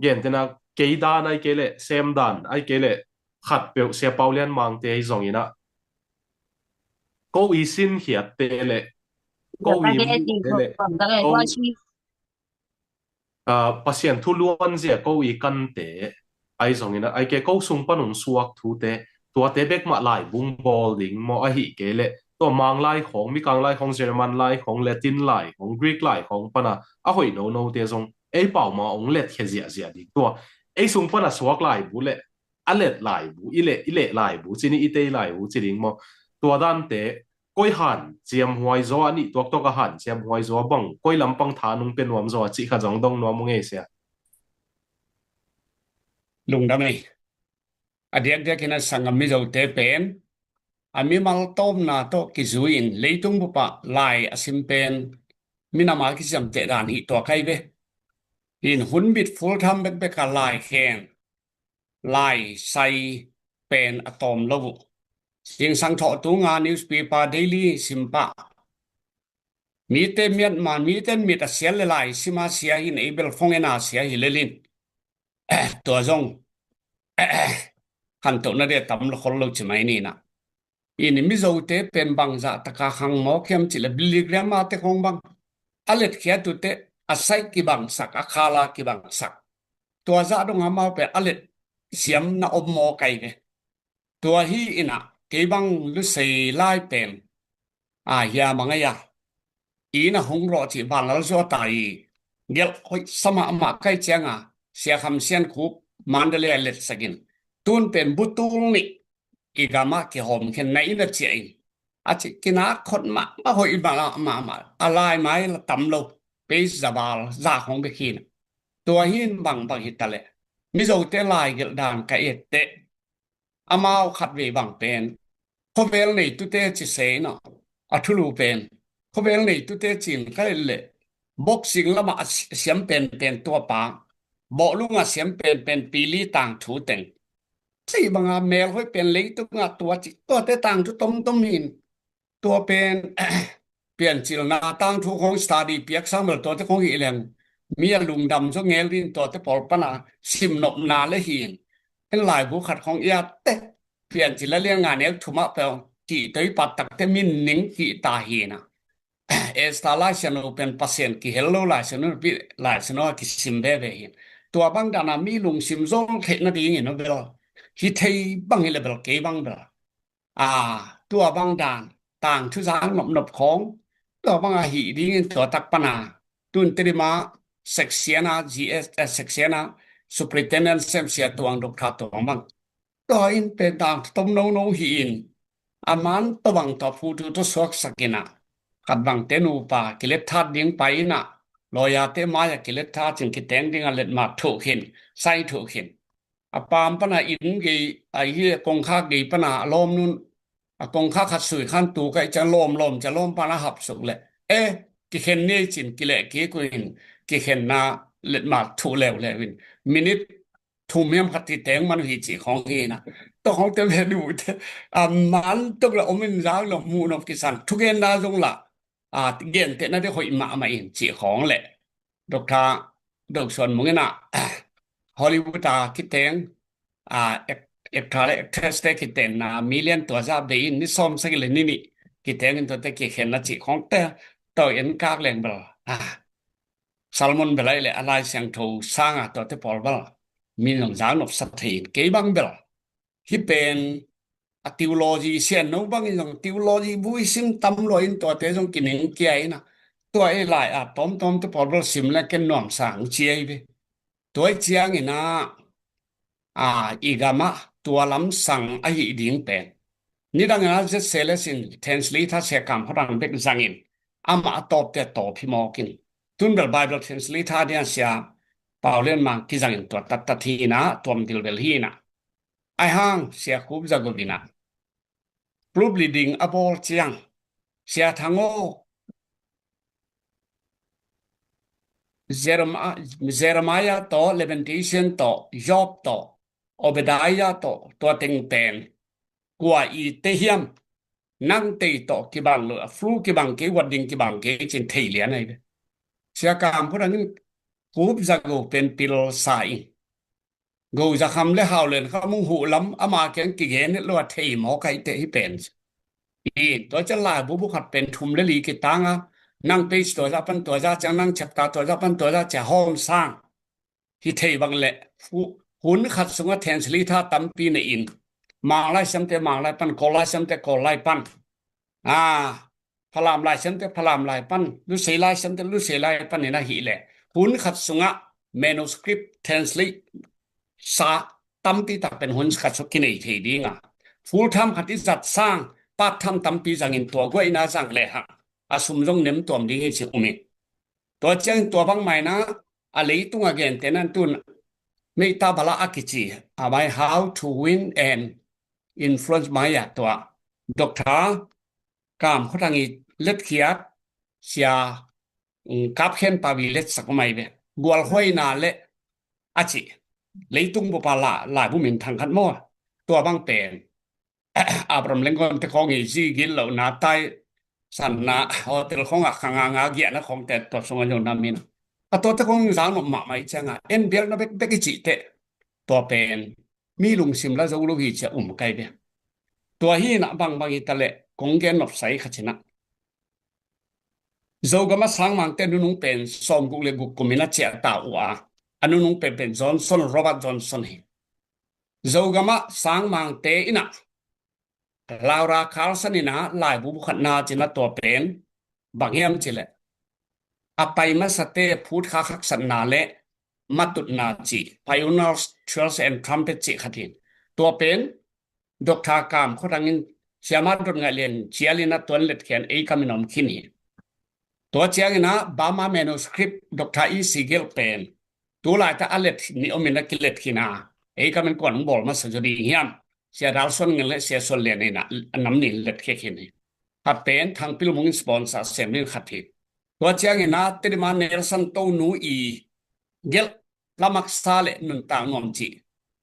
เย็นแต่นะเกี่ยด้านไอ้เกี่ยเลยเซมด้านไอ้เกี่ยเลยขัดเปลวเสียเปาเลียนมังเตยจงอีนะก็อีสินเหียเตเลยก็อีมุเตเลยpasien thu luan zia ko I kan te ai zong ina ai ke ko sung panun suak thu te tua te bek ma lai bung ball ding mo a hi ke le to mang lai khong mi kang lai khong German lai khong Latin lai khong Greek lai khong pana a hoi no te zong ei pau ma ong let khe zia zia di to ei sung pana suak lai bu le a let lai bu i le lai bu chini I te lai bu chi ding mo tua dan te koi han chiam huai zo ani tok tok a han chiam huai zo bang koi lampang tha nung pen wam zo chi kha jong dong no mu nge sia lung dam ni adiak dia kena sangam mi zo te pen ami mal tom na to ki zuin leitung bu pa lai asim pen minama ki jam te dan hi to kai be in hun bit full tham bek bek ka lai khen lai sai pen atom lo Sing sang tho tu nga newspaper daily simpa mi te miat man mi ten mi ta sial le lai sima sia in able fongena sia hi lelin to zong han to na de tam lo khol lo chmai ni na in mi zo te pen bang za ta ka khang mo khem chi le biligram ma te khong bang alet khia tu te asai ki bang sak akhala ki bang sak to za dong ma pe alet siam na ob mo kai ve to hi ina cái băng lu sei lai pen ya mga ya ina hong ro chi ban la zo tai gel hoi sama ma kai changa sia kham sian khu mandale let sagin tun pen butul ni igama ki hom khen nai na chi achi kina khot ma hoi ba ma alai mai la tam lo pe zabal za hong be khin tua hin bang hitale mi zo te lai gel dan ka ette amao khat ve bang pen ko vel nei tu te chi se no athulu pen ko vel nei tu te chin ka le boxing lama siam pen tua pa bo lunga siam pen pili tang thu teng chi banga mel hoi pen le tu nga tua chi to te tang tu tom hin tua pen pen chil na tang thu khong study piak samel to te khong hi leng mi lung dam so ngel rin to te pol pana sim nop na le hin en lai bu khat khong ya teเปลี่ยนจิละเรื่องงานเนี่ยทุมาเปล่าที่ตัวปัตตักเตมินนิ่งที่ตาหีนะเอสตาลาชโนเป็นพัศน์ที่เฮลโลลาชโนปีลาชโนที่ซิมเบเวหินตัวบางดานามีลุงซิมซงเห็นนาดีเห็นนะเบลฮิตให้บางเฮลเบลเก็บบางเบลตัวบางดานต่างทุจางหนบของตัวบางหีดีเงินตัวตักปนาตุนตริมาเซ็กเซียนา GS เซ็กเซียนาสุปริเทนเนนเซมเซียตัวอังดกขาตัวบางก็อินเป็นต่างต้มน้องหินอามันตวังต่อผู้ทุสวกสกินะกัดบังเตนูป่ากิเลสธาตุดิ้งไปนะลอยาเตมายกิเลสธาตุจึงกิแตงดิ้งอเล็ดมาถูกเห็นใส่ถูกเห็นปามปนาอินกีไอ้เหี้ยกงค่ากีปนาลมนุ่นกงค่าขัดสุยขั้นตูก็จะลมจะลมปนาหับสุกเลยกิเห็นนี่จินกิเลสกิกุยนกิเห็นนาเล็ดมาถูกแล้ววินมินิทุ่มเมียมขัดที่แตงมันหิจิของเฮนะต้องของเต็มดูมันต้องละอมินร้างละมูนofกิสันทุกเย็นนาจงละเย็นเตน่าได้คอยมาเองจิของแหละดอกทาดอกส่วนมึงน่ะฮอลลีวูดคิดแตงเอ็กทราเอ็กเทสเตคิดแตงนะมิเลียนตัวซาเบอินนี่ซ้อมสักเลยนี่คิดแตงตัวเตกิเห็นนะจิของแต่ต่อเอ็นกากแรงเบลซัลมอนเบลเลยอะไรเสียงทูสร้างตัวเตปอลเบลมีหนังจานof สัตย์เก็บบางเบลที่เป็นทีโอโลจีเสียนนู้บางอย่างทีโอโลจีบุยซิมตำลอยตัวเตจงกินเองเกี่ยนะตัวไอ้หลายต้มตัวพอเราซิมแล้วกันหน่อมสังเจียไปตัวเจียงนะอีกามะตัวล้ำสังไอ้ดิ่งเป็นนี่ดังนั้นจะเซเลสินเทนสลีถ้าเสียกรรมพลังเป็นสังอินมาตอบแต่ตอบพี่มอกินตุนเบลไบเบิลเทนสลีถ้าเนี่ยเสียเป่าเล่นมาที่สังอินตัวตัดทีนะตัวมันดิลเบลฮีนะไอ้ห้างเสียคูบจากกุบินะปลุกลีดิ้งอบอลเจียงเสียทางโอ Jeremiah ต่อ Lamentation ต่อ Job ต่อ Obadiah ต่อตัวเต็งแปนกว่าอีเตเฮียมนั่งเตต่อกิบังเหลือฟลูกิบังเกวัดดิงกิบังเกจินเทเลียนไอ้เสียกามพวกนั้นกูบจะกูเป็นปิลสายกูจะคำและหาวเลยเขามุ่งหูล้ำอามาเกงกิเกนนี่ว่าเทหมอไก่เตให้เป็นอีตัวจะลายบุขัดเป็นทุมและลีกิตังอ่ะนั่งไปตัวจะเป็นตัวจะจังนั่งจับตาตัวจะเป็นตัวจะห้องสร้างที่เทบังเละหุ่นขัดสงฆ์แทนสลีท่าตั้มปีในอินมาไล่ซ้ำแต่มาไล่ปันกอไล่ซ้ำแต่กอไล่ปันพลามไล่ซ้ำแต่พลามไล่ปันลุเสไล่ซ้ำแต่ลุเสไล่ปันนี่นะหิแหละหุ่นขัดสงฆ์เมนูสคริปต์แทนสลีสาตั้มปีตักเป็นหุ่นขัดสกินไอเทดีงะฟูลทำขัดที่จัดสร้างปัดทำตั้มปีจังอินตัวก็อินาจังเลยฮะอาสุมจงเน้มตัวดีให้ชิอุมิตัวเจ้าตัวบังใหม่นะอะไรตุงอเกนแต่นั้นตุนไม่ตาบลาอักิจีabout how to win and influence มาอยากตัวดอกทากามเขาทางอีเล็ดเขียดเสียกับเข็นปาวิเล็ดสักไม่เบกวลห้อยนาเละอาจิเลยตุงบุปลาหลายผู้มินทางขันมั่วตัวบังเป็นอาบรมเล่งก็จะของอีซีกินเหล่านาไตสันนาเอาแต่ละของขังงาเกียนะของแต่ตัวสมัยโยนามินตัวตะคงสาวหนุ่มหมาไม่จังเอ็นเบียร์นะเบกจิเตตัวเป็นมีลุงซิมแล้วจะรู้วิจะไกลเบียตัวฮีนะบางอีตะเละคงแกนนบใสขจินะโจก็มาสร้างมังเตนุงเป็นสมกุเลกุกุมินะเจตาอัวอนุงเป็นจอห์นสันโรเบิร์ตจอห์นสันฮีโจก็มาสร้างมังเตอินะลาวราคาร์สันนะหลายบุคคลนาจินะตัวเป็นบางยามจิเลอไปมาสเตพูดคักสันนาเลมาตุนาจิพายอนอร์สทรัลส์แอนด์ทรัมเป็ตจิขัดินตัวเป็นดอกทากามเขาทางนี้เสียมาดงเลียนเชียลินะตัวเล็ดแขนกามินอมคินีตัวเชียงนะบามาเมนูสคริปต์ดอกทาอีซิเกลเป็นตัวลายตาอเล็ดนิอมินะกิเลตขินากามินก่อนบอลมาสจดีเฮียมเสียดาวส่วนเงินและเสียส่วนเลียนนี่นะน้ำนินเล็ดแค่นี้ถ้าเป็นทางพิลมุงสปอนเซอร์เซมินขัดทีตัวเชียงนะติดมาเนลสันโตนูอีเกลลามักซาเลนุนตางอมจี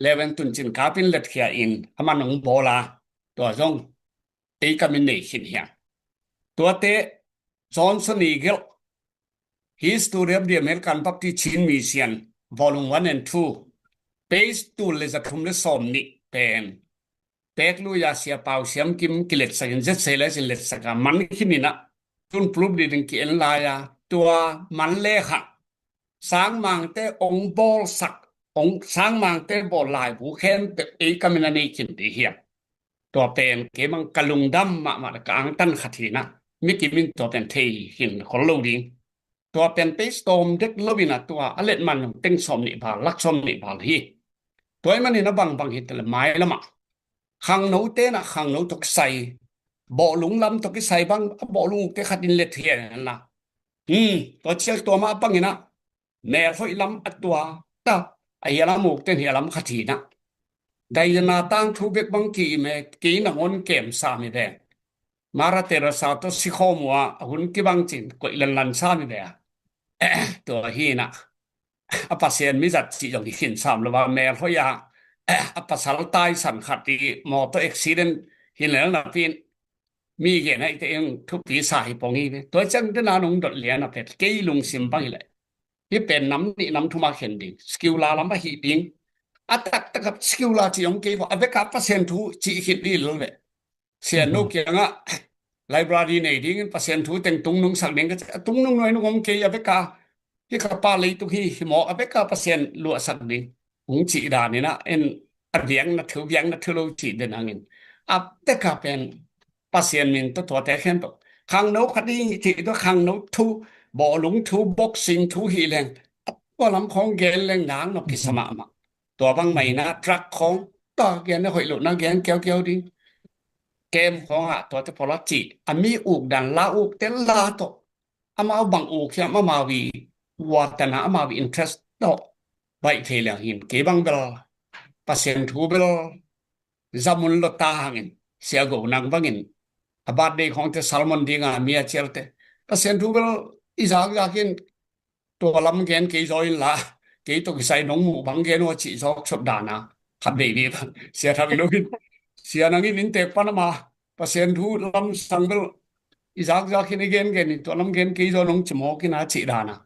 เลเวนตุนจินกาปินเล็ดเขียอินอามันงโบลาตัวจงกามินเนขินเฮียตัวเตจอห์นสันอีเกล History of the American Baptist Mission Volume 1 and 2 Page 2เลยจะทุ่มเลยสมนิเป็นเตกลุยาเสียเปล่าเสียมกิมกิเลสสังเจตเสลสิเลสกามันขินี่นะจุนปลุกดีดึงกิเอ็นลายตัวมันเลขะสร้างมังเตองบอลสักองสร้างมังเตบอลลายผู้แค้นเป็นกามินานีขินดีเฮียตัวเป็นเกมังกะลุงดำมากางตันขัดทีนะมิกิมินตัวเป็นเทหินคนลูดิงตัวเป็นไปสโตมเด็กลวินะตัวอเลดมันเต็งสมนิบาลักสมนิบาลฮีตัวมันนี่นะบางหิตละไม้ละมาขังโนเตนะขังโนตกใส่บ่ลุงลำตกใส่บางบ่ลุงเตขัดดินเล็ดเทียนนะตัวเชี่ยวตัวมาปังนี่นะแม่ห้อยลำอัดตัวตาไอ้เหี้ยลำหมูกเต้นเหี้ยลำขัดทีนะได้ยนาตั้งทุบเบกบางกีแม่กีนักอนเกมสามีแดงมาราเตระสาวตัวสิข้อมัวหุ่นกิบังจินก็อิลันสามีแดงตัวฮีนะอปัสเซียนมิจัดจิจงหินสามระว่าแม่ห้อยอปัสสาวะใต้สันขัดที่มอเตอร์เอ็กซิเดนหินเหลืองนะพี่มีเกี่ยนให้ตัวเองทุบปีสายปองฮีตัวจังที่นาลงดดเหลียนนะเป็ดเกยลุงซิมบังเลยที่เป็นน้ำนี่น้ำทุ่มาเข็นดิ่งสกิลลาลำบะฮีดิ่งอัตตะกับสกิลลาที่ยงเกี่ยวกับเวกับเปอร์เซ็นต์ทุจีหินดีเลยเสียนุกยังอ่ะไลบรารีในดิ่งเปอร์เซ็นต์ทุแต่งตุงนุ่งสักดิ่งก็ตุงนุ่งน้อยนุ่งเกี่ยวกับที่ขับปาเลยตุกีหมอเวกับเปอร์เซ็นต์ลัวสักดิ่งหงจีดานี่นะอันเวียงนัทเวียงนัทโลจีเดินanginแต่กับเป็นเปอร์เซ็นต์มินตัวแต่แค่ตัวขังโนคดีที่ตัวขังโนทุบ่หลงทุบ็อกซิ่งทุฮีแรงว่าลำของเกลแรงนางนกิสมามาตัวบางใหม่นะทรัคของต่อเกลนะหอยหลุดนะเกลเกี่ยวดิเกมของตัวที่พอลจีมีอุกดันลาอุกเตลาโตมาเอาบางอุกที่มาวีวัฒนะมาวีอินเทรสโตใบเทเลียงหินเก็บังเบลเปอร์เซ็นต์ทูเบลจามุนลตาหังเสียกูนังบังอินอาบาดเดย์ของเตซัลมอนดิงามีอาเชลเตเปอร์เซ็นต์ทูเบลอิซากกิน ตัวลำแกนกี่ซอยละกี่ตัวใส่น้องหมูบางแกนว่าจีซอกชดดานะขัดเดีเสียทางนู้นเสียนังอินเตปานมาภาษาทูลำสังเบลอีจากคินเกนตัวลำแกนกี่ซอยน้องจมอกินาจีดานะ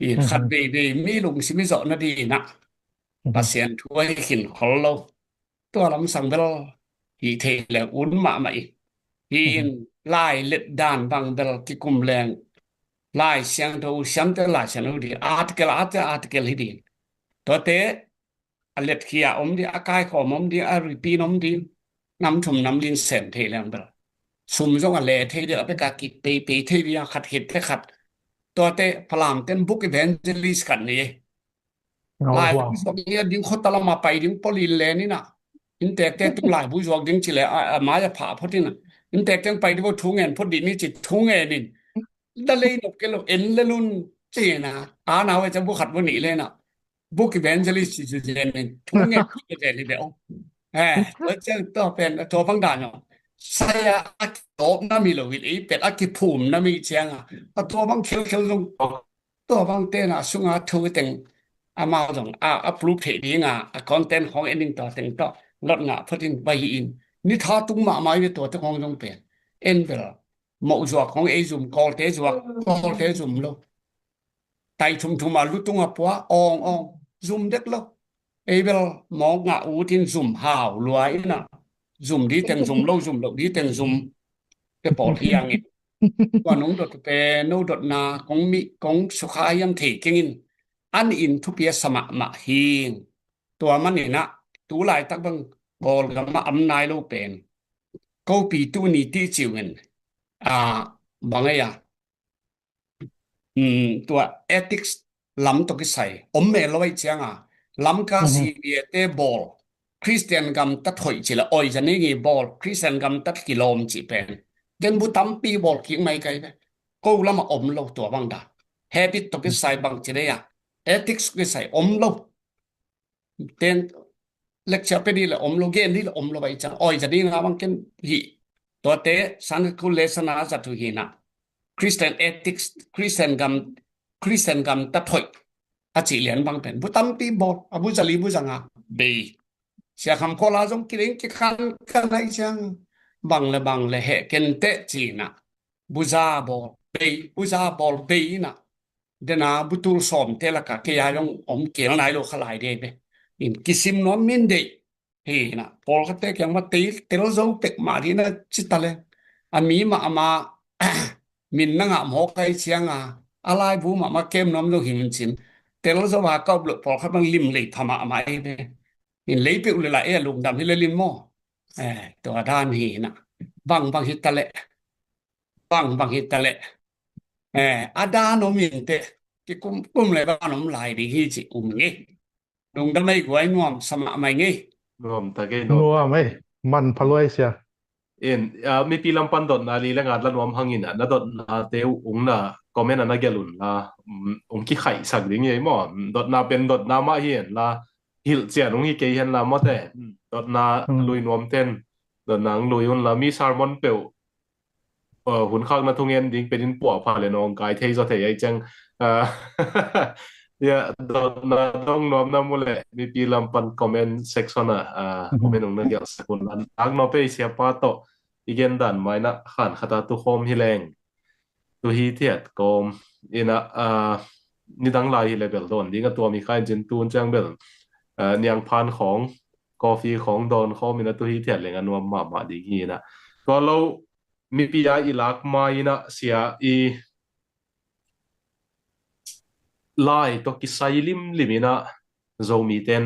อีขัดดีมีลุงสิมิซอนาดีนะภาษาทูให้ขินขอเราตัวลำสังเบลฮีเทเลอุ่นมาไหมฮีนไล่เล็ดด้านบางเบลที่กุมแรงไล่เสียงดูเสียงแต่ละเสียงดูดีอาร์ติเกลฮิดีตัวเตะอเล็ดเขียดีอากายขอมดีอาริปีนดีน้ำชมน้ำลินเซนเทเลงเบลซุ่มจงอะไรเทเดียไปกากิปีเทเดียขัดเห็ดขัดตัวเตะพลามเต้นบุกอีเวนเจลิสกันนี่ไล่บุษกเนี่ยดิ้งขดตละมาไปดิ้งปลีเลนี่นะอินเตกเตตุ้งไล่บุษกดิ้งจิเลมาจะผ่าพอดีนะอินเตกเตงไปที่ว่าทุ่งเงินพอดีนี่จิตทุ่งเงินนี่da lei no che lo ellelun cena ana weจะบุขัดบ่หนีเลยน่ะ book evangelist สิเจนทุ่งเงินคือจะได้แล้วแล้วจะต่อเป็นตัวฟังดานเนาะ saya akop na mi lo wi pet akipum na mi chiang a to bang khel long to bang te na sunga thu teng ama dong approve the ding a content ของ ending ต่อ teng ต่อลดงะพอดินไปอินนี่ถ้าตุ้งมาไม้ไปตัวของจงเป็น end ไปละmẫu ruộtของไอ้ซุ่มกอลเทซุ่มโลไตชุมมาลุตุงอะปัวอองซุ่มเด็กโลไอ้เบลมองงะอูทินซุ่มหาวรวยน่ะซุ่มดีเต็งซุ่มโลซุ่มโลดีเต็งซุ่มก็ปอที่ยังอีกว่าน้องดดเปโนดดนาของสุขายังเถกิงินอันอินทุเปียสมะมะฮีงตัวมันนี่นะตูหลายตักบังบอลกับมาอำนายโลเป็นก็ปีตูนี่ที่จิวเงินบางอย่างตัว ethics ล้ำตัวกิใส่เมลไว้เจียงล้ำกาสีเบียเตบอลคริสเตียนกำตัดถอยจิละอ้อยจะนี่กี่บอลคริสเตียนกำตัดกิโลมจิเป็นเดินบุตรปีบอลคิงไม่ไกลไปก็ล้ำมาโลตัวบางดา habit ตัวกิใส่บางจิเลยethics กิใส่โลเต้นเล็กเชฟไปดีละโลเกนนี่ละโลไปจังอ้อยจะนี่นะบางกันหีตัวเตสันคุเลสนาจัตุหินะคริสเตียนเอติกส์คริสเตียนกัมตัดถอยอาจิเลียนบางเป็นบุตัมปีบอลอบุจลีบุจังบีเสียคำโคลาจงกิริงกิคันกันไหนจังบางเลยเหเกนเตจีนะบุจาบอลบีนะเดนาบุตุลสอมเทลกะเกียร์องเกี่ยวไหนโลขลายเดไปอินกิซิมน้อมมินเดนะพอเขาเตะยังมาตีเตลโซเป็กมาที่นั่นจิตตะเลยอันมีมามินนั่งหมอไก่เชียงอะไรบูมาเกมน้ำลงหินจินเตลโซว่าก็บลุพอเขาบังลิมเลยทำมาไปอินเลยไปอุลละลุงดำที่เลยลิมโมตัวด้านหีนะบางฮิตตะเละบางฮิตตะเละอาดานมินเตที่กุมเลยบ้านน้ำลายดีที่จิงี้ลุงดำไม่กลัวง่วงสมัครไม่งี้ngom tageนัวไหมมันพลอยเสียมีปีลำปันดดนาลีและงานละนวมหังอินนะดดนาเตวน่ะคอมเมนต์นะแกลุนละขี้ไข่สักดิ่งยังมั้งดดนาเป็นดดนามาเฮียนละฮิลเสียนุ่งฮิเกยันละมาแต่ดดนาลุยนวมเต้นดดนางลุยละมีซาร์มอนเปลหุ่นข้างนาทุ่งเงินดิ่งเป็นปัวพาเลยน้องกายเทจะเทยจังต้องน้อมนำมูลเลยมีปีลำปันคอมเมนต์เซ็กชันคอมเมนต์ตรงนั้นเกี่ยวกับคนนั้นอักนอเปเสียป้าโตอีกเกนดันไม่นะขันขัดตุโฮมฮิเลงตุฮีเทียดกอมอินะนี่ดังไลฮิเลเบลโดนดิ้งตัวมีใครจินตูนจังเบลเนียงพันของกาแฟของโดนเขามีนะตุฮีเทียดเลยงันว่ามาดีงี้นะก็เรามีปียาอิลักมาอินะเสียลายตัวกิไซลิมินะโซมีเตน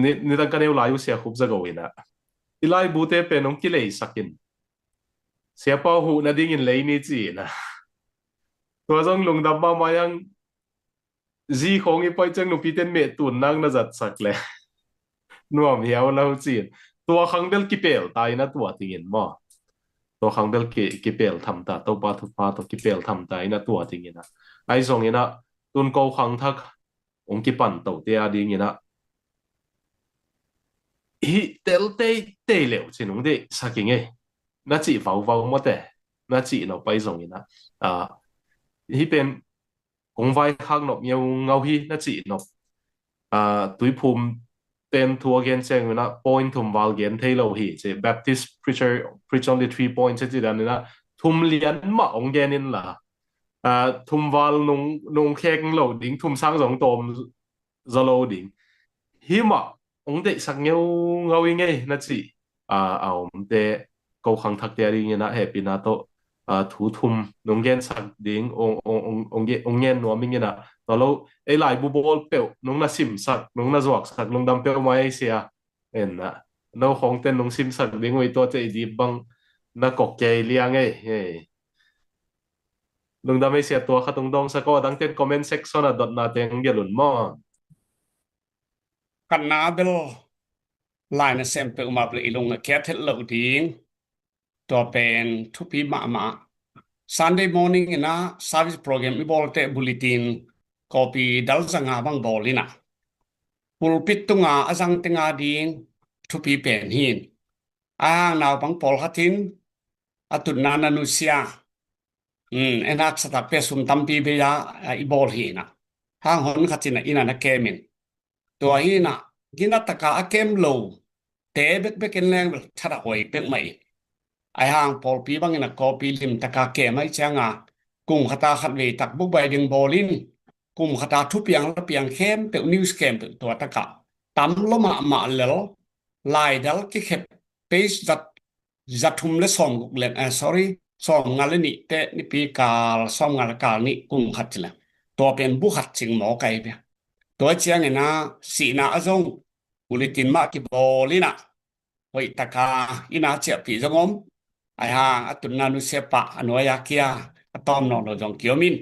นี่ตั้งกันเอวลายอยู่เสียคุบจะกวินะอีลายบูเตเป็นองกิเลสักินเสียป้าหูนาดิ่งอินเลยนี่จีนะตัวจงลงดับมายังจีของอีไปจังนุปีเตนเมตุนนั่งน่าจัดสักเลยนัวเหี่ยวแล้วจีนตัวขังเบลกิเปลตายนะตัวติงินมั้งตัวขังเบลกิเปลทำตาตัวปาทุพาตัวกิเปลทำตาอินะตัวติงินนะไอ้ส่งอินะตุนโกขังทักองกิปันตัวเตียดิงินะฮิเตลเตเหลวสิน้องเด็กสักยังไงน่าจีฟ้ามาแต่น่าจีเราไปส่งอินะ hi pen kong vai khang nop yeu ngau hi na chi nop tui phum ten thu again cheng na point thum wal gen thailo hi che Baptist preach only 3 points chi dan na thum lian ma ong gen in la thum wal nung khek lo ding thum sang jong tom zalo ding hi ma ong de sak ngau nge na chi aom te ko khang thak te ri na happy na to thu thum nung gen sak ding ong gen no ming na to lo ei lai bu bol pe nung na sim sak nung na zwak sak nung dam pe mai sia en na no khong ten nung sim sak ding oi to te di bang na kok ke liang ei nung dam ei sia to khatung dong sa ko dang ten comment section na dot na teng gelun mo kan na bel lai na sem pe ma ple ilung na ke thet lo ding to pen thu pi ma Sunday morning ina service program I bolte bulletin copy dal sanga bang bolina pulpit tunga azang tinga ding thu pi pen hin naw bang pol hatin atun nananusia enak sata pesum tampi beya I bol hina hang hon khatina ina na kemin to hina ginataka akem lo te bek en leng thara hoi pek mai ai hang pol pi bang ina copy lim taka ke mai changa kum khata khat ve tak bu bai ding bolin kum khata thu piang la piang khem pe news kem pe to taka tam lo ma lel lai dal ki khep page that zathum le som guk len sorry som ngal ni te ni pi kal som ngal kal ni kum khat chila to pen bu khat ching mo kai pe to chiang ina si na azong bulletin ma ki bolina hoi taka ina che pi zongom ai hang atun nanu sepa anoya kia atom no lo jong kiomin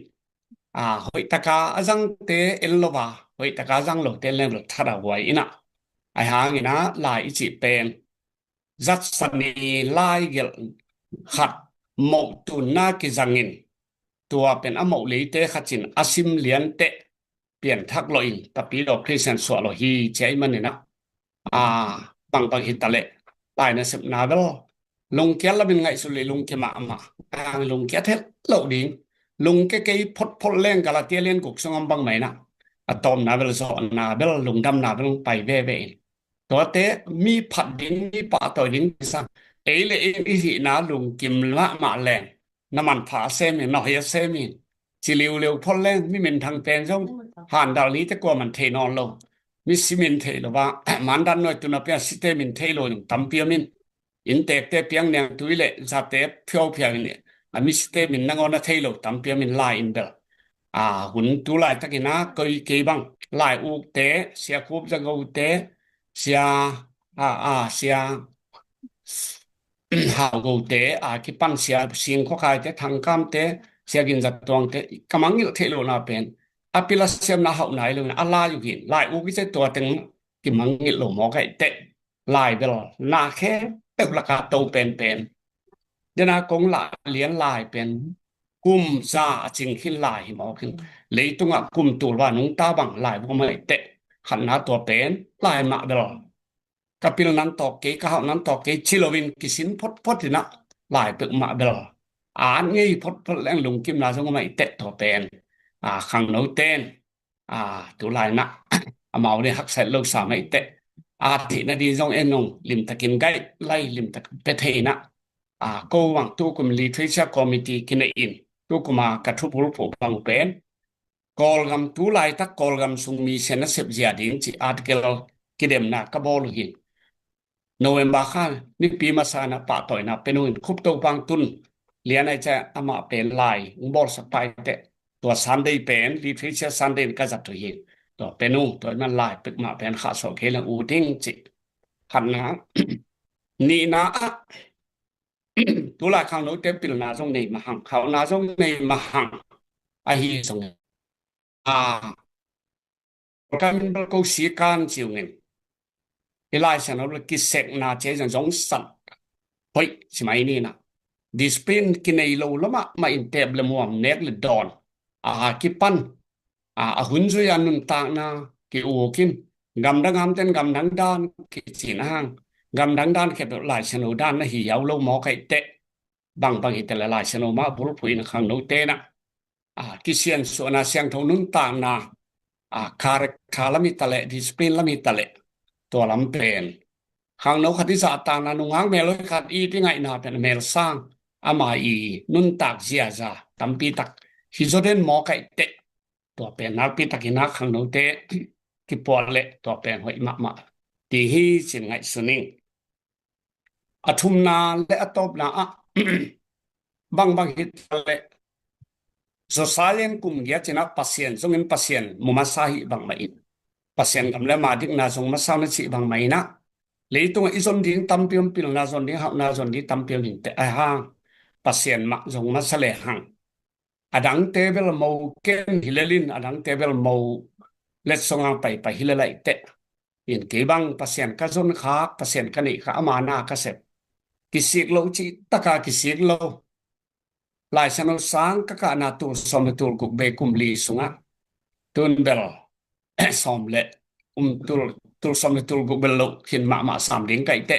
hoi taka azang te elova hoi taka azang lo te leng lo thara wai ina ai hang ina lai ichi pen zat sani lai gel khat mo tu na ki zangin tua pen amo le te khatchin asim lian te pian thak lo in tapi do christian so lo hi chei manina bang hitale lai na sep na bel lung kia la bin ngai su le lung ke ma lung kia thet lo ding lung ke phot leng kala tia len kuk songam bang mai na atom na bel so na bel lung dam na bel pai ve to te mi phat ding mi pa to ding sa le hi na lung kim la ma leng na man pha se mi no ya se mi chi liu phot leng mi min thang pen jong han dal li te ko man the non lo mi simin the lo ba man dan noi tu na pe site min the lo tam pi min in te piang nang tuile za te phyo ni amiste min nangona thailo tampia min lai in bel hun tu lai takina koi ke bang lai u te sia kup za go te sia sia ha go te ki pan sia sing kho khai te thang kam te sia gin za tong te kamang il thailo na pen apila sem na hau nai lo na ala yu hin lai u ki se to teng ki mang il lo mo kai te lai bel na khe pe la ka to pen dena kong la lian lai pen kum za ching khin lai mo khin leitunga kum tur wa nung ta bang lai bo mai te khan na to pen lai ma bel kapil nan to ke ka nan to ke chilovin kisin phot na lai pe ma bel ngei phot leng lung kim na song mai te to pen khang no ten tu lai na amau ne hak sai lo sa mai te thi na di jong enong lim takin gai lai lim tak pe theina ko wang tu kum literature committee kina in tu kuma ka thu pul pho bang pen kol gam tu lai tak kol gam sung mi sena sep zia ding chi article kidem na ka bol hin November kha ni pi ma sa na pa toy na penuin khup to bang tun lian ai cha ama pen lai bol sa pai te to Sunday pen literature Sunday ka zat to hin to penu to man lai pek ma pen kha so ke lang u ding chi khan na ni na tu la khang no te pil na song nei ma hang khao na song nei ma hang hi song kan ko si kan chiu ngin ilai sa no ki sek na che jong san hoi si mai ni na dispin ki nei lo lama ma in table mo nek le don ki pan hun zu ya nun ta na ki u kin gam dang ten gam dang dan ki chin hang gam dang dan ke lai sa no dan na hi yaw lo mo kai te bang hi te la lai sa no ma bul pui na khang no te na กิเสียนส่วนเสียงทงนุนตางนาคาเรคทาละมิตะเลดิสปลินละมิตะเลตัวลำเป็นหางนกขติสาตางนานุงหางเมลขัดอีที่ไงนาเป็นเมลสร้างอามาอีนุนตากเสียจาตัมปีตักฮิโซเดนหมอไก่เตะตัวเป็นนักปีตักกินักหางนกเตะกิปอลเลตัวเป็นหอยมะตีฮีสินไงสนิงอทุมนาและอตบนาบางฮิตเลSosalian kum gia china pasien songin pasien mumasahi bang mai pasien kam le ma dik na song masaw na chi bang mai na leitung izon ding tampion pil na zon ding ha na zon di tampion ding te hang pasien ma zong masale hang adang tebel mo ken hilelin adang tebel mo let songang pai hilalai te in ke bang pasien ka zon kha pasien ka ni kha amana ka sep kisik lo chi taka kisik lo lai sano sang kaka na tu som betul ku be kum li sunga tun bel som le tul som betul ku bel lo hin ma sam ding kai te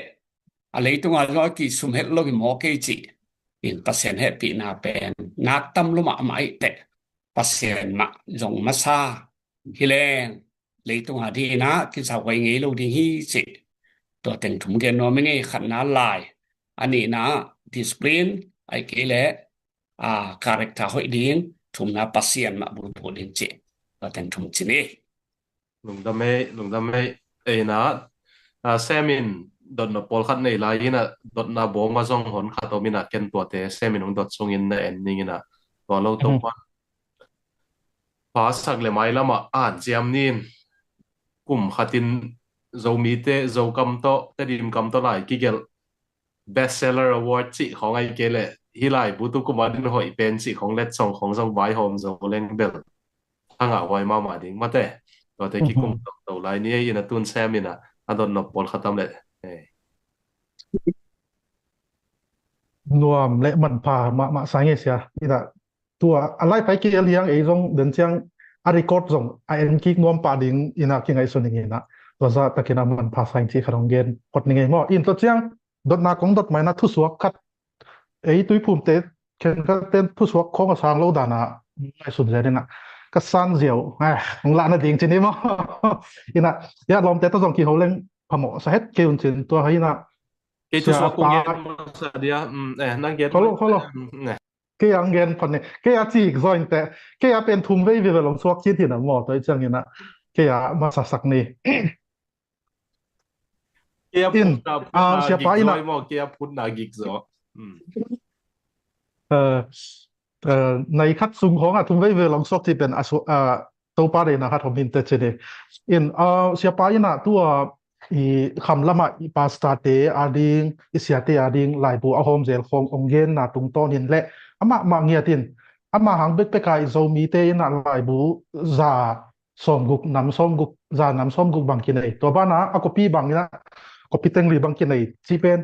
alei tu nga lo ki sum het lo ki mo ke chi in pasien happy na pen na tam lo ma mai te pasien ma jong ma sa hilen lei tu nga di na ki sa wai ngi lo di hi chi to teng thum gen no me ni khat na lai ani na discipline ai ke le karakter hoi ding thum na pasien ma bu bu ding che ta ten thum chi ni lung da me e na semin dot na pol khat nei lai na dot na bong ma jong hon kha to mina ken to te semin ung dot song in na en ning na to lo to pa sak le mai lama an jam nin kum khatin zo mi te zo kam to te dim kam to lai ki gel best seller award chi khong ai ke le hi lai bu tu kuma din hoi pen chi khong let song khong song bai hom zo leng bel anga wai ma ding ma te to te ki kum to lai ni ina tun semina adon no pol khatam le nuam le man pa ma sai nge sia ida tua alai pai ki liang e jong den chiang a record jong a en ki nuam pa ding ina ki ngai son nge na to za takina man pa sai chi kharong gen kot nge mo in to chiang dot na kong dot mai na thu suak khat ei tui phum te ken ka ten thu suak khong sang lo dana ai sun je na ka san ziau ngong la na ding chi ni mo ina ya lom te to jong ki holeng phamo sa het ke un chin to hai na ke tu suak ku ge sa dia nang ge holo ke yang gen phon ne ke ya chi join te ke ya pen thum vei ve lom suak chi thi na mo to chang ina ke ya ma sa sak ni ke ya put sia pa ina mo ke ya put na gig zoในคัดซุงของทุมไว้เวลองซอกที่เป็นตัวปาเรนะครับผมอินเตอร์เจเนอินเสียไปนะตัวคำละมาปาสตาเตอาดิงอิเสียเตอาดิงหลายบัวโฮมเซลขององเกนนะตุงต้นนินและมาเงียตินมาหังเบกไปกายโซมีเตนะหลายบัวซาส้มกุกน้ำส้มกุกซาน้ำส้มกุกบางกินเลยตัวบ้านนะอากปีบางนี่นะก็ปีเต็งหรือบางกินเลยที่เป็น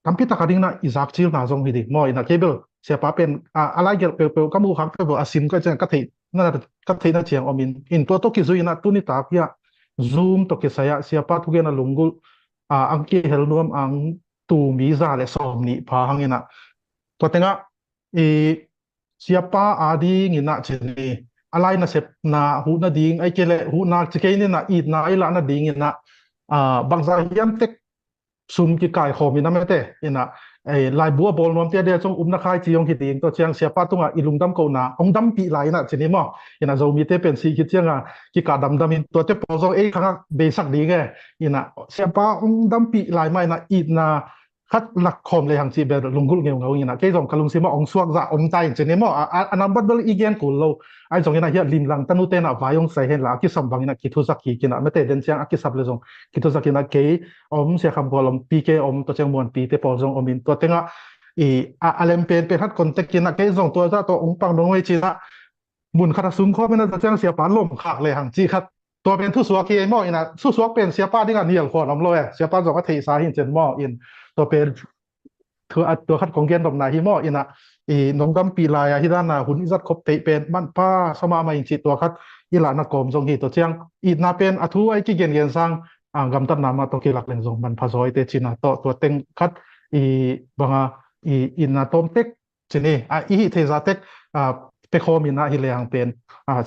ทำพิธาคดีนะอิสักชิลนาจงฮิดีมอยนะเคเบิลเสียป้าเป็นอะไรเกี่ยวกับกัมพูชาก็บอกอาซิมก็จะกัดที่นั่นกัดที่นั่นเชียงอมินอินตัวตัวกิจุยนะตัวนี้ตากยาซูมตัวกิสายเสียป้าทุกอย่างนะลุงกุลอังกีเฮลนวมอังตูมีซาเลสอมนี่พาหังนะตัวเต็งเสียป้าอาดีงินะเชนีอะไรนะเสพนะหูนะดิ่งไอเกลหูนะจะเกนี่นะอีดนะไอละนะดิ่งนะบางสายยันเต็กซุมกิกายขอมีนะไม่เตอินะลายบัวบอลนวมเตี้ยเดียจงนักขายจียงคิดเองตัวเชียงเสียป้าตุงอิลุงดำเกาหนาองดำปีไหลนะเช่นนี้มั้งอินะเรามีเตเป็นสีคิดเชียงกิกาดำอินตัวเตปอซองข้างเบสักดีไงอินะเสียป้าองดำปีไหลไม่นะอีนะคัดหลักคอมเลยหังจีเบลลุงกุลเงี้ยเขาอินะแค่จงกลุงซีมาองสวกจะองใจเช่นนี้มั้งอันนั้นบัดเบลอีเกียนกุลเราไอ้จงอินะเฮียลิมลังตันุเตนะวายองใส่เห็นละกิสัมบังอินะกิทุสักขีกินะไม่เตเดินเชียงกิสับเลยจงกิทุสักกินะเกยเสียคำกอลมปีเกตัวเชียงมวนปีเตปอซองอินตัวเต็งอาเลมเป็นฮัดคอนเทคกินะเกยจงตัวองปังดงไว้จีนะบุญขัดซุ้มข้อไม่น่าจะเชียงเสียป้าล่มขาดเลยหังจีขัดตัวเป็นทุสวกเกยมั้งอินะทุสวกเป็นเสียป้าที่กันเนียลขวดน้ำลอยเสียป้าจงก็เทสาหินเจนมั้งอินตัวเป็นตัวคัดของเกณฑ์ตบนาฮิมออินะน้องกำปีลายฮิดานาหุ่นอิจัดคบเตเป็นมันป้าสมามาอินจิตัวคัดอิลานกรมทรงฮีตัวเชียงอีนาเป็นอธุไอกิเกนเกียนสร้างกำตัดนามาตัวเกลักเลนทรงมันพาซอยเตชินาตัวเต็งคัดบางอินาตอมเต็กเจนี่ฮิเทซาเต็ก pe kho min na hi le hang pen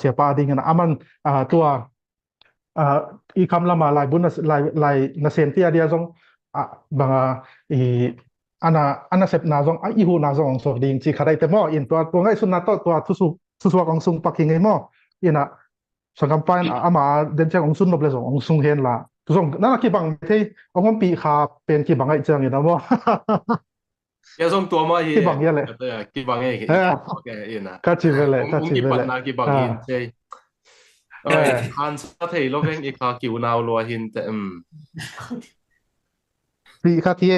sia pa ding na aman tua i kam lama lai bun lai na sen tia dia jong banga i ana sep na jong i hu na jong so ding chi khadai te mo in tua ngai sun na to tua thu su ong sung paking ngai mo ina sangam pan ama den chang ong sun no ble jong ong sung hen la tu jong na ki bang thei ong pi kha pen ki bang ai chang ina mo ya jong tua ma hi ki bang ya le ki bang ai ok ina ka chi vele ka chi vele na ki bang hin chei han sa thei lo veng i kha ki u naw lo hin te pi kha ti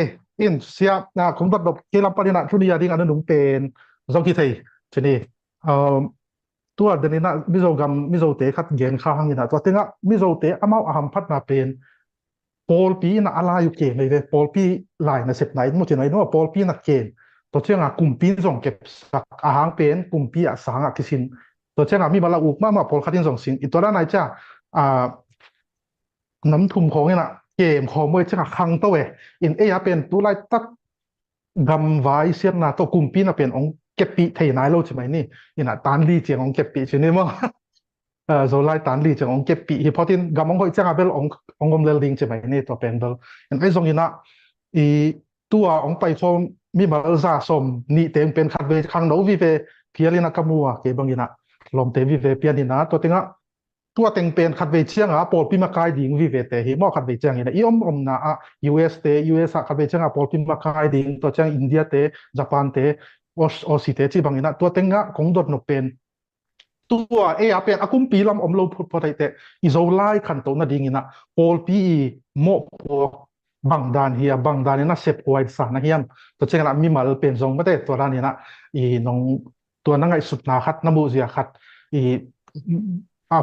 in sia na kum dot dok ke lam pa na chu ni ya ding an nung pen jong ki thei chiniตัวเดนินะมิโซกัมมิโซเตขัดเกณฑ์ข้างนี่นะตัวเต็งะมิโซเตอามาหัมพัดนาเป็นปอลปีนะอะไรอยู่เกณฑ์เลยปอลปีหลายนะเสพไหนมั่วเจไหนนู้นปอลปีนักเกณฑ์ตัวเจ้างะกลุ่มปีส่งเก็บสักอาหารเป็นกลุ่มปีสังกิสินตัวเจ้างะมีบาลาอุกมาปอลขัดยินส่งสินอีตัวด้านไหนจ้าน้ำทุ่มของนี่นะเกมของมวยเจ้างะขังตัวอินเอียเป็นตัวไล่ตัดกำไว้เสียนะตัวกลุ่มปีนะเป็นองเก็บปีไทยนายโลใช่ไหมนี่น่ะตานลีเจียงของเก็บปีใช่ไหมมั้งโซไลตานลีเจียงของเก็บปีพอที่กำมองเขาจะงาเบลองกมเลลิงใช่ไหมนี่ตัวเป็นเบลอันไอ้ทรงนี้นะอีตัวองไปคมมีมาเอซาสมนี่เต็มเป็นขัดเวขังโนวิเวเพียรินักมัวเก็บบางนี้นะลมเต็มวิเวเพียนี่นะตัวเต็งะตัวเต็งเป็นขัดเวเชียงปอลปีมาคายดิ่งวิเวแต่หิมอขัดเวเชียงนี่นะอีนะUS เต US ขัดเวเชียงปอลปีมาคายดิ่งตัวเชียงอินเดียเตญี่ปุ่นเตโอสิเตจิบางอินะตัวเต็งะคงดดนกเป็นตัวเป็นอากุมปีลำอมโลพุทธไตเตอิโซไลขันโตนาดิ่งอินะปอลปีโมปบางดานเฮียบางดานนี่นะเซปไว้สานะเฮียนตัวเช่นนั้นมีมาเป็นทรงไม่ได้ตัวด้านนี้นะอีน้องตัวนั่งไอ้สุดนาคัดน้ำมูเสียคัดอี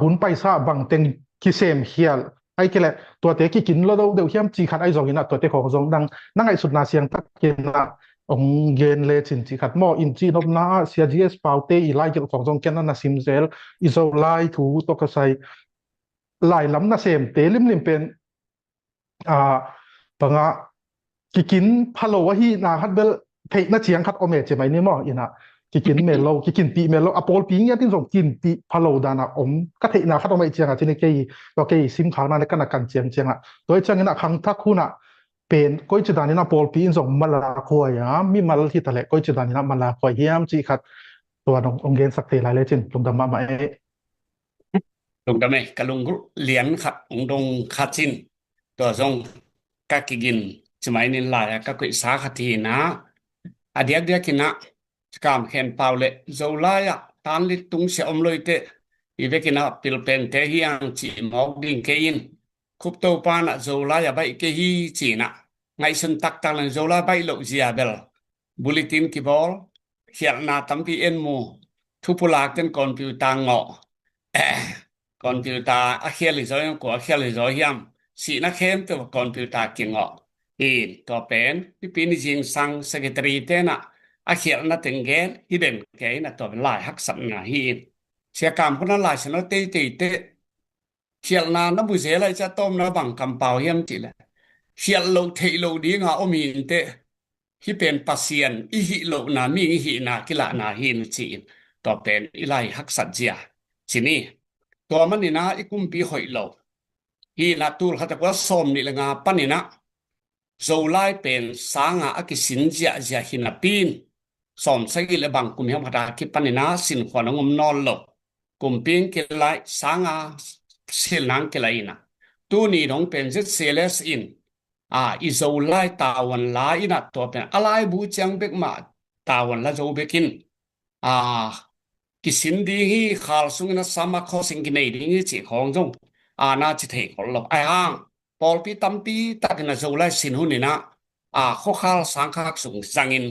หุ่นไปซะบางเต็งกิเซมเฮียไอ้แค่แหละตัวเตะกิกินแล้วเดี๋ยวเฮียมจีคัดไอ้ทรงนี้นะตัวเตะของทรงดังนั่งไอ้สุดนาเสียงตักกินนะองเกนเลจินจีขัดหม้ออินจีนบนาเซียจีเอสเปาเตอีไลเกี่ยวของทรงแกนนั่นนะซิมเซลอิโซไลถูตกใส่ไลล้ำน่ะเซมเตลิมเป็นปังกินพะโลวะฮีนาคัดเบลเทน่ะเชียงคัดอเมจใช่ไหมนี่หม้ออินะกินเมโลกินปีเมโลอปอลปีเงี้ยที่ส่งกินปีพะโลดานะก็เทนาคัดอเมจเชียงอ่ะที่นี่ก็ซิมขาวนั่นก็น่ะกันเชียงอ่ะโดยเชียงนี่นะคังทักคุณอ่ะเป็นก้อยจุดานี่นะปอลปีนส่งมาลาคอยมีมาลที่ตะเละก้อยจุดานี่นะมาลาคอยเฮียมจีขัดตัวองเกนสักเตหลายเลยจินลงดำมาลงดำไหมกะลงเหรียญครับองดงคัดจินตัวทรงกะกินสมัยนี้หลายกะกุยสาคทีนะอเดียกินนะกามแขนเปล่าเลยโซลายตานลิตุงเสียอมเลยเตอีเวกินะปิลเป็นเตฮียังจีหมอกดิ่งเกยินคุบโตปานะโซลายใบเกฮีจีนะไงสันตักตังโซลาใบโลจีอาเบลบุลิตินกิบอลเขียนนาตัมพีเอ็นมูทุพลากจนคอมพิวเตอร์งอคอมพิวเตอร์อาเคียลิซอยกัวอาเคียลิซอยยามสีนักเข้มตัวคอมพิวเตอร์กิงอตัวเป็นที่ปีนี้จิงสังเซกเตอรีเตนะอาเขียนนาถึงเกณฑ์ที่เด่นเกณฑ์นะตัวเป็นลายฮักษณะฮีเสียกรรมคนนั้นลายชนะเตเขียนนาน้ำบุเสอะไรจะต้มน้ำบังกำเปล่าเยี่ยมจีเลยเขียนโลเทโลดีงาอมีนเตที่เป็นปัสเซียนอิหิโลนามีอิหินากิลานาหินจีนตัวเป็นอิไลฮักษณะเจียทีนี้ตัวมันนี่นะอีกุมปีหอยโลฮีนาตูลเขาจะว่าส้มนี่ละงาปันนี่นะโซไลเป็นสางาอักสินเจียหินาปีนสอมสกิลบังกุมเฮมพดาคิปันนี่นะสินขวานงมนอนโลกุมปีนกิไลสางาเซลนังกิไลนะตัวนี้น้องเป็นเซเลสอินอิโซไลตาวันลาอินะตัวเป็นอะไรบูจังเบกมาตาวันละโจเบกินกิสินดีฮีขารสุงนะสามาขอสิงกินดีฮีจีของจงน่าจะเทของเราไอ้ห้างปอลปีตัมปีตักนะโจไลสินหุนี่นะข้อขารสังคักสุงสังอิน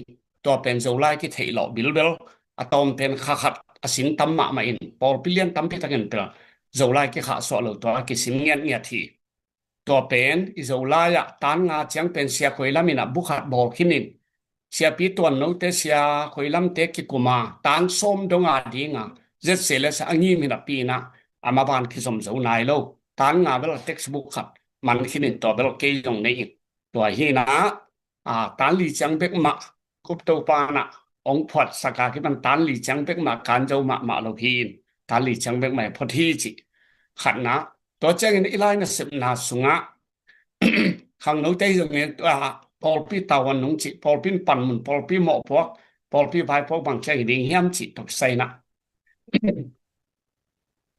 ตัวเป็นโจไลที่เทหลอบิลตอมเป็นข้าขัดสินตัมมามาอินปอลปีเลียนตัมปีตักอินเป็นโจไลที่ข้าสวดเลยตัวกิสินเงียทีตัวเป็นอิโซลายตานงาจังเป็นเสียคอยลามินะบุขัดบอกขินินเสียปีตัวนู้นเตเสียคอยลำเตกิกุมาตานส้มดงอาดีงาเจ็ดเสลสอังยีมินะปีนะมาบานคิสมเสานายโลตานงาเบลเท็กซ์บุ๊กขัดมันขินินตัวเบลเกยงในตัวฮีนะตานลีจังเบกมาคุบตัวปานะ องพอดสกาที่มันตันหลีจังเป็กมาการเจ้ามาโลพีนตันหลีจังเป็กใหม่พอที่จิขัดนะตัวแจ้งอีไลน์นะสิบนาสุงะข้างโน้นใจตรงนี้พอลปีตาวันนงจิพอลปีนปันมุนพอลปีหมอพวกพอลปีไฟพวกบางแจ้งดิ่งเฮียมจิตกใส่นะ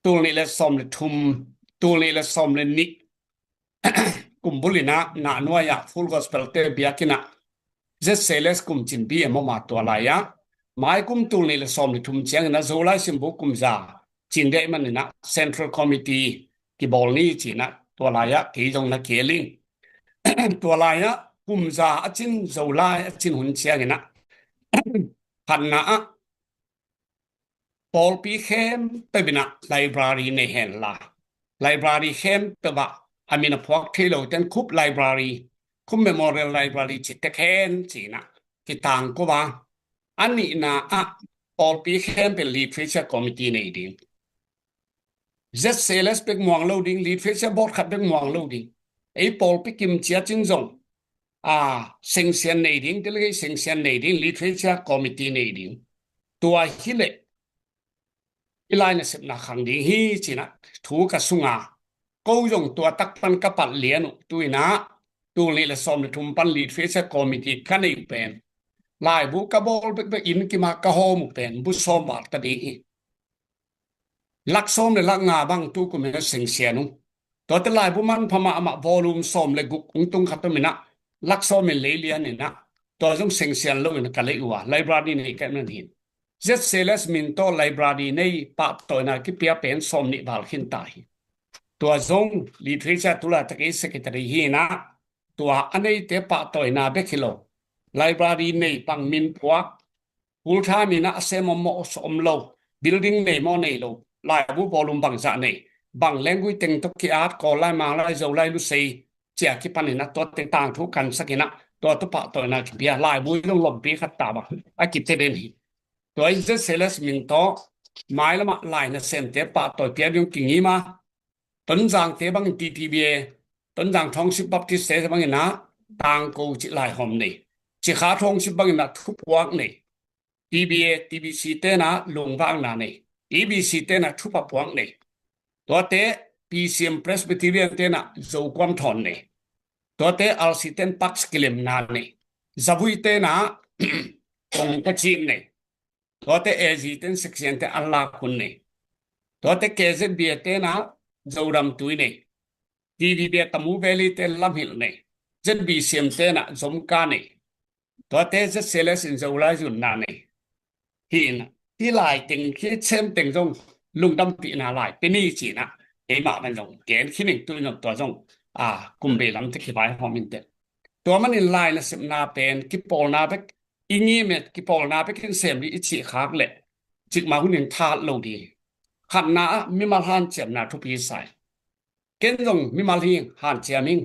ตัวนี้ละสมเลยทุมตัวนี้ละสมเลยนิกุมบุลินะนาหน่วยอะฟูลกอสเปลเตเบียกินะเจสเซเลสกุมจินบีมาตัวลายะหมายกุมตัวนี้ละสมเลยทุมเชียงนะโซลาสิมบุกุมซาจินเดมันนี่นะเซ็นทรัลคอมมิตี้ที่บอลนี่จีนะตัวลายะที่ตรงนักเกลิงตัวลายะกุมซาจินโซลาจินหุ่นเชียงนะพันนะพอลปีเข้มเตบินะไลบรารีในเห็นละไลบรารีเข้มเตบะอามินะพวกที่เราเต้นคุบไลบรารีคุบเมมโมเรียลไลบรารีจิตเตเคนจีนะที่ต่างก็ว่าอันนี้นะพอลปีเข้มเป็นลีดเฟเชอร์คอมมิตี้ในดิ่งเจสเซเลสเป็นมวงโลดิ่งลีดเฟเชอร์บอร์ดขัดเป็นมวงโลดิ่งไอ้พอลปีกิมเจียจิงซงเซงเซียนในดิ่งเดลเกเซงเซียนในดิ่งลีดเฟเชอร์คอมมิตี้ในดิ่งตัวฮิเลอีไลน์เนี่ยสิบนาขังดิ่งฮีจีนะถูกกระสุงก็ยงตัวตักปันกระปัดเหลียนตุยนะตัวนี้ละสมทุมปันลีดเฟเชอร์คอมมิตี้กันอีกเป็นลายบุกบอลเป็นอินกิมากะโฮมเป็นบุษอมบาตดีลักส้มเลยลักงาบังตู้ก็มีเสียงเสียนุตัวแต่ลายบุมันพม่ามาโวลูมส้มเลยกุกตุงขัดตัวมีนะลักส้มเป็นเลยเลียนนี่นะตัวต้องเสียงเสียนโลกนี่กันเลยว่าไลบรารีนี่กันนั่นเห็นเจสเซเลสมินโตไลบรารีในปะตัวน่ะที่เปียเป็นส้มนี่บาลขินตายตัวจงลิทเรเชอร์ตุลาตะกี้เซกเตอรีฮีนะตัวอันนี้เตปะตัวน่ะเบคิโลไลบรารีในปังมินพวกอุลทามีนะเซมมอสอมโลบิลดิ้งในมอในโลลายบุบอลุมบังจะในบังแรงกุยเต็งตกขี้อาร์ตก่อไล่มาไล่โจไล่ลุซีเจียกิปันนี่นะตัวต่างทุกกันสักนะตัวตุปะตัวน่ะเบียลายบุยลงลมปีขัดตาบะอากิเตเดนฮีตัวอินเจเซเลสมินโตหมายละมาลายนะเซมเตปะตัวเปียยงกิ่งนี้มาต้นจางเตบังทีทีบีเอต้นจางทองสิบบัพติสเตสบังนะต่างกูจิลายหอมนี่จิขาทองสิบังนะทุบวางนี่ทีบีเอทีบีซีเตนะลงวางนะนี่ทีบีซีเตนะทุบวางนี่ตัวเตพีซีเอ็มเพรสบิทีเรียนเตนะโจความทอนนี่ตัวเตอัลซิเตนปักสกิเลมนานี่จับุยเตนะคงกระชิงนี่ตัวเตเอจีเตนเซ็กชันเตอัลลาคุณนี่ตัวเตเคเซนบีเตนะโจดัมตุยนี่ทีวีเบตมูเวลีเตลัมฮิลนี่เจนบีซีเอ็มเตนะสมการนี่ตัวเตจะเซเลสินโจลาจุนนานี่ที่นะที่ลายติงที่เช่นติงจงลุงดำปีนาลายเป็นนี่จีนะเอ็มามันจงเกณฑ์ขี้หนึ่งตัวนึงตัวจงกุมเบลัมที่ขี้ไปหอมินเตตัวมันin line นะสิบนาเป็นกิปอลนาเปกอิงี้เม็ดกิปอลนาเปกเซมดิอิจิขากเละจิกมาหุ่นยังทาโลดีขันนามิมาหันเจ็บนาทุปีใส่เกณฑ์จงมิมาลีหันเจียมิง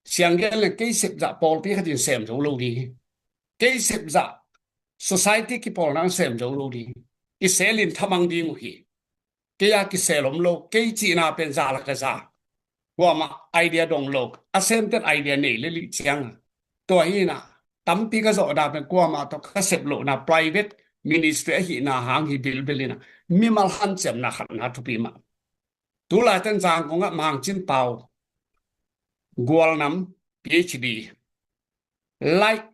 เสียงเกณฑ์เลยกี่สิบจะปอลปีขัดยินเซมจะโลดีกี่สิบจะ society กิปอลนาเซมจะโลดีกิเซลินทมังดีมุฮีกี่ยากิเซลมโลกี่จีนาเป็นจาลักษาว่ามาไอเดียดงโลกอาเซมเต็ดไอเดียนี่เลยลิเชียงตัวนี้นะตั้มปีก็จะได้เป็นกว่ามาตัวก็เสพโลนะ private ministry หีนะหางหีบิลบิลนะมีมาหันเจ็บนะขันนะทุกปีมาตัวหลายท่านจางคงก็มังจินเปากัวลน้ำ PhD like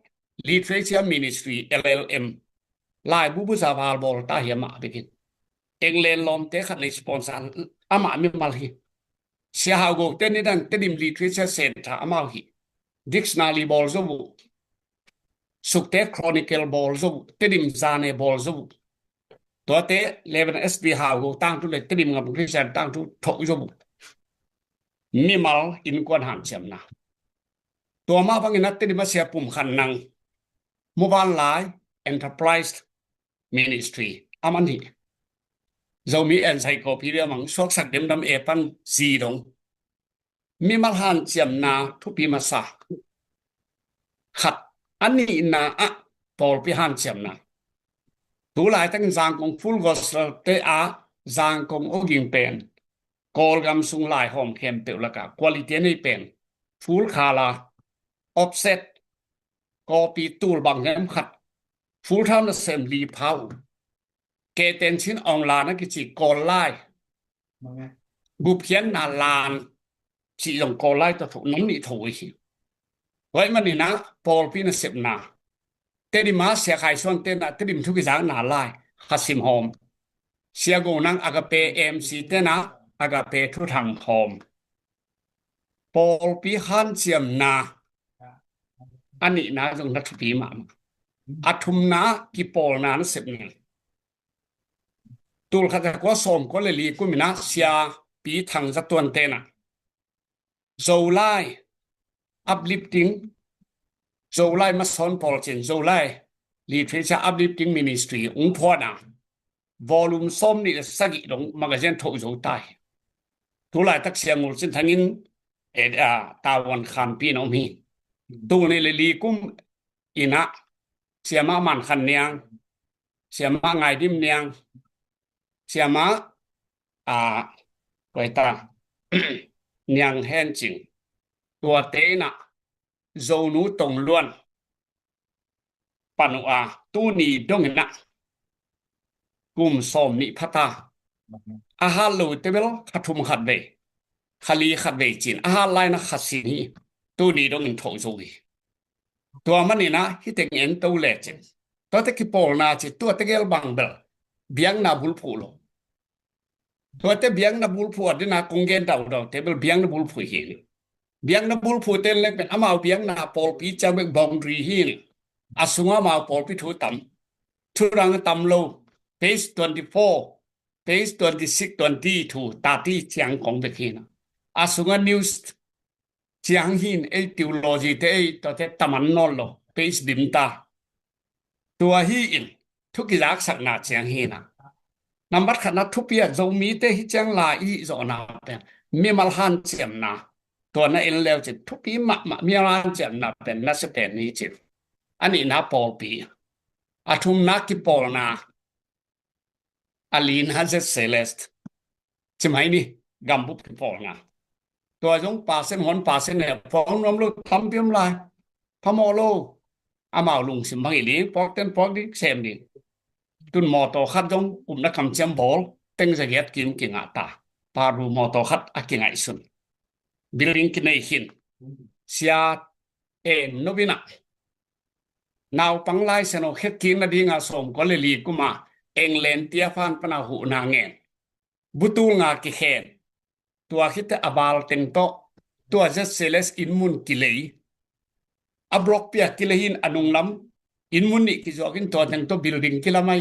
literature ministry LLM ลายบุบุษบาลบอลตาเหียมาไปกินเองเลนลมเตะขัดในสปอนเซอร์อามามีมาลีเสียหายกูเต้นนี่ดังเต้นดิมลิทเรเชอร์เซ็นต์อามาฮีดิกชันนารีบอลซูบุสุกเตะครอนิเคิลบอลซูบุเต้นดิมซาเน่บอลซูบุตัวเตะเลเวนเอสบีหายกูตั้งทุเรศเต้นดิมกับคริสเตียนตั้งทุทอกซูบุมีมาลอินกวนหันเสียมนะตัวมาพังอินัตเต้นดิมาเสียปุ่มขันนังมูบานไลน์เอ็นเตอร์ไพรส์มินิสทรีอามันฮีเรามีเอ็นไซโคพีเดียมังสวกสักเดิมดำปันซีดงมีมาหันเจียมนาทุปีมาสาขัดอันนี้นาปอลพิหันเจียมนาตัวหลายตั้งจางของฟูลกอสเตอาจางของโอกิงเป็นกอลกำสุงหลายหอมเข้มเปลละกะคุณภาพนี่เป็นฟูลคาลาออฟเซตกอปีตูลบางแหมขัด full-time assembly pau ke ten chin ong la na ki chi kol lai bu phian na lan chi long kol lai to nam ni thoi hi wai man ni na pol pi na sep na te di ma sia khai son te na te dim thu ki jang na lai hasim hom sia go nang agape mc te na agape thu thang hom pol pi han chiam na ani na jong na thu pi ma athum na ki pol na na sep ni tul kha ko som ko le li ku mi na sia pi thang za tuan te na zo lai uplifting zo lai ma son pol chen zo lai literature uplifting ministry ung pho na volume som ni sagi dong magazine tho zo tai tu lai tak sia ngul chin thangin ta wan khan pi no mi tu ni le li kum ina sia ma man khan niang sia ma ngai dim niang sia maไว้ตา niang hen ching ตัวเตนะโซนูตงล้วนปนุตูนีดงนะกุมสมนิพัตาอาหารลูเตเบลขัดทุมขัดเวขลีขัดเวจินอาหารไลนะขัดสินีตูนีดงอินโถโซวีตัวมันนี่นะที่เต็งเอ็นตูเลจินตัวเตกิโปลนาจิตัวเตเกลบังเบลเบียงนาบุลพูโลตัวเตเบียงนาบุลพูดินะกงเกนดาวดาวเตเบลเบียงนาบุลพูฮีนี่เบียงนาบุลพูเตนเล็กเป็นอามาเบียงนาปอลปีจะเบกบองดรีฮีนี่อาสุงอามาปอลปีทูตัมทุรังตัมโลpage 24 page 26 22 30เจียงของเบกีนะอาสุงานิวส์เจียงหินทีโอโลจีเตตัวเตตมันนอลโล page ดิมตาตัวฮีอินทุกอย่างสักนาเจียงหินะนำบัดขนาดทุกปีจะมีเตฮิจังลาอีจอนาเป็นมีมัลฮันเจียมนาตัวนั้นเองแล้วจะทุกปีมีมัลฮันเจียมนาเป็นนักสเปนนี้จิอันนี้นาปอลปีอาทุมนักกิปอลนาAline has a celeste ใช่ไหมนี่กัมพูกิปอลนาตัวจงป่าเส้นหอนป่าเส้นเนี่ยฟ้องรวมลูกทำเพียมลายพมอโลอามาลุงสิมพังอีลีปอกเต้นปอกดิเซมดิตุนมอโตคัดจงอุ้มนักคำเจียมบอลเต็งจะเกียดกินกินอาตาปารูมอโตคัดอากินไอซุนบิลลิงกินไอหินเสียโนบินะนาวปังไลเซโนเฮ็ดกินนาดีงาสมก็เลยลีกุมาเองเลนเตียฟานปนาหูนาเงนบุตูงากิเคนตัวคิดอบาลเต็งโตตัวเจสเซเลสอินมุนกิเลย์อบล็อกเปียกิเลหินอนุงลำอินมุนนี่กิจวักินตัวเต็งโตบิลดิ้งกิลาไม่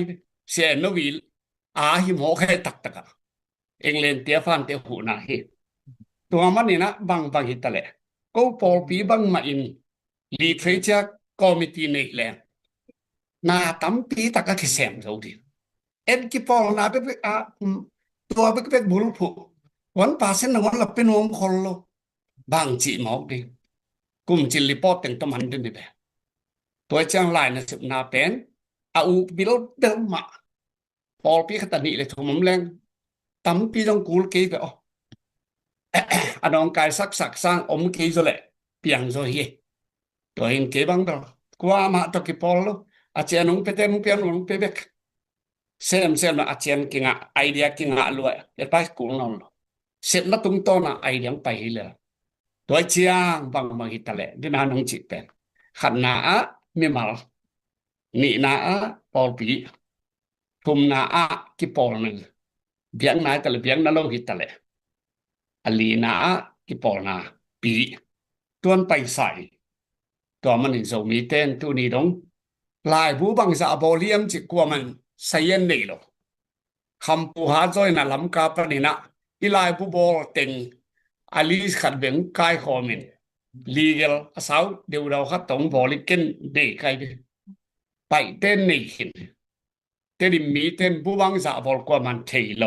เสียโนวิลหิมโหแค่ตักเองเลนเตียฟานเตียหูนาเฮตัวมันนี่นะบังหิตะเลก็ปอลปีบังมาอินลีเทรเจอร์คอมมิตี้นี่แหละนาตั้มปีตะกะคิเซมโซดิเอ็นกิปอลนาเปตัวเปบุลผูวันป่าเส้นนวันละเป็นวงคนโลบางจีหมอกดิกุมจิลิปอเต็งตมันดินแบบตัวเจ้าลายนะสิบนาเป็นบิลเดลมาพอปีขตันนี่เลยถูกมั่มแรงตั้มปีต้องกูลกี้ไปอันน้องกายสักสร้างอมกี้โซเล่เปียงโซเฮตัวเองเก็บังตัวกว่ามาตัวกิปอลอาเจียนงเปเต้นงเปียนงเปเบกเซมอาเจียนกิงไอเดียกิงรวยเดี๋ยวไปกูนอนเสร็จแล้วตุ้งต้นไอเดียไปเลยตัวเจียงบางหิตะเลดินานงจิเป็นขันนาไม่มานี่นาปอลปีทุมนากิปอลนึงเบียงนาตะเลเบียงนาลงหิตะเลอลีนากิปอลนาปีตัวไปใส่ตัวมันจะมีเต้นตัวนี้ดงลายผู้บังจะบอลียมจิกว่ามันใส่ยันนี่หรอคำปูหาจ้อยน่ะลำกาปนี่นะอีลายผู้บอลเต็งอลิสขัดเบงกายคอมินลีเกลสาวเดี๋ยวเราขัดตรงบอลิกินเด็กใครไปเต้นนี่หินเต้นมีเต้นผู้บังจะบอลกว่ามันเทโล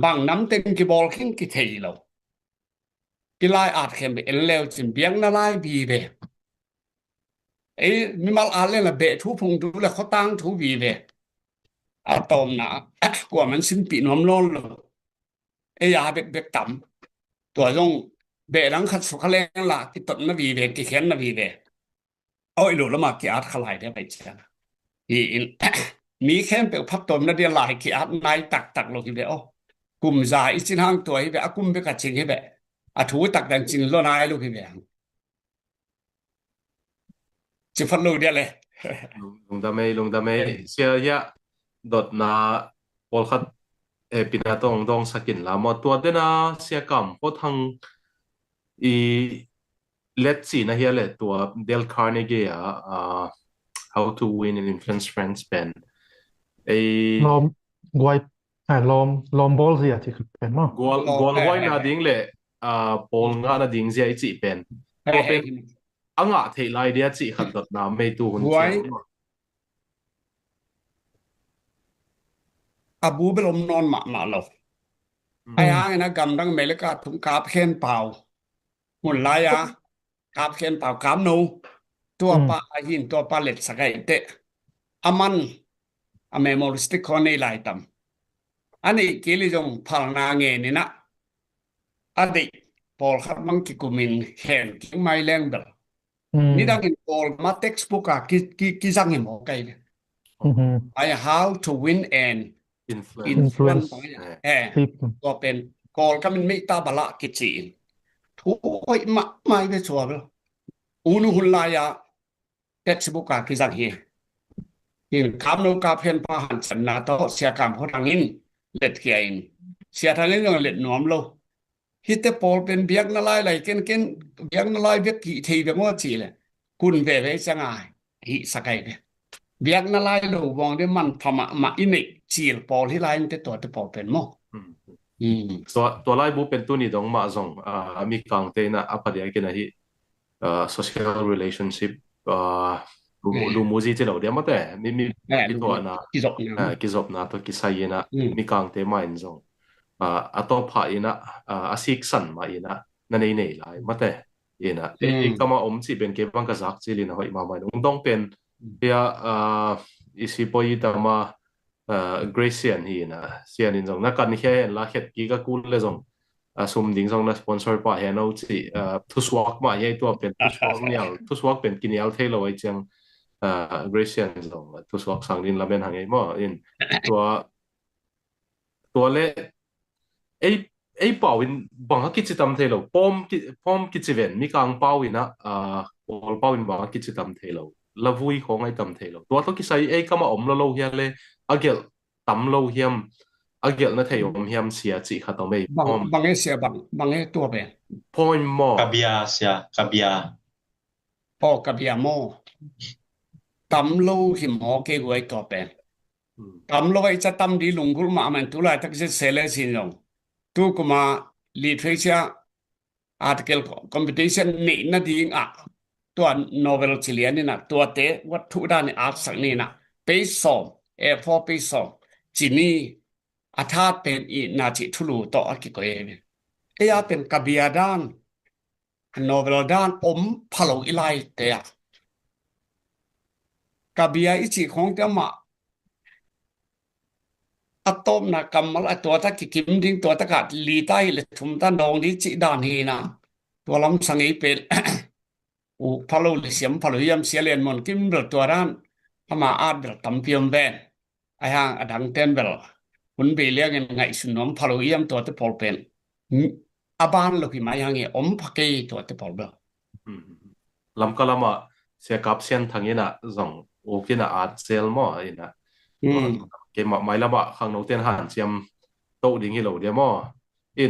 บางน้ำเต้นกีบอลขึ้นกีเทโลอีลายอาจเข้มไปเอลเลวจินเบียงน่าลายบีเบมีมาอ่านเลยนะเบะทุพงดูแลเขาตั้งทุบีเบอาตอมนะกว่ามันสิ้นปีน้ำร้อนเลยยาเบกต่ำตัวต้องเบะหลังขัดสุขแรงละที่ต้นนาบีเบกี่แขนนาบีเบเอาไอ้หลุดละมากี่อาร์ตขลายได้ไปเจ้า อีมีแค่เปพับตมนะเดียหลายขี้อัดนายตักลงที่เดียวกุมซาอีสินหางตัวให้แบบกุมไปกัดชิงให้แบบถูตักดังจินโลนายลูกให้แบบจะฟัดลูกเดียวเลยlung da me sia ya dot na pol khat pina tong sakin la mo tua de na sia kam po thang i let's see na here le tua Dale Carnegie how to win and influence friends pen ลอมกวยลอมบอลเสียที่เป็นมั้ง gol hoi na ding le pol nga na ding sia chi pen to pen anga thei lai dia chi khat dot na me tu hun chi abu belum non ma lo ai ang na gam dang meleka thum kap khen pau mun la ya kap khen pau kam no ตัวปลาหินตัวปลาเล็ดสักไอ้เตะมันเมมโมริสติกคนนี้หลายตำอันนี้กิริจงพลังนาเงนี่นะอันนี้พอลครับมังกิกุมินเห็นกิไม่แรงเดลนี่ดังอินพอลมาเท็กซ์บุ๊กกิจังหิมอกไก่เนี่ยhow to win and influence ก็เป็นกอลก็มันไม่ตาบละกิจีนทุกคนไม่ไปชัวร์เลยอุณหุลลายาเท็กซ์บุ๊กกิจังหิหินคำนูกาเพนพาหันสันนาโตเสียกรรมเขาทางอินเล็ดเขียนเสียทางอินยังเล็ดหนอมโลฮิตเตปอลเป็นเบียกนาลายไหลเกินเบียกนาลายเบียกกี่ทีเบียกว่าจีเลยคุณเวเวจะง่ายฮิสกายเบียกนาลายโลวองได้มันพมาอินิจีลปอลที่ไลน์แต่ตัวปอลเป็นโมตัวไลบุเป็นตัวนี้ต้องมาส่งมีกางเตนะอภัยกันนะฮิsocial relationship lu muzi te lo dia mate mi to na kizop na to kisai na mi kang te main zong ato pha ina asik san ma ina na nei nei lai mate ina kama om chi ben ke bang ka zak chi lin hoi ma mai dong pen ya isi poi ta ma Gracian hi na sian in zong na kan he la het ki ka kul le zong sum ding zong na sponsor pa he no chi thu swak ma ye to pen thu swak pen kinial thelo ai chang Gracian zong tu swak sang din la ben hang ei mo inตัวเลไอ้ปาวินบังกิจตัมเทโลป้อมกิจเวนมีกางปาวินะปอลปาวินบังกิจตัมเทโลละวุยของไอ้ตัมเทโลตัวต้องกิจใส่ไอ้ก็มาอมละโลเฮียเลยอาเกลตัมโลเฮียมอาเกลนะเทยอมเฮียมเสียจิขัดต่อไม่บังเอเสียบังเอตัวเป็นพอยมอกาเบียเสียกาเบียกาเบียโมตัมโลหิมอเกกวยตัวเป็นตัมโลไอ้จะตัมดีลุงกุลมามันตุลาตักจะเซเลสินลงtu kuma literature article competition ni na ding tua novel chilean ni na tua te wat thu da ni art sak ni na page song for page song chini atha pen I na chi thulu to ki ko e ya pen kabia dan novel dan phalo ilai te kabia ichi khong te ma atom na kamalตัวตะกิมดิ้งตัวตะกะลีใต้เลยทุมตะนองดิจิดานฮีนะตัวลำสังอีเป็นพะโลลิเสียมพะโลยามเสียเลียนมนกิมเบลตัวร้านพมาอาดเบลตำเปียมแบนไอ้ห่างอดังเต้นเบลหุ่นเบเลียงไงสุนอมพะโลยามตัวตะพอลเป็นอบานลูกมาอย่างเงี้ยพักเกยตัวตะพอลเบลลำก็ลำเสียกับเสียนทางนี้นะส่งโอเคนะอาดเซลมอไอ้นะเกมไม่ละบะข้างนอกเตียนหันเจียมโตดิ่งให้เราเดียวมั้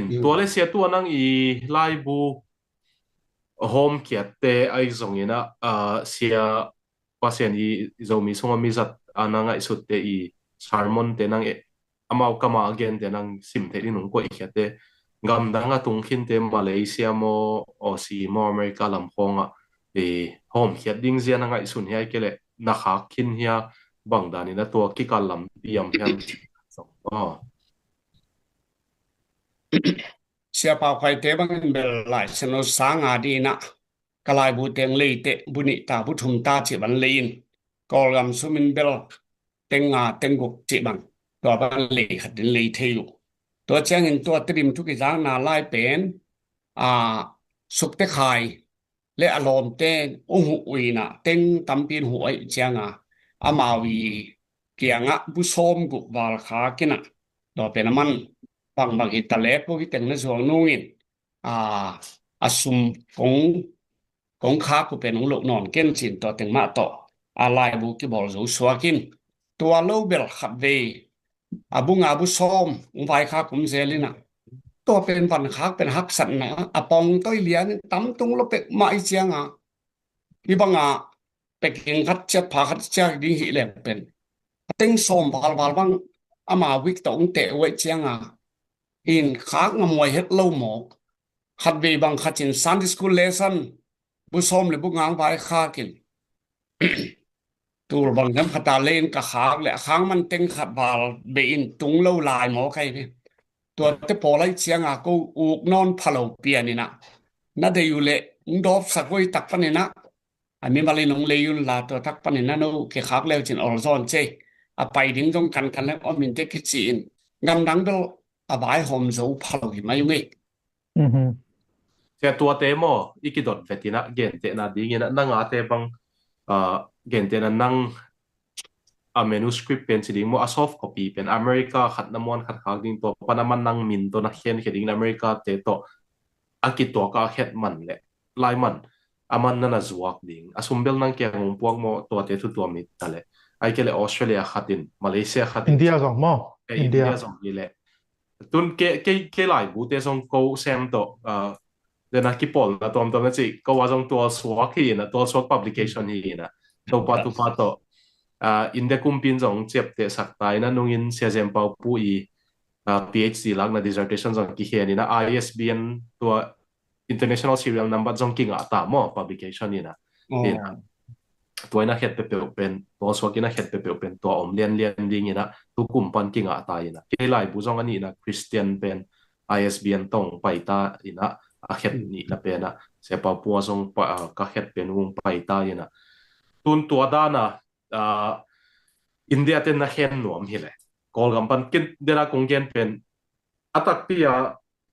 งตัวเลเสียตัวนั่งไลบูโฮมเกียรติไอ้ส่งนี้นะเสียว่าเสียนี่จะมีส่งมีจัดนั่งไอ้สุดเตอีชาร์มอนเตนั่งมากมาเกนเตนั่งซิมเตนี่นุ่งก็อีกเตกำดังตุงขินเตมาเลเซียโมออซีโมอเมริกาลำพองโฮมเกียรติดิ่งเสียนั่งไอ้สุดเฮียก็เลยนักฮักขินเฮียบางดานี่นะตัวกิกาลำยำเพียงเสียปาไข่เตบังเบลไหลสนุสางาดีนะกลายบูเตงลีเตบุนิตาบุทุมตาจิบันลีนกอลำสุมินเบลเตงงาเตงกุกจิบังตัวบันลีขัดลีเทยุตัวเจ้าเงินตัวตริมทุกิจางนาไล่เป็นสุกเตไข่และอารมณ์เต้นอุ้งหุยนะเต็งตำปีนหวยเจ้างา amawi kianga busom gu bal kha kina do penaman bang hitale po kiteng na suang nungin asum kong kha ku penung lok non ken chin to teng ma to alai bu ki bol zo swakin tua lo bel khat ve abunga busom vai kha kum zelina to pen van khak pen hak san na apong toi lian tam tung lo pek mai chianga ibanga peking khat chat pha khat cha ding hi le pen teng som bal bang ama wik tong te we chianga in khak ngam het lo mo khat ve bang khatin Sunday school lesson bu som le bu ngang vai kha kin tur bang nam khata len ka khak le khang man teng khat bal be in tung lo lai mo kai niตัวte polai chianga ko uk non phalo pianina na de yule ndop sakoi tak panina ami mali nong leyun la to tak panina no ke khak lew chin orzon che a pai ding jong kan le omin te kitchin ngam dang do a bai hom zo phalo hi mai ngiแต่ตัวเตโมอีกิดดเวตินะเกนเตนะดีงี้นะนั่งอาเตบังเกนเตนะนั่งmanuscript เป็นสิดิงโม soft copy เป็นอเมริกาขัดน้ำมันขัดขากดิ่งตัวปนมันนั่งมินตัวนักเขียนดิ่งอเมริกาเตโตอังกฤษตัวก็เฮ็ดมันแหละลายมันมันนั่นน่ะจวกดิ่งสมเบลนั่งเกี่ยงพวกโมตัวเตทุตัวมิดนั่นแหละไอ้เกลออสเตรเลียขัดดินมาเลเซียขัดดินอินเดียสองโมอินเดียสองนี่แหละตุนเกหลายบูเตสองโกเซมโตเดนักกิปอลนะตัวนั่นสิก็ว่าจงตัวสวกฮีนะตัวสวก publication ฮีนะตัวปัตุปัตโตอินเดียกุมปินจงเจ็บเตะสักตายนะนุ่งอินเสียเจมเปาปุยPhD ลักนะ dissertation จงกี่เขียนนี่นะ ISBN ตัว International Serial Number จงกิ่งอ่ะตาม publication นี่นะตัวนักเขียนเป็นตัวสวกินักเขียนเป็นตัวเรียนดิ่งนี่นะตัวกลุ่มปันกิ่งอ่ะตายนะเกี่ยหลายบุจงอันนี้นะ Christian เป็น ISBN ตรงไปตาอีนะเขียนนี่นะเป็นนะเสียเปาปัวจงก็เขียนเป็นวงไปตาอีนะตัวด้านนะอินเดียเต็นนักเขียนหนุ่มฮิเลกอลกัมปันกินเดน่าคงเกินเป็นอัตปี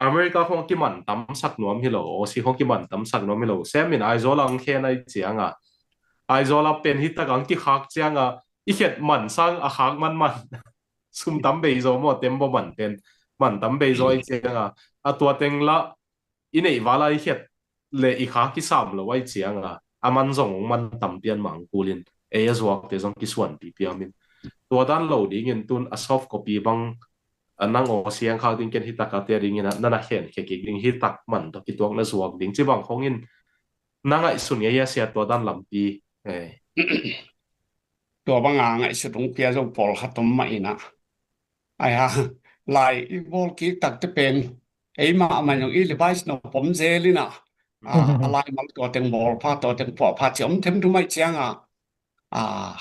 อเมริกาคงกิมันตั้มสักหนุ่มฮิโลโอซีคงกิมันตั้มสักหนุ่มฮิโลเซมินไอโซลังเขียนไอเจียงไอโซลัเป็นฮิตตะกังกิขากเจียงอีเขียนมันสร้างขากมันซุ่มตั้มเบยโซหมดเต็มบ่มันเป็นมันตั้มเบยโซไอเจียงตัวเต็งละอินเอวาลาอีเขียนเลอีขากกิสามเลยไอเจียงมันส่งมันตั้มเปลี่ยนมังกูลินจวกเตจงกิส่วนปีเปียมินตัวด้านโหลดิ่งตุนsoft copy บังนั่งโอเสียงเขาดิ่งเกนฮิตตักเตอดิ่งนั่นเห็นเกี่ยดิ่งฮิตตักมันตัวกิตัวนั่นจวกดิ่งจีบังของอินนั่งไอสุนียเสียตัวด้านลำปีตัวบางงไอสุดงเปียจงปอลขัดต้มไม่นะไอ้ฮะลายอีโวลกิตักจะเป็นมามันอย่างอีลิบายส์นผมเจลินะอะไรมันตัวเต็งบอลพาตัวเต็งปอพาเฉียมเต็มทุกไม่เจียง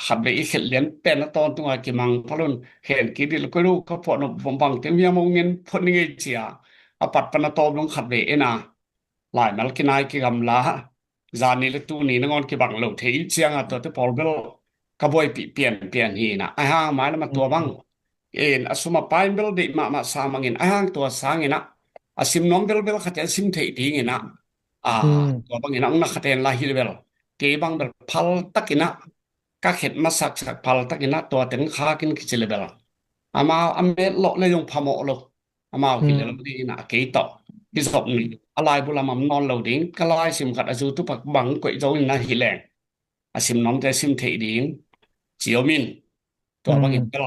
ขัดไปอีกเขียนเป็นตอนตัวกิมังพลุนเห็นกี่ดีแล้วก็รู้ก็พอหนุ่มผมบังเต็มยังมองเงินพอนี่เจียปัดปนตอมลงขัดไปนะหลายนักกินายกิกำลาจานี่เลยตัวนี้นงอนกิบังเหล่าเทียเจียงตัวที่พอลเบลกบอยเปลี่ยนฮีนะไอ้ห่างไม้แล้วมาตัวบังสมปายเบลดิมาสามังเงินไอ้ห่างตัวสางเงินสิมน้องเบลขัดจะสิมเทียดีเงินตัวบังเงินนักขัดเองลาฮิเบลเกบังเบลพัลตักินะก็เห็นมาสักพัลตักินะตัวถึงขากินกิจเลเบลมาเมลโลเลยงพมโลมากินเลดีนะเกยต่อกิจบนี่อะไรบุลามันนอนเหล่าดิ้งก็ลายสิมขัดอาจูตุปักบังก๋วยโจยนะฮิแรงสิมน้องจะสิมเทียดิ้งเจียวมินตัวบังเงินเบล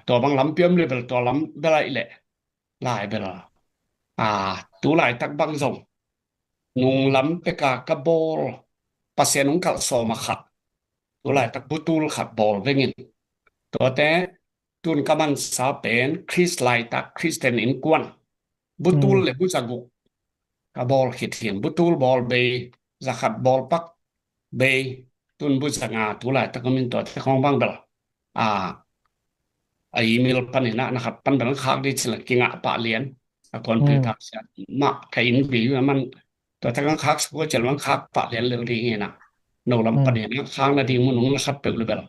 ตัวบังลำเปียมเลยเบลตัวลำเบลอีเละลายเบลตัวลายตักบังส่งนุงลำเปกากระโบลปัสเซนุงกัลโซมาขัดตัวลายตักบุตูลขัดบอลเวงินตัวแต่ตุนกำมันสาเป็นคริสไลตักคริสเตนอินกวนบุตูลเลยบุจักุกระบอลขิดเหียนบุตูลบอลเบย์จะขัดบอลปักเบย์ตุนบุจังตัวลายตักมินตัวที่ของบังเบลไอ้มีรถปันนี่นะครับปันเป็นข้าวดิฉันกินปะเลียนก่อนผลิตภัณฑ์มาใครอินบีมันตัวทั้งข้าวก็จะมันข้าวปะเลียนเรื่องนี้นะโนลำปันนี่นะข้างนาทีมันนุ่งนะครับเปิดเลยแบบ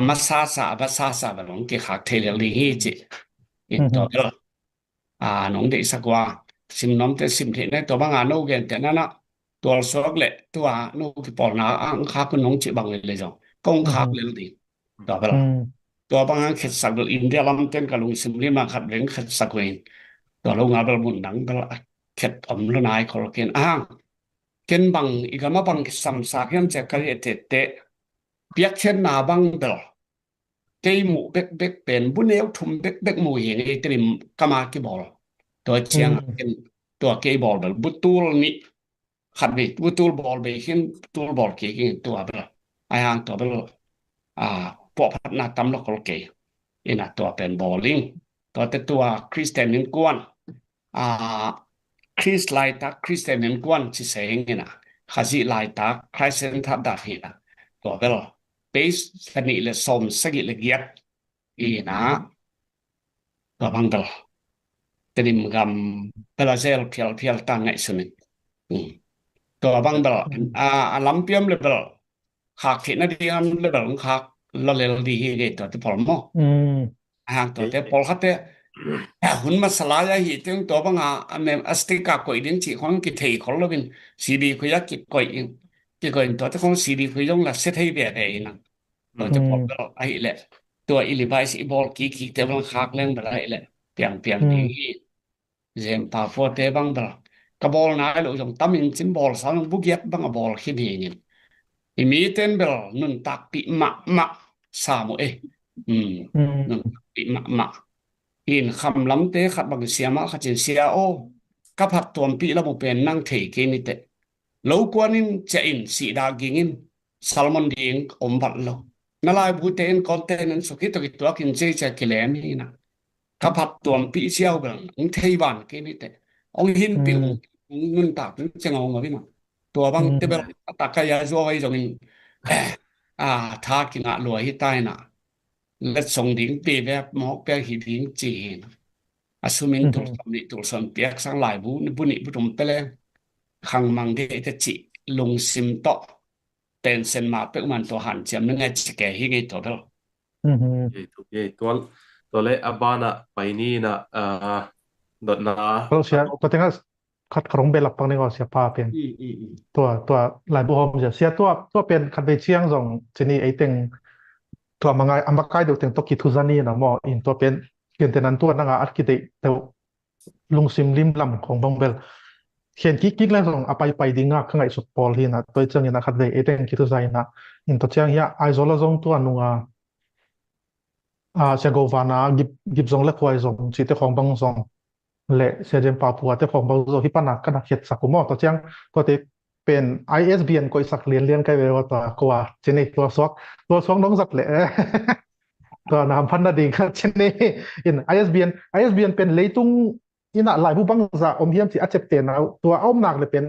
มาซาแบบน้องเกี่ยวกับเทเรื่องนี้จีอินตัวก็น้องเด็กสักว่าสิมน้องแต่สิมเทนตัวบางงานโนเกนแต่นั่นนะตัวสวกเละตัวโนที่ปอลนาข้าวคุณน้องจีบังเลยจ้ะ กงคักเลยดิต่อไปละตัวบางอันเขตสักอินเดียลำเต้นกับลุงซิมลีมาขัดเร่งเขตสักเวนตัวลุงอาบลมุนดังตละเขตอมลนายขอเกณฑ์เกณฑ์บังอีกมาบังสัมสากยันจะกระเตเตเปียกเช่นนาบังเดลเกยหมูเบกเบกเป็นบุญเอวทุ่มเบกเบกหมูเห็นไอ้ตริมกามากีบอลตัวเชียงเป็นตัวเกยบอลแบบบุตูลนี่ขัดบิดบุตูลบอลไปขึ้นตูลบอลเกยตัวเบลไอ้ห่างตัวเบลพวกพัฒนาตำลกเกยอินะตัวเป็นบอลลิงตัวคริสเตียนนินกวนคริสไลตักคริสเตียนนินกวนที่เสียงนะขจิไลตักคริสเตียนทับดาฟีนะตัวเบลเบสสนิเลสมสกิเลเกียดนะตัวบังเบลตริมกำเปลาเซลเพียลตั้งไงสุนิตัวบังเบลลำเปียมเลเบลขากเขียนดีอันเลเบลขากละเลดีเฮเดตัวที่พอลมตัวที่พอลคัตเตหุ่นมาสลายหิตงตัวบังอันเนมอสติกาโกอิดินจีของกิเทย์ของเราเป็นซีดีคุยกิโกอินตัวที่ของซีดีคุยยงละเซตให้เบียดเองนะตัวที่พอลเบลไอ้แหละตัวอิลิบายสิบอลกีเตบังขากเล่นแบบไอ้แหละเปียงดีเจมปาฟอเตบังเบลกบอลนายเราจงตั้มอินซิมบอลสาวบุกยับบังบอลขี้เบียนอิมีเทนเบลนุนตักปิมะสามุนุนปิมะอินคำล้ำเตะขัดบังเสียมาขัดเจนเสียโอกับหัดตัวปีระบบเป็นนั่งเทกินิเตลูกวานินเจอินสีดากิงินซัลมอนดิงอมบัลโลนั่นลายบูเตนคอนเทนต์สุขิตัวกินเจจะกิเลมีนะกับหัดตัวปีเชียวกันเทวันกินิเตองหินปิวนุนตักจะงงกับพี่น้องตัวบางเตเบลตักกายาจัวไว้ตรงนี้ทากินลวยที่ใต้น่ะและส่งดิ่งปีแบบหมอกแปลหิดิ่งจีนสุมินตุลสมนิตุลสมเปียกสังหลายบุญบุตรไปเลยขังมังเดตจิลงซิมโตเป็นเซนมาเป็กมันตัวหันเจียมนึงไงจะแก่หิ้งไอ้ตัวเบลถูกตัวเลอบานะไปนี่นะดดนะเราเสียตัวเต็งขัดขรงเบลับปังในก็เสียพาเป็นตัวหลายบุหอมเสียตัวเป็นขัดไปเชียงส่งชนีไอเต็งตัวมังไงอัมบากายเดี๋ยวเต็งตกิทุซานีนะมออินตัวเป็นเขียนแต่นั้นตัวนั่งอัดกิเตเดี๋ยวลุงซิมริมลำของบังเบลเขียนกิ๊กแล้วส่งอไปดิงาข้างไอสุดพอลที่นะตัวเจ้าเนี่ยนะขัดไปไอเต็งกิทุซานีนะอินตัวเชียงเฮียไอโซลาซงตัวนุ่งเซโกวานากิบซงเล็กควายซงสิเตของบังซงและเซเจมปาปัวเตของบังซงที่ปนักกันเขียนสักกุมอตัวเชียงตัวเตเป็น ISBN ก็สักเรียนใกล้เวลาตัวกว่าเจนี่ตัวซอกน้องสักเลยตัวน้ำพันนาดิงเจนี่อิน ISBN เป็นเลยตุงอินะหลายผู้บังซาอมเฮียมที่อัจเจเปนะตัวอ้อมหนักเลยเป็น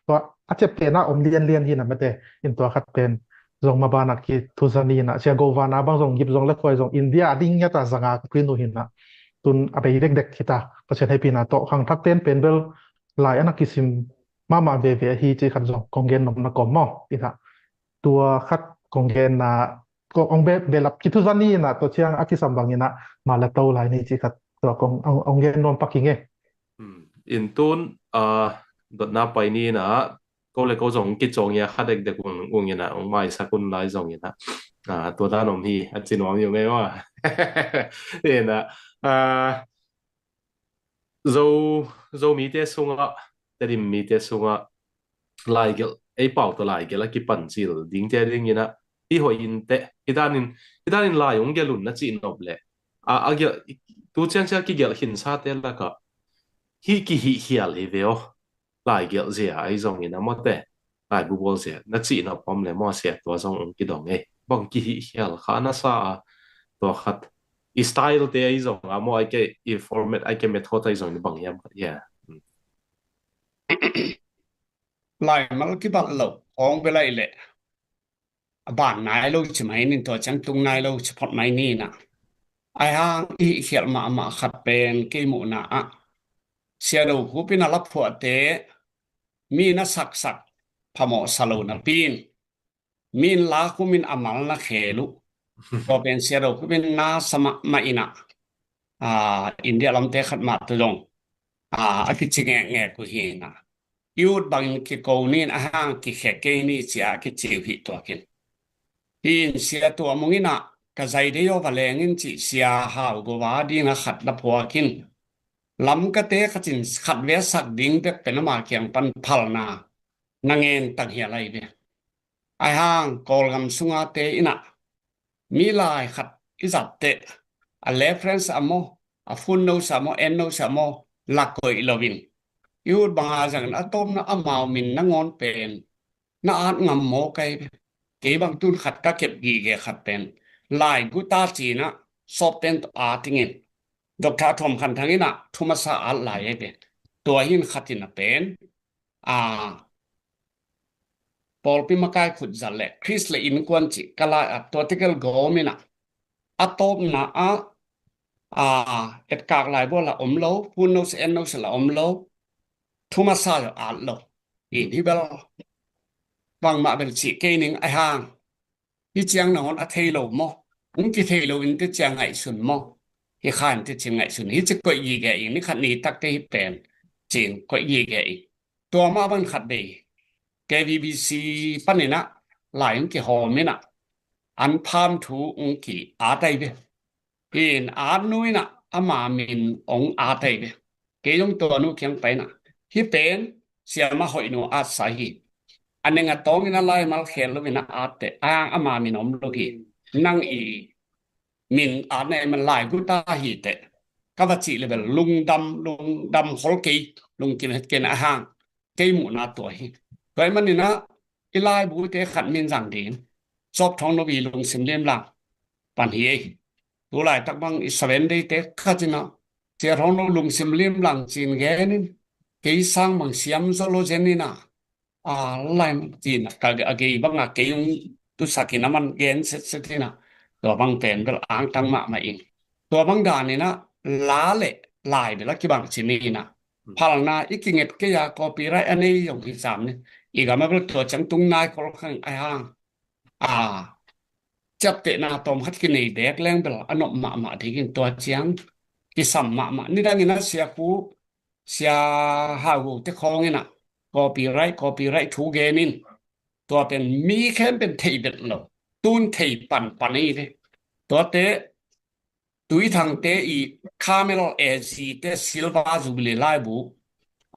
ตัวอัจเจเปนะอมเรียนที่นั่นไม่ได้อินตัวคัดเป็นซงมาบานักที่ทุซานีนะเชียโกวานาบางซงยิบซงเล็กควายซงอินเดียดิ้งยะตาสังกพินุหินนะตุนอะไรเด็กๆที่ตาประเทศไทยปีน่ะโตขังทักเต้นเป็นเบลหลายอนักกิสิมมาเวฮีจีขัดซงกงเกนนมนักกอมมออีนะตัวคัดกงเกนนะก็องเบลับกิทุซานีนะตัวเชียงอากิสัมบางนี่นะมาละโตหลายนี่จีขัดตัวกงเกนนมปักกิ่งเออินตุนดดนาไปนี่นะก็เลยก็ส่งกิจงเนี่ยคัดเด็กๆวงเนี่ยนะไม่สักคนหลายส่งเนี่ยนะตัวด้านนมที่อาจารย์หวังอยู่ไงว่าเนี่ยนะเรามีแต่ส่งอ่ะแต่ดิมีแต่ส่งอ่ะหลายเกลไอ้เป่าตัวหลายเกลแล้วกี่ปันจิลดิ้งเจดิ้งเนี่ยนะที่หัวอินเตะที่ด้านนินหลายองเกลุนนะจีนอบเลยเกลตัวเชียงเชียกี่เกลหินซาเตะแล้วก็ฮิเฮียเลยเดียวหลายเกลเสียไอ้ส่งเนี่ยนะหมดแต่หลายบุบเสียนักจีนอบพร้อมเลยมั่วเสียตัวส่งกี่ดองเอ้บางกี่เฮียข้าน่าซาตัวขัดอีสไตล์เตะไอ้ส่งมั่วไอ้เกลอีฟอร์แมตไอ้เกลเมทอดไอ้ส่งนี่บางอย่างเนี่ยหลายมันกี่บาทเราของไปเลยแหละบ้านนายเราใช่ไหมนี่ตัวจังตุงนายเราเฉพาะไม่นี่นะไอ้ห่างอีเขียนมาขัดเป็นกี่หมู่นะเสียดูผู้เป็นรับผัวเตะมีนักสักพมอสโลนะปีนมีนลาคุมินอามัลนะเขลุก็เป็นเสียดูผู้เป็นนาสมะมาอินะอินเดียลำเตะขัดมาตุลงอากิจแง่กูเห็นนะยูดบางกิโกนี่ห่างกิแขกนี่เสียกิจิวหิตัวกิน hin sia tua mongina ka zai de yo valengin chi sia hau go wa di na khat da phuakin lam ka te khatin khat ve sak ding te penama kyang pan phalna nangen tak hi lai be ai hang kol gam sunga te ina mi lai khat izat te a reference amo a fun no samo en no samo lakoi lovin yud banga jang atom na amao min na ngon pen na at ngam mo kai ke bang tun khat ka kep gi ge khat pen lai gu ta chi na so pen a tingin Dr. Thom khan thangina thumasa al lai be tua hin khatin a pen Paul pi makai khut zalle Chris le in kwan chi kala totical gomina atop na et kak lai bo la omlo pun no se en no se la omlo thumasa yo al lo in hi bel bang ma bel chi ke ning ai hang hi chiang na on a thailo mo ki thailo in te chiang ai sun mo hi khan te chiang ai sun hi chi ko yi ge in ni khat ni tak te hi pen chin ko yi ge to ma ban khat be KVBC panina lain ki homina an pham thu ki a tai be in a nuina ama min ong a tai be ke yong to nu kyang pai na hi pen sia ma hoi no a sa hi anenga tong ina lai mal khel lo bina a te ang ama min om lo ki nang min a ne man lai gu ta hi te ka ba chi le bel lung dam hol ki lung kin het ken a hang ke mu na to hi Vậy mà nè, ilai bùi tế khẩn miên rằng đến, chọc thong nó bị lùng xìm liêm lặng, bản hì ấy. Tụ lại tắc bằng Israel đây tế khá chứ nó, chế thong nó lùng xìm liêm lặng chìn ghé nên, cái sang bằng xiêm dô lô chên nè, lại chìn, cái bằng cái yung tu sa kì nà man ghen xét thế nè, tụi bằng tên bèl áng tăng mạ mà in. Tụi bằng đàn nè, lá lệ, lại bèl cái bằng chìn nè, phal na ikinget ke ya copyright ani yong hisam ne igama bel to chang tung nai kol khang ai hang chap te na tom khat ki nei dek leng bel anop ma thikin to chiang ki sam ma ni dang ina sia pu sia ha hu te khong ina copyright thu ge nin to pen mi khem pen thei bet lo tun thei pan ni de to te tui thang te Carmel AC te Silva Jubilee lai bu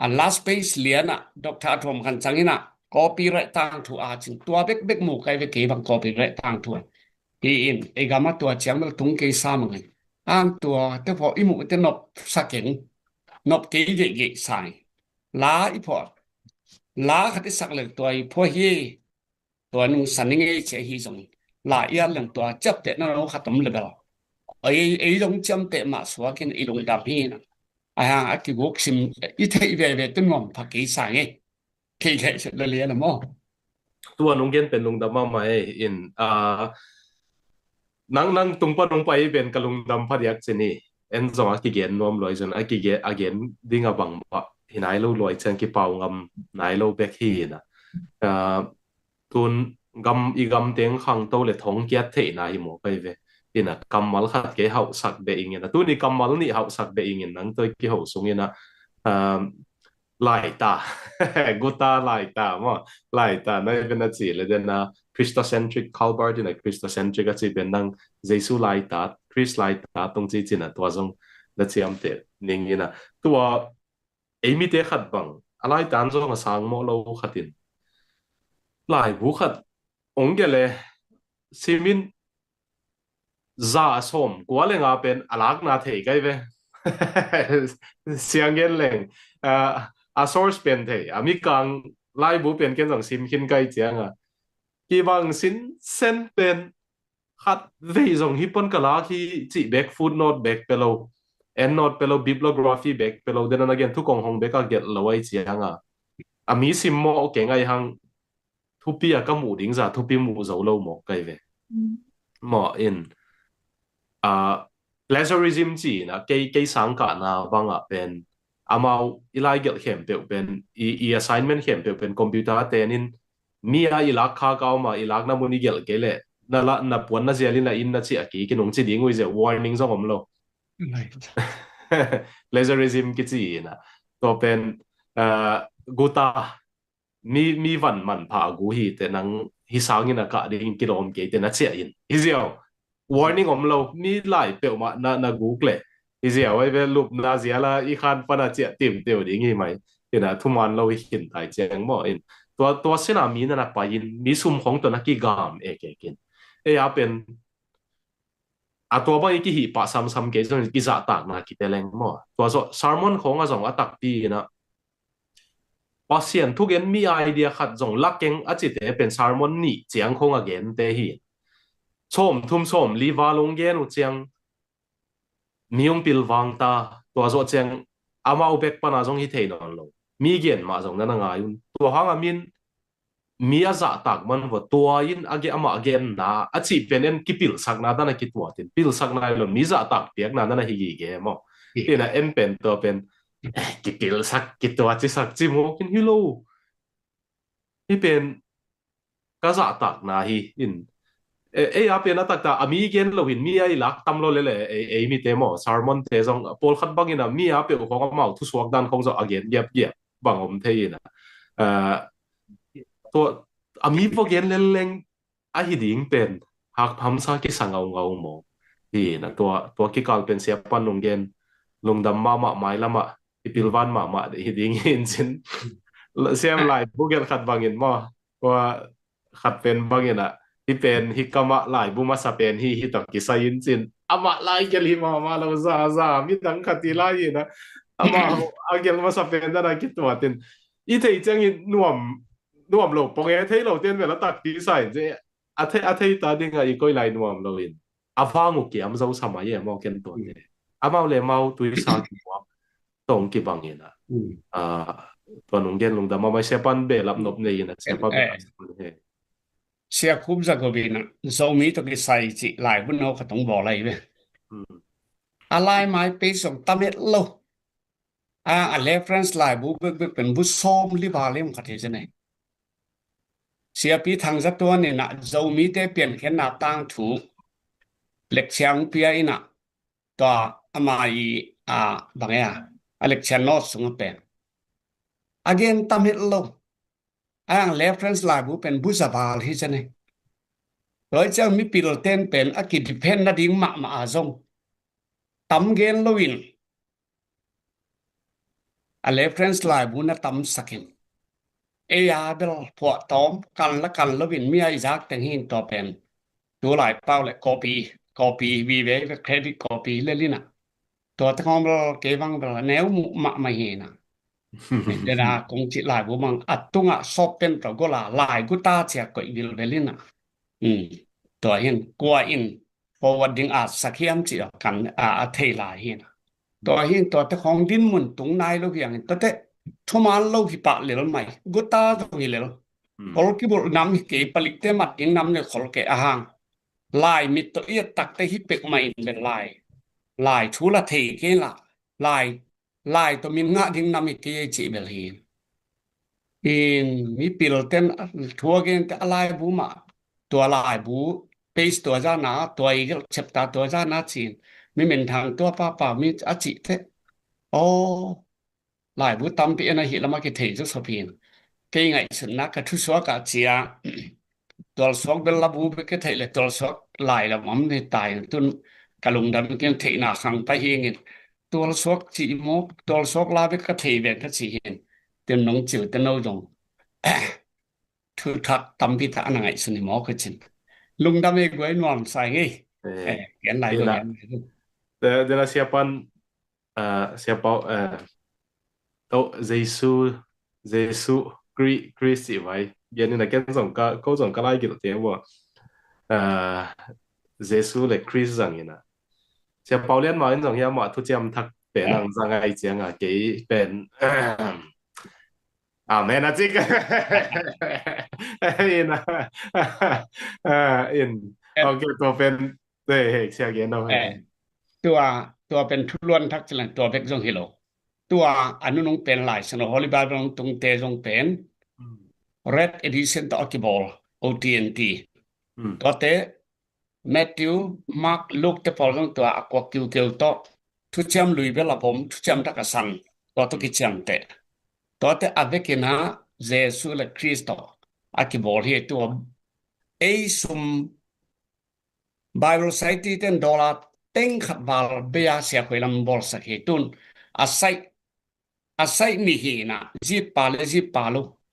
last page liana Dr. Thom khan changina copyright tang thu a chin tua bek mu kai ve ke bang copyright tang thu in egama tua chiang mel tung ke sa mangai ang tua te pho imu te nop saken nop ke ge sai la pho la khat sak le tua pho hi tua nu saning e che hi song la ya lang tua chap te na ro khatam le bel ấy giống chăm tệ mà xóa cái này đồng đạp hi nè à cái gốc sim ít thấy về tên ngom phải cái sai ấy cái sẽ là liền là mò tua nông gen pen lung dam ma mai in nang tung pa nong pai ben ka lung dam phadiak chini en zong ki gen nom loi zon a ki ge again dinga bang ba hinai lo loi chen ki pau ngam nai lo bek hi na tun gam igam teng khang to le thong kiat the na hi mo pai ve ina kamal khat ke hau sak be ingena tu ni kamal ni hau sak be ingin nang toi ki hau sungina lai ta guta lai ta mo lai ta na bena chi le dena christocentric calvert in a christocentric a chi ben nang jesu lai ta chris lai ta tong chi china to zong na chiam te ningina tua emi te khat bang alai tan zong sang mo lo khatin lai bu khat ong gele simin za som kwa le nga pen alak na thei kai ve siang gen leng a source pen thei ami kang lai bu pen ken jang sim khin kai chiang ki wang sin sen pen khat ve jong hi pon kala ki chi back footnote back pelo end note pelo bibliography back pelo then again thu kong hong back a get lawai chiang ami sim mo ke ngai hang thu pi a ka mu ding za thu pi mu zo lo mo kai ve mo in plagiarism chi na ke sang ka na banga pen amau illegal khem pe pen assignment khem pe pen computer tenin mia ilak kha ka ma ilak na muni gel kele na la na pon na zelin na in na chi aki ki nong chi ding wi ze warning zong om lo plagiarism ki chi na to pen guta mi van man pha gu hi te nang hisangin ka ding kilom ke te na che in izio warning omlo mi lai pe ma na google izio ai ve lup na zia la I khan pana che tim teu ding hi mai ina thuman lo hin tai cheng mo inตัวเสนามีนะไปยินมีซุมของตัวนักกีฬาเอกกินอาเป็นตัวบางทีหิปะซ้ำๆเกจนกิจตากนะกิเตเลงมั่วตัวสซาร์มอนของส่งตักปีนะพอเสียนทุกเย็นมีไอเดียขัดส่งลักเก่งอาจิตเป็นซาร์มอนนี่เจียงคงเกนเตหิชมทุ่มชมลีวาลงเกนอุเจียงนิยมปิลวังตาตัวสเจียงอามาอุเบกปนาส่งฮิเทนอนลงมีเกนมาส่งนั่นง่ายตัวหางอามินมีอาจะตักมันว่าตัวยินอาเกอามาเกนนะอาชีเป็นเอ็นกิปิลสักนาดันกิตัวตินปิลสักนาลมีจะตักเปียกนาดันฮิกิเกมอที่น่ะเอ็นเป็นตัวเป็นกิปิลสักกิตัวจิสักจิโมกินฮิโลที่เป็นก็จะตักนาฮิอินอาเป็นนักตักตาอามีเกนเราเห็นมีไอ้ลักตำโลเลยมีเตมอซาร์มอนเทซองโพลขัดบังอินะมีอาเป็นของอามาทุสวกดันคงจะอาเกนเย็บบังอมเทยินะตัวอามีพวกเย็นเล่งอาหิดิงเป็นหักพัมซากิสังเอาเงาหมอที่นะตัวกิกาลเป็นเสียปันลงเย็นลงดำมาไม้ละมาอิปิลวันมาหิดิงเห็นสินเสียมหลายพวกเย็นขัดบางเย็นว่าขัดเป็นบางเย็นอ่ะที่เป็นฮิกามะหลายบุมาซาเป็นฮิตอกิไซยินสินอามาหลายเกลิมาเราซามีดังขัดตีไลนะอามาอาเกลมาซาเป็นได้กิตัวตินอีเทจังยินน่วมโลปงเอเทโลเตียนเวลาตักดีไซน์เจอาเทตาดิงอีก้อยไลน่วมโลอินอาฟามุกยามเจ้าสมัยมอเกนตัวเนี่ยอามาเลมาตุยซาติวตรงกิบังเงินตัวนุ่งเกนลงดามาไม่เสียปันเบลับนบเนยนะเสียปันเสียคุบสักบินะโซมีตกิไซจิหลายบุญเอาขต้องบอกอะไรเว้ยอะไรไม้ไปส่งตามเม็ดโลเลฟเฟรนซ์หลายบุเป็นบุซ้อมลิบาเล่มขัดเจไหนเสียปีทางสักตัวเนี่ยนะโซมีแต่เปลี่ยนแค่หน้าต่างถูกเล็กเชียงเปียอินะตัวอามาอีบางอย่างเล็กเชียงนอสสงเป็นagain ตามเม็ดโลเลฟเฟรนซ์หลายบุเป็นบุษบาลที่เจไหนโดยจะมีปิโลเทนเป็นอากิดิเพนนาดิ้งมาอาซงตามเกนโลวินreference หลายบุญตำสักhinเบลพวกตอมกันละกันแล้ววินมีไอ้จักแต่งหินตัวเป็นตัวหลายเป้าเลย copy วีเวเครดิต copy เล่นน่ะตัวที่เขาเก็บบังเบลแนวมาเห็นน่ะเดี๋ยวนะคงจิหลายบุมังอัดตุงสอบเป็นตัวก็หลายกูตาเสียก็อีเล่นน่ะตัวเห็นกลัวอินพอวันดิ้งสักเขียมจิกันเทลายเห็นตัวเห็นตัวของดินมันตรงนายเราเพียงตัวเตทมาเราที่ปะเหลือไหมกูตาตัวเหลือพอที่บอกน้ำเกี่ยผลิตเต็มมัดยังน้ำเนี่ยขอเกี่ยหางลายมิตัวตักแต่ฮิปเป็กไม่เป็นลายชูละเทเกล่ะลายตัวมินงะดิ้งน้ำเกี่ยจีเบลฮีมีปิลเต็นทัวเกนแต่ลายบูมาตัวลายบูเปสตัวจ้าหนาตัวอีกเฉพตาตัวจ้าหนาจีนมีเหม็นทางตัวป้ามีอาจิเทหลายบุตรตามปีนะฮิลมาเกเทจุสพินเกี่ยงไงสุนัขทุสวกอาเจียตัวสวกเบลลาบูเบกเทเลตัวสวกหลายละมันได้ตายตุนกะลุงดำเกี่ยงเทนาขังไปเองตัวสวกจีโมตัวสวกลาเบกเทเบกจีเห็นเต็มน้องจิ๋วเต็มน้องจงทุทักตามปีตาหนังไงสุนิมอคือจินลุงดำเองไว้นอนใส่ไงเห็นไหนตัวเห็นเดี๋ยวsiapan Jesus Christ ไว้ยันนี่นะแกส่งก็ส่งก็ไล่กี่ตัวเดียวว่าJesus เลยคริสต์อย่างนี้นะเสียเปาเลียนมาอันส่งเฮียมาทุกจำทักเป็นนางสังไงเจียงกี่เป็นแม่นะจิกอินโอเคตัวเป็นเฮ้ยเสียเกนเอาตัวเป็นทุล้วนทักษะตัวเป็กจงฮิโลตัวอนุนงเป็นหลายสนฮอลิบาลตรงเตจงเป็น Red Edition ต่อกิบอล OTNT ตัวเต Matthew Mark Luke เตปอลตรงตัวอควาคิวเกลต่อทุจำลุยเบลผมทุจำทักษะตัวตุกิจำเตตัวเตอเวกินะเยซูและคริสต์อกิบอลเฮตัว sum Bible Society $10 teng khat bal bea sia kwelam bol sakhetun asai ni hi na jip palu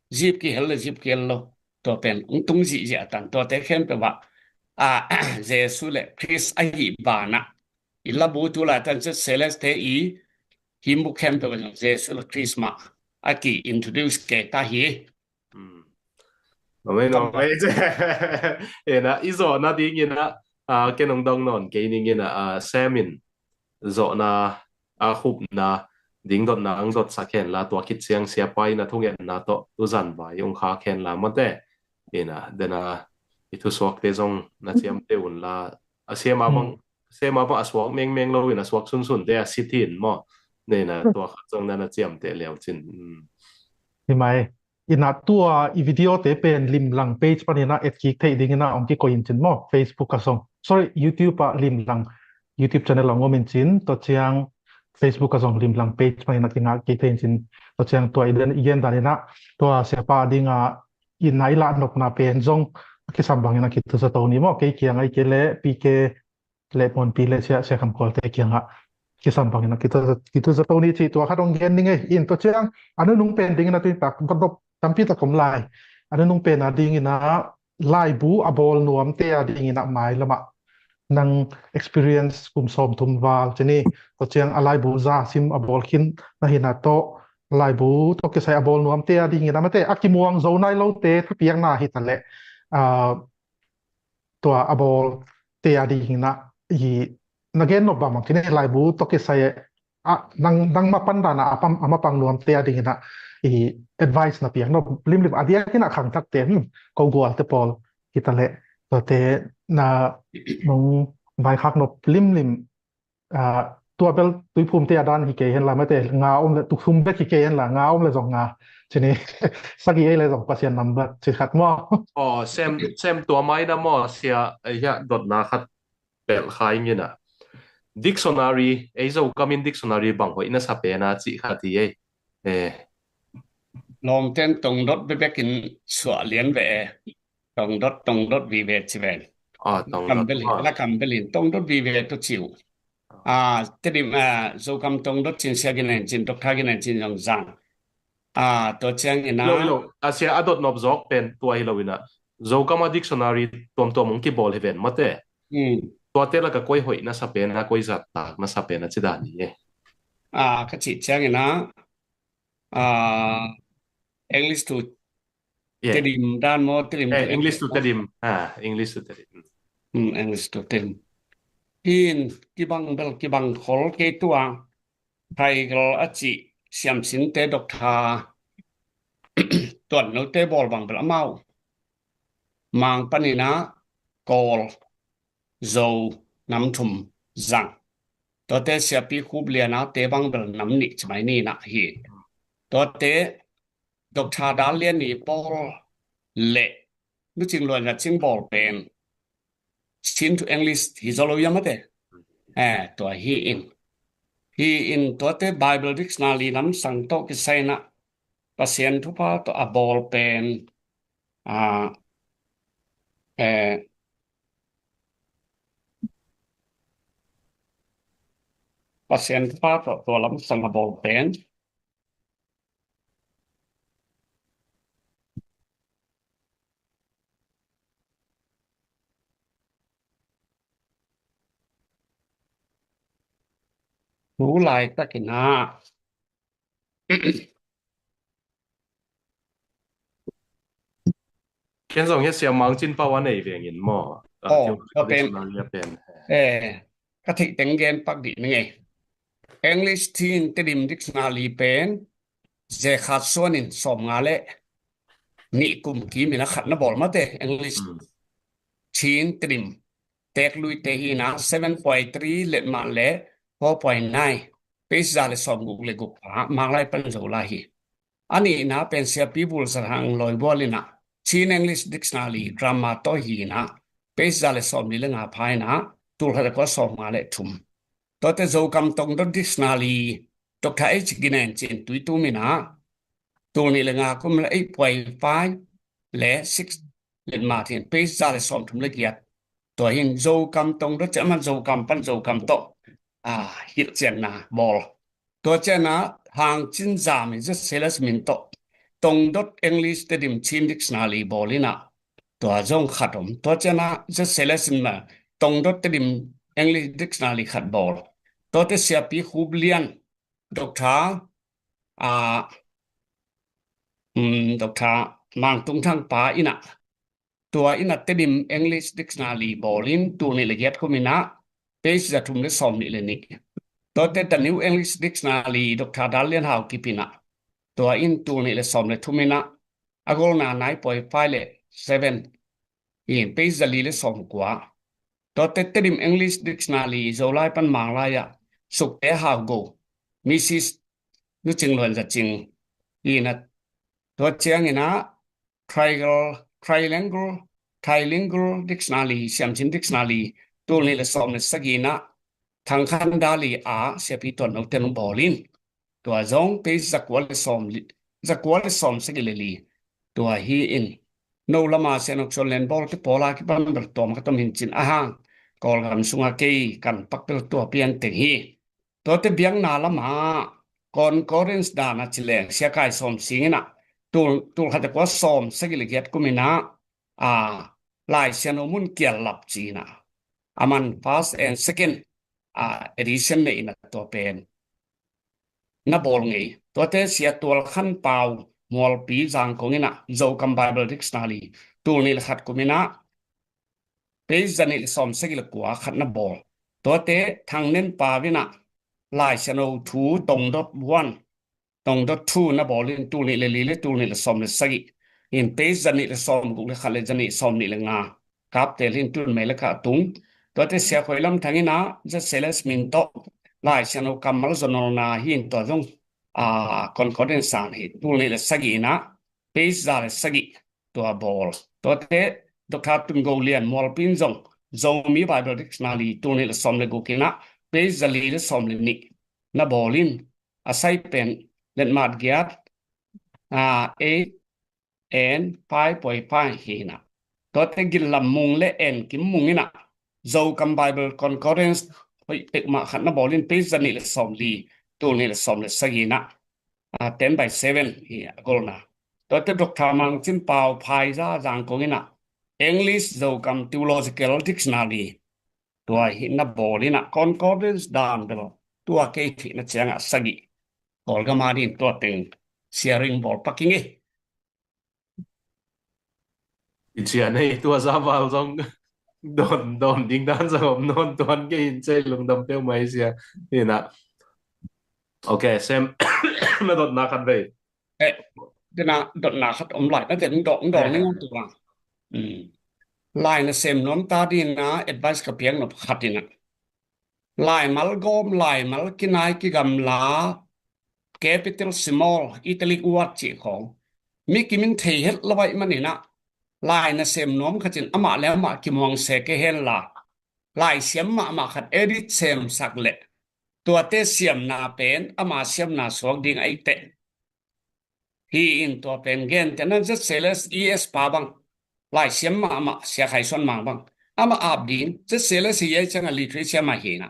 jip ki hello to pen tung ji ja tan to te khem pe ba jesu le chris a hi ba na illa bu tu la tan se celeste himbu khem pe ba jesu le chris ma aki introduce ke ta hiไม่ใช่นะอีโซนะดีงี้นะแกนงดองนอนแกนี่งี้นะแซมินโซนะคุบนะดิ้งดอนะอังดอสักแค่ละตัวคิดเสียงเสียไปนะทุกอย่างนะโตตุจันไว้องคาแค่ละมันแต่นะเดนะอีทุสวกเตจงนะเสียมเตอุนละเสียมาบังสวกเมงเราวินะสวกสุนเตะสิทินมอเนี่ยนะตัวจงนั้นนะเสียมเตแล้วจินใช่ไหมina tua i video te pen lim lang page panina etkik thei dingina ongki koin chin mo Facebook ka song sorry YouTube pa lim lang YouTube channel lang omin chin to chiang Facebook ka song lim lang page panina kinga ki thein chin to chiang tua iden igen dalina tua sepa dinga inai la nok na pen jong ki sambangina ki tu sa to ni mo ke kiang ai ke le pk le pon pi le sia kham kol te kianga ki sambangina ki tu sa to ni chi tua khatong gen ni nge in to chiang anu nung pen dingina tu tak ko tampi ta kom lai anu nung pen adingina lai bu abol nuam te adingina mai lama nang experience kum som thum wal chini to chiang alai bu za sim abol khin na hina to lai bu to ke sai abol nuam te adingina mate akimuang zonai lo te piang na hitale to abol te adingina i nagen no ba chini lai bu to ke sai nang mapandana amapang nuam te adingina advice na piang no lim adia kina khang tak te ko gol te pol kitale to te na nong vai khak no lim tua bel tui phum te adan hi ke hen la mate nga le tu khum be ki ke hen la nga le jong nga chini sagi le jong pasien number chi khat mo sem tua mai na mo sia ya dot na khat pel khai ngi na dictionary eizo kamin dictionary bang hoi na sa pe na chi khati lom ten tong dot be bekin swa lien ve tong dot vi ve chi ven kam belin tong dot vi ve to chiu tedim zo kam tong dot chin sia ginen chin dok tha ginen chin jong jang to chang ina lo asia adot nob jok pen to hi lowina zo kam dictionary tom ki bol heven mate to te la ka koi hoi na sa pe na koi zat tak na sa pe na chi da ni ka chi chang ina English to tedim dan mo tedim English to tedim English to tedim English to tedim in ki bang khol ke tua thai gal achi siam sin te dok tha ton no te bol bang bla mau mang panina kol zo nam thum zang to te sia pi khub liana te bang bel nam ni chmai ni na hi to te dok tha dal lian ni bol le nu ching lon na ching bol pen chin to English hi zolo yamate to hi in to te Bible dictionary nam sang to ki sai na pasien thu pa to a bol pen pasien thu pa to lam sang a bol penรู้ลายตะกินาเขียนส่งเฮ็ดเสียมังจินปาวันเวงอินหม้อก็เป็นกะทิเต็งเกนปักดินี่ไง English Teen Tedim Dictionary เป็นเจขาดส่วนนินสมงาเลนี่กุมกีมีนะขัดนะบอลมาเต English Teen Tedimเตกลุยเตหีนะ 7.3 เล็ดมาเล4.9 पेज झाले सम गुगले गुप मांगलाय पण जोलाही आणि ना पेन्सिया पीपल सरहांग लॉय बोलिना चीन इंग्लिश डिक्शनरी ड्रामा तो ही ना पेज झाले सम निलंगा फायना तुल हर को सम माले थुम तो ते जो कम तंग दो डिक्शनरी तो थाय चिगिनेन चिन तुई तुमिना तो निलंगा कुम 8.5 ले เล่นมาที่เปซาเลยสอมทุมละเกียดตัวหินโจกำตรงรถจะมันโจกำปั้นโจกำโตฮิตเจนนาบอลตัวเจนนาทางจินจามิจะเซเลสมินโตตรงดดอังกฤษเตดิมชินดิกส์นาลีบอลินะตัวจงขัดอมตัวเจนาจะเซเลสมาตรงดดเตดิมอังกฤษดิกส์นาลีขัดบอลตัวเตเสียปีคูบเลียนดอกทาดอกทามังตุงทางป่าอินะตัวอินะเตดิมอังกฤษดิกส์นาลีบอลินตัวนี้ละเอียดคุมินะเปซจะทุ่มได้สอมนี่เลยนี่ตัวเตตันนิวอังกฤษดิกส์นาลีดอกทาดัลเลียนฮาวกิปินะตัวอินตัวนี้ละสอมเลยทุมินะอากอลนาไนปอยไฟเลย7อินเปซจะลีเลยสอมกว่าตัวเตดิมอังกฤษดิกส์นาลีโจไลปันมังลายะสุกฮาวโกมิซิสนึกจึงล้วนจะจริงอีนะตัวเจียงนะ trilingual dictionary เสียมชิน dictionary ตัวนี้ละสอมเลยสักนะทางคันดาลีเสียปีตัวนกเตนุบอลินตัวจงเป็นจักวาลสอมสักลีตัวฮีอินโนละมาเซนกชนเลนบอลที่ปอลาคิบันเบลตอมก็ต้องหินจินกอลกันสุงาเกยกันปักเปลตัวเปียนเตฮีตัวเตเบียงนาละมาก่อนกอเรนส์ดานาจิเลงเสียกายสอมสิงนะตัวขัดกว่าสอมสักลีเกียดกุมินะลายเซนมุนเกียร์ลับจีนะมัน first and second edition ในนะตัวเป็นนับบอลไงตัวเตเสียตัวขั้นเปล่ามอลปีจางของนี่นะโจกัมไบเบิลดิกส์นาลีตัวนี้ละขัดกุมินะเปซนี่สอมสักลีกว่าขัดนับบอลตัวเตทางเน้นป่าวินะลายเซนทูตรงดอท1ตรงดอท2นับบอลลินตัวนี้เลยตัวนี้ละสอมเลยสักอินเปซนี่ละสอมกุเลยขัดเลยจะนี่สอมนี่ละงาครับเตลินตุนไม่ละขัดตุงตัวเตเสียคอยลำทางนี้นะจะเซเลสมินโตลายเชนกัมมัลจนนาหินตัวจงคอนคอร์เดนสานหินตัวนี้ละสักนะเปซาละสักตัวบอลตัวเตดอกทาตุงโกเลียนมอลปินจงมีไบเบิลดิกส์นาลีตัวนี้ละสอมเลยกุกินะเปซาลีละสอมเลยนี่นับบอลินอาศัยเป็นเล่นมาดเกียร์8 and 5.5หินะตัวเตกินลำมุงและกิมมุงนี่นะโจกัมไบเบิลคอนคอร์เรนซ์เอกมาขัดนับบอลลินเปซนี่ละสอมลีตัวนี้ละสอมเลยสักนะ10/7ฮีกอลนะตัวเตดอกทามังจินเปาพายซาจางกงนี่นะEnglish โจกัม theological dictionary ตัวหินนับบอลลินะคอนคอร์เรนซ์ดานเบลตัวเกทินะเจียงสักบอลก็มาดินตัวตึงเสียริงบอลปักกิ้งอิเชียในตัวซาบาลจงโดนดิงด้านสมนอนตอนก็อินเจลงดำเปียวไม่เสียนี่นะโอเคเซมไม่โดนนักขัดเลยเดี๋ยวนะโดนนักขัดไหลนั่นแต่ดอกนี่งตัวลายนะเซมน้ำตาดีนะเอ็ดไวส์กับเพียงนบขัดดีนะลายมัลกอมลายมัลกินายกิกำลาcapital small italic word จีของมีกิมินเทเฮดละไว้มันนี่นะลายนะเซมน้อมขจินอามาแล้วมากิมวงเซเกเฮลลาลายเสียมมาขัดเอดิเซมสักเละตัวเตเสียมนาเป็นอามาเสียมนาสวกดิ่งไอเตฮีอินตัวเป็นเกนแต่นั้นจะเซเลสปาบังลายเสียมมาเสียไขส่วนมาบังอามาอาบดินจะเซเลสเยจังลิทริเซียมาเฮนะ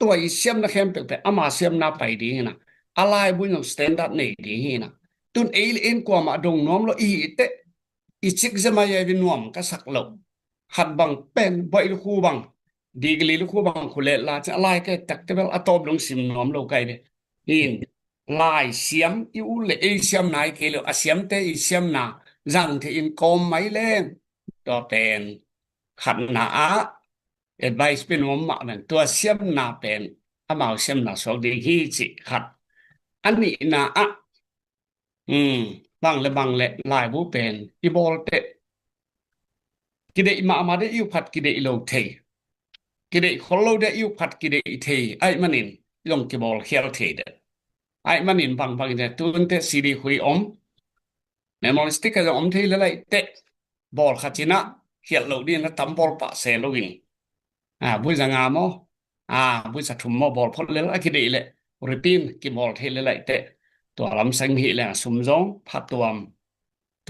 ตัวอีเสียมนะเข้มเปอามาเสียมนาไปดีนะอะไรบุญของสแตนดาร์ดนี่ดีนะตุนเอลเอ็นกว่ามาดงน้อมloเตอีชิกจะมาเยวินวมก็สักเหล่าหัดบังเป็นบ่อยลูกคู่บังดีกลีลูกคู่บังคุเลลาจะอะไรก็ตักเตเบลอตอบลงสิมน้อมโลกไกเดอินลายเสียมอีอุเลเสียมนายเกลเสียมเตอีเสียมนาจังที่อินกอมไม่เล่นตัวเป็นขัดนาเอ็ดไวส์เป็นวมมาเป็นตัวเสียมนาเป็นอามาเสียมนาสองดีฮีจิขัดอันนี้นะบางและลายบูเป็นอีบอลเตกิเดมาได้อิวพัดกิเดโลเทกิเดคนโลได้อิวพัดกิเดเทไอ้มันนินลงกิบอลเคียร์เทเดไอ้มันนินบางเนี่ยตุนเตซีดีคุยเมมโมริสติกก็เทเลยเตบอลขัดจินะเคียร์โลดีนะตั้มบอลปะเซลวิงบุญสังามบุญสัตุมบอลพอดเลยกิเดเลยรีพินกิบอลเทเลยเตตัวลำสังหิแหละสมจงพัดตั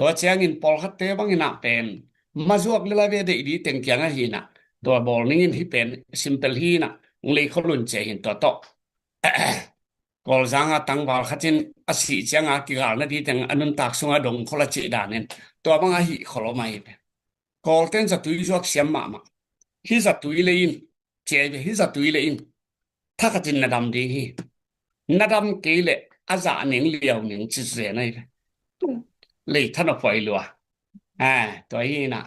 วเจียงอินปอลขัดเตบังอินะเป็น มาจวกเลละเวเดดีเต็งเกียงอะฮีน่ะตัวบอลนี่ที่เป็น simple ฮีน่ะเลยเขาลุนเจเห็นตัวโตกอลจังอะตังบาลขัดจินอสีจังอะกิกาลนะที่เต็งอันนั้นตักสุงอะดงคนละเจดานเนนตัวบังอะฮีขลอมาเปกอลเต็นจะตุยจวกเสียมมาฮีจะตุยเลยอินเจเบฮีจะตุยเลยอินถ้าขัดจินนาดำดีฮีนาดำเกลเลอาจารย์หนิงเลียวหนิงจิเสนัยเลยท่านเอาไปลัวตัวฮีน่ะ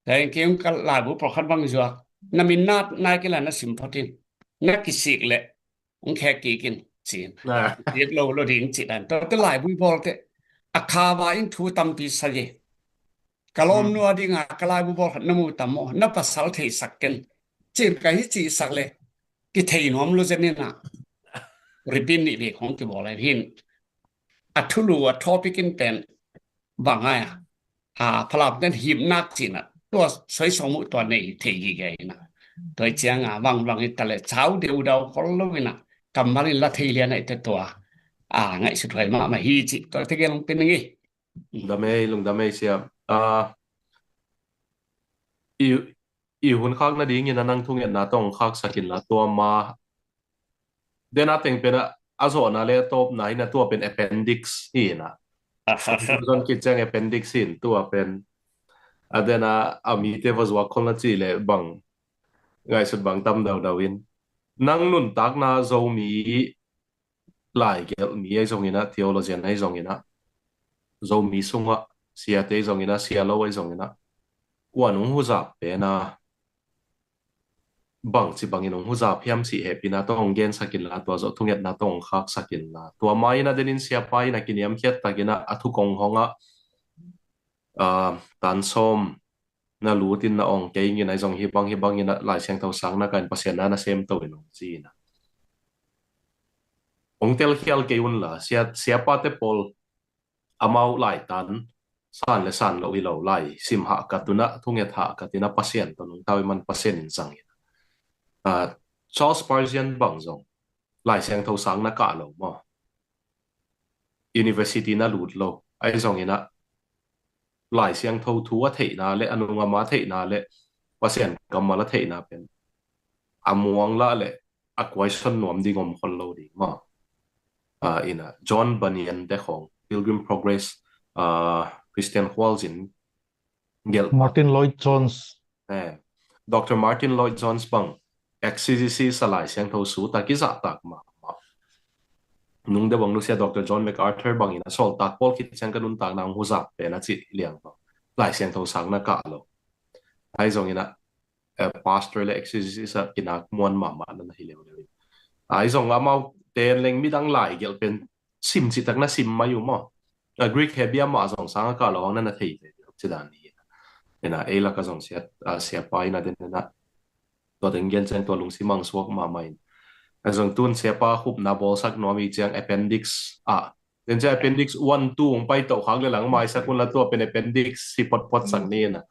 แต่เกมก็หลายบุประคันบางจวกนามินนาดนายกิลานะสิมพอตินนักกิสิกเลยองแค่กีกินจีนเรียกเราดิ้งจีดันตัวหลายบุบอลเตอาคาบาอินทูตัมปีสัยกะลอมนัวดิ้งกะลายบุบอลนมูตัมโมนับภาษาไทยสักกันจีนก็ฮิจีสักเลยกิเทยนอมรู้จักนี่นะริบินนี่เด็กของกิบอลอะไรพินอัทุลูอัทอปิกินเป็นบางไงพลับนั้นหิมนักจีนตัวสวยสมุตัวนี้เทยีไงนะตัวเจียงวังอิตาลีเช้าเดียวดาวคนละวินะกำมาลินละเทียนไอ้ตัวไงสุดท้ายมาฮีจิตัวที่แกลงเป็นยังไงดำเมเสียอีหุ่นคักนะดีเงี้ยนั่งทุ่งเงี้ยนาต้องคักสกินละตัวมาเดน่าเต็งเป็นอาโซนาเลตบไหนนะตัวเป็น appendix นี่นะจนคิดจัง appendix สินตัวเป็นเดน่ามีเทวสวะคนละจีเลยบังไงสุดบังตำดาววินนั่งนุ่นตักนาโซมีหลายเกี่ยวมีไอ้ทรงนี้นะ theologian ไอ้ทรงนี้นะโซมีสุงะเสียเตทรงนี้นะเสียโลไอ้ทรงนี้นะกว่านุ่งหูจับเป็นนะบางสิบางอินงหูจับพยายามสิเหปีน่าต้องเกณฑ์สกิลละตัวจทุ่งยัดน่าต้องคักสกิลละตัวไม้น่าเดินเสียไปน่ากินยามเคียดตะกินะอัทุกองห้องตันส้มน่ารู้ตินน่าองเกย์ยินในทรงฮิบังยินหลายเสียงเท่าสังน่าการเปอร์เซ็นต์น่าเซมตัวอินงจีนะองเทลเคียลเกยุนละเสียปาเตปอลอามาหลายตันสันและสันเราวิโลไล่สิมหากัตุนะทุ่งยัดหากัตินะเปอร์เซ็นต์ตัวนึงเท่ามันเปอร์เซ็นต์สังCharles Spurgeon บางจงหลายเสียงเท่าสังนักกะเรามา University น่าหลุดเราไอ้จงนี้นะหลายเสียงเท่าทัวเทนาและอนุงามาเทนาและเปอร์เซ็นต์กำมาละเทนาเป็นมวงละและอักไว้ชนนวมดีงมคนเราดีมาJohn Bunyan เด็กของ Pilgrim Progress Christian Walzin Martin Lloyd Jones Dr. Martin Lloyd Jones บังexegesis สลายเสียงเท่าสูตะกิจะตักมานุ่งเดบังนุเสีย Dr. John MacArthur บังอินะสอลตักพอลคิดเสียงกันนุ่นตักนางหูจับเป็นนักจิตเลี้ยงบังหลายเสียงเท่าสังนักกะเราไอ้ตรงนี้นะpastor และ exegesis กินักมวนมานั่นที่เลี้ยงเลยไอ้ตรงว่ามาเต็นเล็งมีดังหลายเกี่ยวเป็นซิมจิตักนะซิมมาอยู่มั้งGreek Hebia มาสองสังกะเรานั่นนะที่จะด้านนี้นะเอลักก็สองเสียไปนะเดนนะตัวถึงเย็นเซนตัวลุงซิมังสวกมาใหม่ไอ้ส่วนตุนเสียป้าคุบนาบอลสักน้อยมีเจียง appendix เดี๋ยวจะ appendix 1 2ไปต่อครั้งเลยหลังมาสักคนละตัวเป็น appendix สิปดสักนี้นะ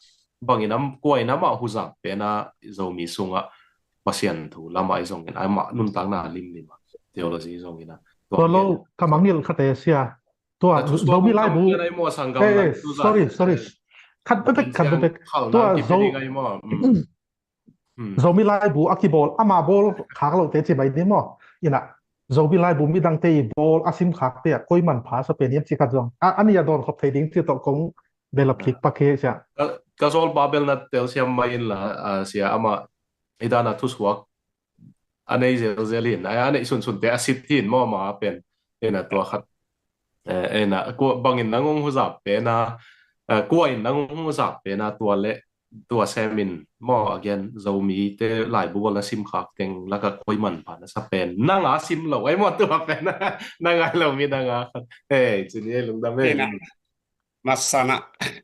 บางอย่างน้ำกล้วยน้ำมาหุจับเป็นนะเรามีสุงภาษาถูละมาไอ้ส่งกันไอ้มานุ่นตั้งหน้าลิมเดี๋ยวเราสิส่งกันนะตัวเรากำลังนี่ขัดเสียตัวเรามีไล่บูsorry ขัดไปตัวเรามีไล่บูอากิบอลมาบอลขากเราเตะจีบไปนี่มั้งอินะเรามีไล่บูมีดังเตะบอลอาซิมขากเตะคุยมันพาสเปนยังสิกัดจงอันนี้จะโดนขบเทดิ้งที่ตกของเบลล์คิกปากเกใช่ก็โซลบาเบลนัดเตลเซียมไม่อินละเสียมาอิดานาทุสวกอันนี้เจลินอันนี้ส่วนเตะอาซิตินมั่วมาเป็นนะตัวขัดนะกูบางอินนั่งงหูจับเป็นนะกูอินนั่งงหูจับเป็นนะตัวเละตัวเซมินมอเกนเรามีเตหลายบุบลซิมคักเต็งแล้วก็คุยมันผ่านสเปนนั่งซิมเราไอ้หมดตัวเป็นนั่งเรามีนั่งจีนี่ลุงดำเองมาสนะ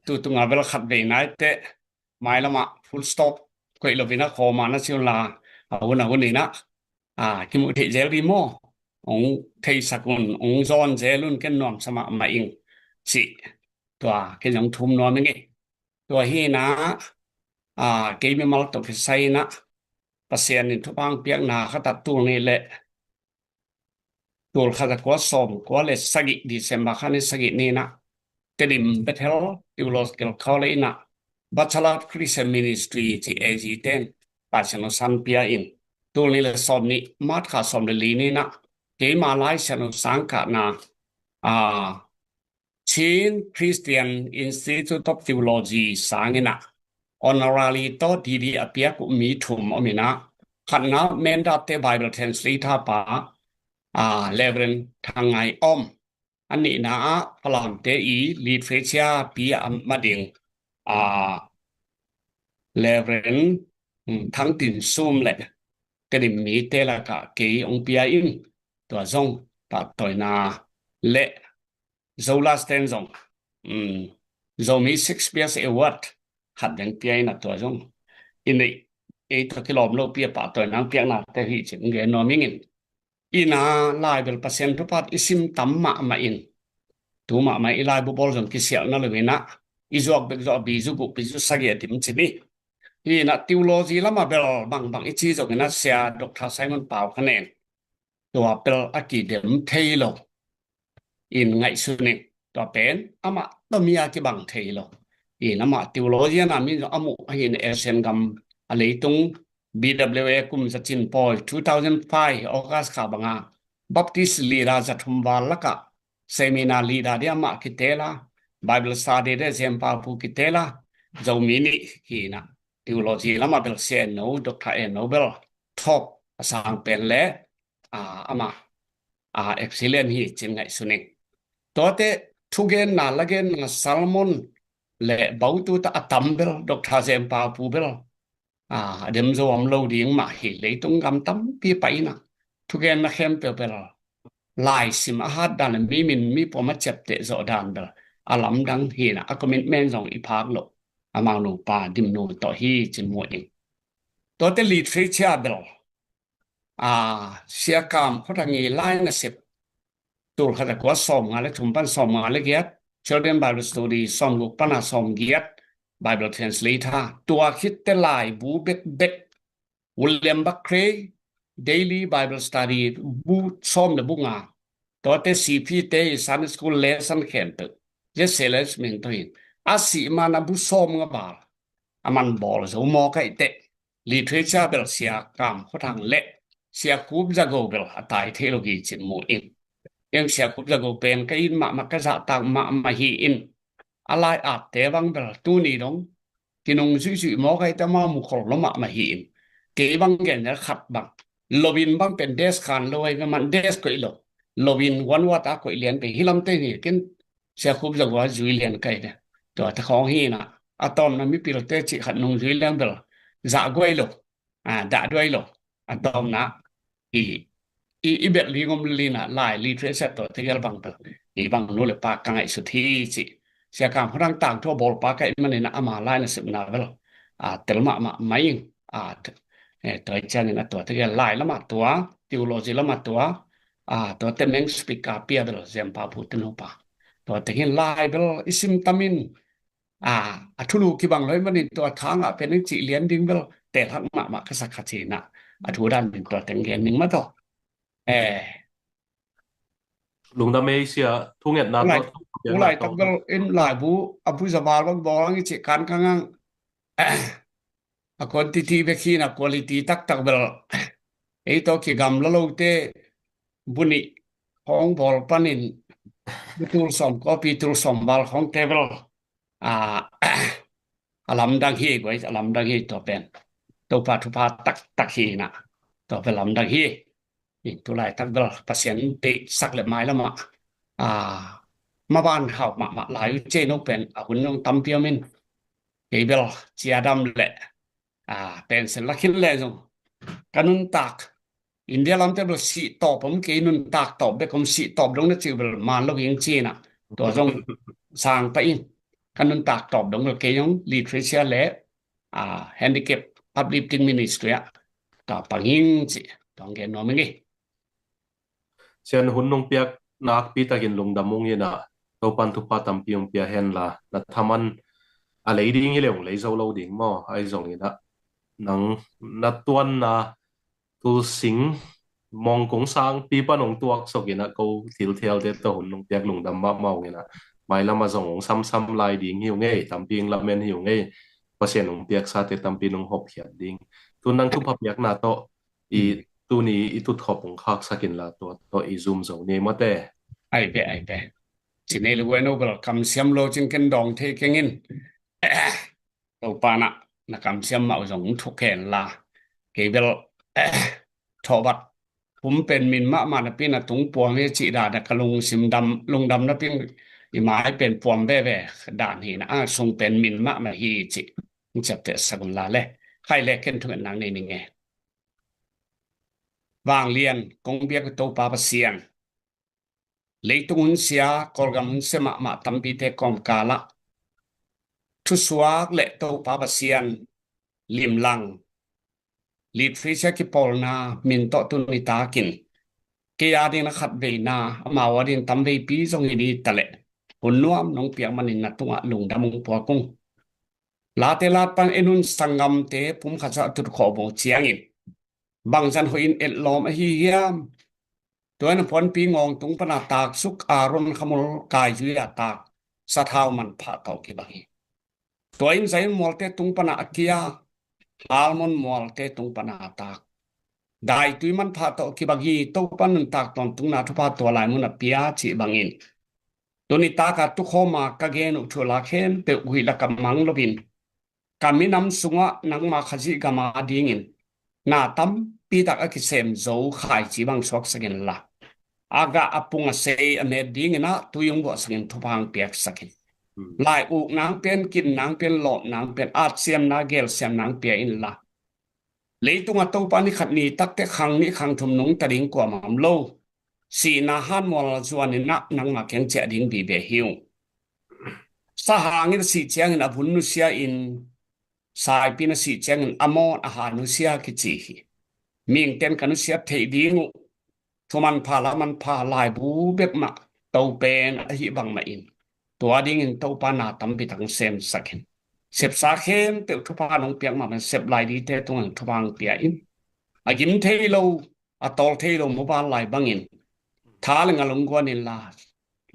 ตุงอาเบลขัดเบนายเตไม่ละมาฟูลสต็อปคุยเราเป็นนักโคมานะชิวลาวันนี้นะคิมุติเจริโมองเทสักคนองจอนเจลุนกันนอมสมามาอิงสิตัวกันยังทุ่มนอมยังไงตัวฮีนะเกมมาลตกใส่นะภาษานี่ทุกบางเปียกนาเขาตัดตัวนี่แหละตัวเขาจะกว่าสมกว่าเลยสกิดิเซมบาคันนี่สกินี่นะเตดิมเบเทลดิวโลสเกลเขาเลยนะ Bachelor of Christian Ministry ที่ AG10 ปัจจุบันสันเปียอินตัวนี้เลยสอบนี้มาดขาสอบลีนี่นะเกมาไลชนุสังกัดนะChin Christian Institute of Theology สางนะ Honorary ต่อดีๆอเปียกุมีถุมอมินะขันนะเมนดัตเต Bible Translator ปาเลเวนทางไงอ้อมอันนี้นะพลังเตอีลีดเฟเชียปีมาดิงเลเวนทั้งตินซูมเลยก็ได้มีเตละกะเกยองเปียอินตัวจงตัดต่อยนาเละโซลาสเตนจงจงมี6 ปีaward หัดยังเปียนะตัวจงอินนี้ตัวกิโลมโลเปียปะต่อยนางเปียนะแต่ที่จริงเกนอมิงินina laibel pasien tupat isim tamma ma in tuma ma ilai bu boljon kisial na lewena izok bekzo bizu bu bizu sagia dim chini ina theology lama bel bang ichi jok na sia Dr. Simon Pau khanen to apel akidem thailo in ngai sune to pen ama to mia ki bang thailo ina ma theology na mi amu hin esen gam aleitung BWA กุมสัจินปอย2005 August ขาบังอา Baptist Lira จัทุมวาลละกะ Seminar Lira เดียมาคิเตละ Bible Study เดเซมปาภูคิเตละเจ้ามินิฮีนะ Theology ละมาเบลเซนโน Dr. Nobel Top สร้างเป็นและอามาexcellent ฮีจินไงสุนิตัวเตทุเกนนาละเกนSalmon และบาวตุตะตัมเบล Dr. เซมปาภูเบลdem zo am lo ding ma hi le tung gam tam pi pai na tu gen na khem pe pe lai sim a hat dan mi min mi po ma chep te zo dan bel alam dang hi na a commitment zong i phak lo amang no pa dim no to hi chin mo ing to te lead feature bel sia kam khotangi lai na sep tur khata ko som nga le thum pan som nga le giat children Bible study som lu pana som giat Bible Translator ตัวคิดแต่หลายบูเบ็ดWilliam Buckley Daily Bible Study บูซ้อมในบุงาตัวแต่ CP เต Sunday School Lesson Camp เจสเซเลสเมนตัวเองสิมานะบูซ้อมงะบาลมันบอลจะมอไกเต Literature เบลเสียกามเขาทางเละเสียคูบจะโกเบลตายเทโลกีจินมูอินยังเสียคูบจะโกเป็นก็อินมากระจะต่างมาฮีอินอะไรแต่บางเบลตัวนี้น้องที่น้องซื่อๆมอไกแต่มามุขลมาฮีอินเก็บบางแกนจะขัดบางโลวินบางเป็นเดสคันโลยมันเดสก็อีโลวินวันวัดก็อีเลียนไปฮิลัมเตนี่กินเสียคูบจะว่าจุยเลียนไกเนี่ยตัวแต่ของฮีนะอะตอมนั้นมีปิโลเตจิขัดน้องจุยเลียนเบลจะกวยโลด่าด้วยโลอะตอมนะอีเบ็ดลีงมลีนะลายลีเทรเซตตัวที่กำลังเป็นอีบางนู้นเลยปากกังไอสุดที่สิเสียการพลังต่างทั่วบอลปากไอมันเนี่ยอามาลายนะสิบนาเวลเตลมาไม่ยิงตัวเจ้านี่นะตัวที่กำลังลายละมาตัวทีโอโลจีละมาตัวตัวเต็มเองสปีกาเปียเบลเซมปาพูดถึงปาตัวที่กำลังลายเบลอิสิมตามินทุลูกี่บางเลยมันนี่ตัวทางเป็นจิเลียนดิ้งเบลแต่ทั้งมาก็สักขจีนะทุด้านเป็นตัวแต่งเงินหนึ่งมาต่อลุงดำเมเซียทุ่งเงินนาตัวอุไรตั้งแต่อินหลายบูอภิสบาลบางบอกงี้เจกันข้างคนที่เบคีนะคุณภาพตักเบลตัวกี่กำลังเราเตบุญของบอลปนินตูลสมก็ปีตูลสมบาลของเทเบลอลัมดังฮีไว้อลัมดังฮีตัวเป็นตัวปัจจุบันตักฮีนะตัวเป็นอลัมดังฮีอีกตัวไรตั้งแต่pasienติสักเล็บไม้แล้วมาบ้านเขามาหลายเจนกเป็นหุ่นน้องตั้มเปียมินเฮเบลเจียดำเละเป็นเสลักขินเลยจงกันนุนตักอินเดียลำเตบลสีตอบผมเกนุนตักตอบเบคมสีตอบตรงนั้นจิวเบลมาลูกยิงจีน่ะตัวจงสร้างไปอินกันนุนตักตอบตรงนั้นเกยงลีทริเชียเละhandicap uplifting ministry ต่อปังยิงจีต้องเกนน้องมึงไงเช่นหุ่นนงเปียกนักปีตะกินลงดำมงเยนะตัวปันทุปาตัมปีองเปียเห็นละนัดทำมันอะไรดิ้งเรื่องเลยเจ้าเราดิ้งมั่วไอ้ตรงนี้นะนังนัดตัวน่ะตัวสิงมองกงสังปีปนงตัวสกินะเขาทิลเทลเด็ดตัวหุ่นนงเปียกลงดำมาเมาเงี้ยนะไม่ละมาส่งซ้ำๆลายดิ้งหิวเงี้ยทำปีงละเมนหิวเงี้ย pasien ong piak sa te tampi nong hop hiat ding tu nang tu papiak na to i tu ni i tu thop ong khak sakin la to i zoom zo ne mate ai pe chine lu bueno bal kam siam lo chin ken dong the kengin to pa na kam siam ma zong thuk ken la ke bel thobat ผมเป็นมินมะมานะปินะตุงปวงเฮจิดาดะกะลุงสิมดำลุงดำนะปิงอีหมายเป็นปวงแว่ๆด่านหีนะทรงเป็นมินมะมาฮีจิมันจะเตะสักลาแลใครแลเข็นถึงนังนี่ไงวางเลียนกงเบียกโตปาปะเสียงเลยตุงหุนเสียกอลกำหุนเสมะมะตัมปีเตกอมกาละทุสวากและโตปาปะเสียงลิมลังลีดฟริชกิปอลนามินโตตุนิตากินเกียดินขัดเบนามาวดินตำเบปีทรงอีดีตะเลหุ่นนวมน้องเปียกมันนัตุงะลุงดำมุงปัวกุงลาเตลาปันเอนุนสังกำเตปุ่มขัดจะตุดขอบงเชียงอินบางจันหอินเอลลอมฮีเฮียมตัวนั้นพนปีงองตุงปนาตากสุกอารมณ์ขมุลกายยุยาตากสะเท้ามันผ่าเก่ากิบังตัวอินใจมอลเตตุงปนาเกียalmon mol te tung pana tak dai tui man pha to ki bagi to pan tak ton tung na thupa to lai mun pia chi bangin toni ta ka tu khoma ka gen u thula khen pe hui la kam mang lobin kaminam sunga nang ma khaji ga ma dingin na tam pi tak a ki sem zo khai chi bang sok sagen la aga apunga se ane dingina tu yung bo sagen thupang piak sakinลายอุกนางเป็นกินนางเป็นหลอดนางเป็นอาจเสียมนาเกลเสียมนางเปียอินละเลยตุงตัวปานิขัดนี้ตักแต่ขังนี้ขังทุมนุงตะดิงกว่าหมามโลสีนาฮันมอลจวนนี่นักนางมาแข็งเจดิงบีเบหิวสหางินสีเจียงอบุนุเซียอินสายปีนสีเจียงอมอนอาหารนุเซียกิจีมิงเต็นกันุเซียเทดิงทุมันพาละมันพาลายบูเบกมาเตาเป็นอหิบังมาอินตัวดิ่งตัวปานาตัมปิทังเซมสักเห็นเสพสาเข็นเตทุพานงเปียกมาเป็นเสพลายดีเตตรงทุพางเปียอินอากิมเทโลอาตอลเทโลมบานลายบังอินท้าลงลงกวนนิลา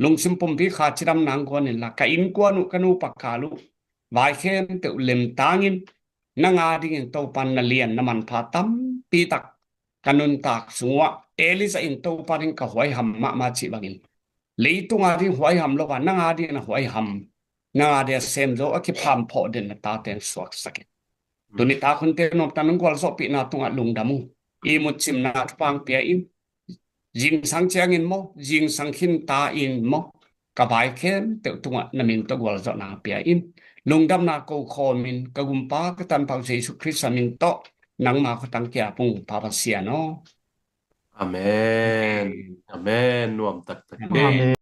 ลงซิมปมพิขาชิดำนางกวนนิลากะอินกวนุกนูปักกาลุวายเข็นเตเลมตางินนางาดิ่งตัวปันนเลียนน้ำมันพาตัมปีตักกันุนตากสัวเอลิซาอินตัวปันกะหวยหำมาชิบังอินเลยตุงอาดิหวยหำโลกานางอาดินะหวยหำนางอาดิเซมโซอคิพามพอเดนตาเตนสวกสักตุนิตาคนเตนอมตันงกอลสอปินาตุงอาลุงดามุอีมุจิมนาทุปังเปียอินจิงสังเจียงอินโมจิงสังขินตาอินโมกะบายเข็นเตตุงอานามินตะกอลสอนาเปียอินลุงดำนาโกคอมินกะกุมปากะตันพระเยซูคริสต์มินโตนังมาคตังเกียปุงปาปะเสียโนAmen. Amen. Nuam tak tak. Amen.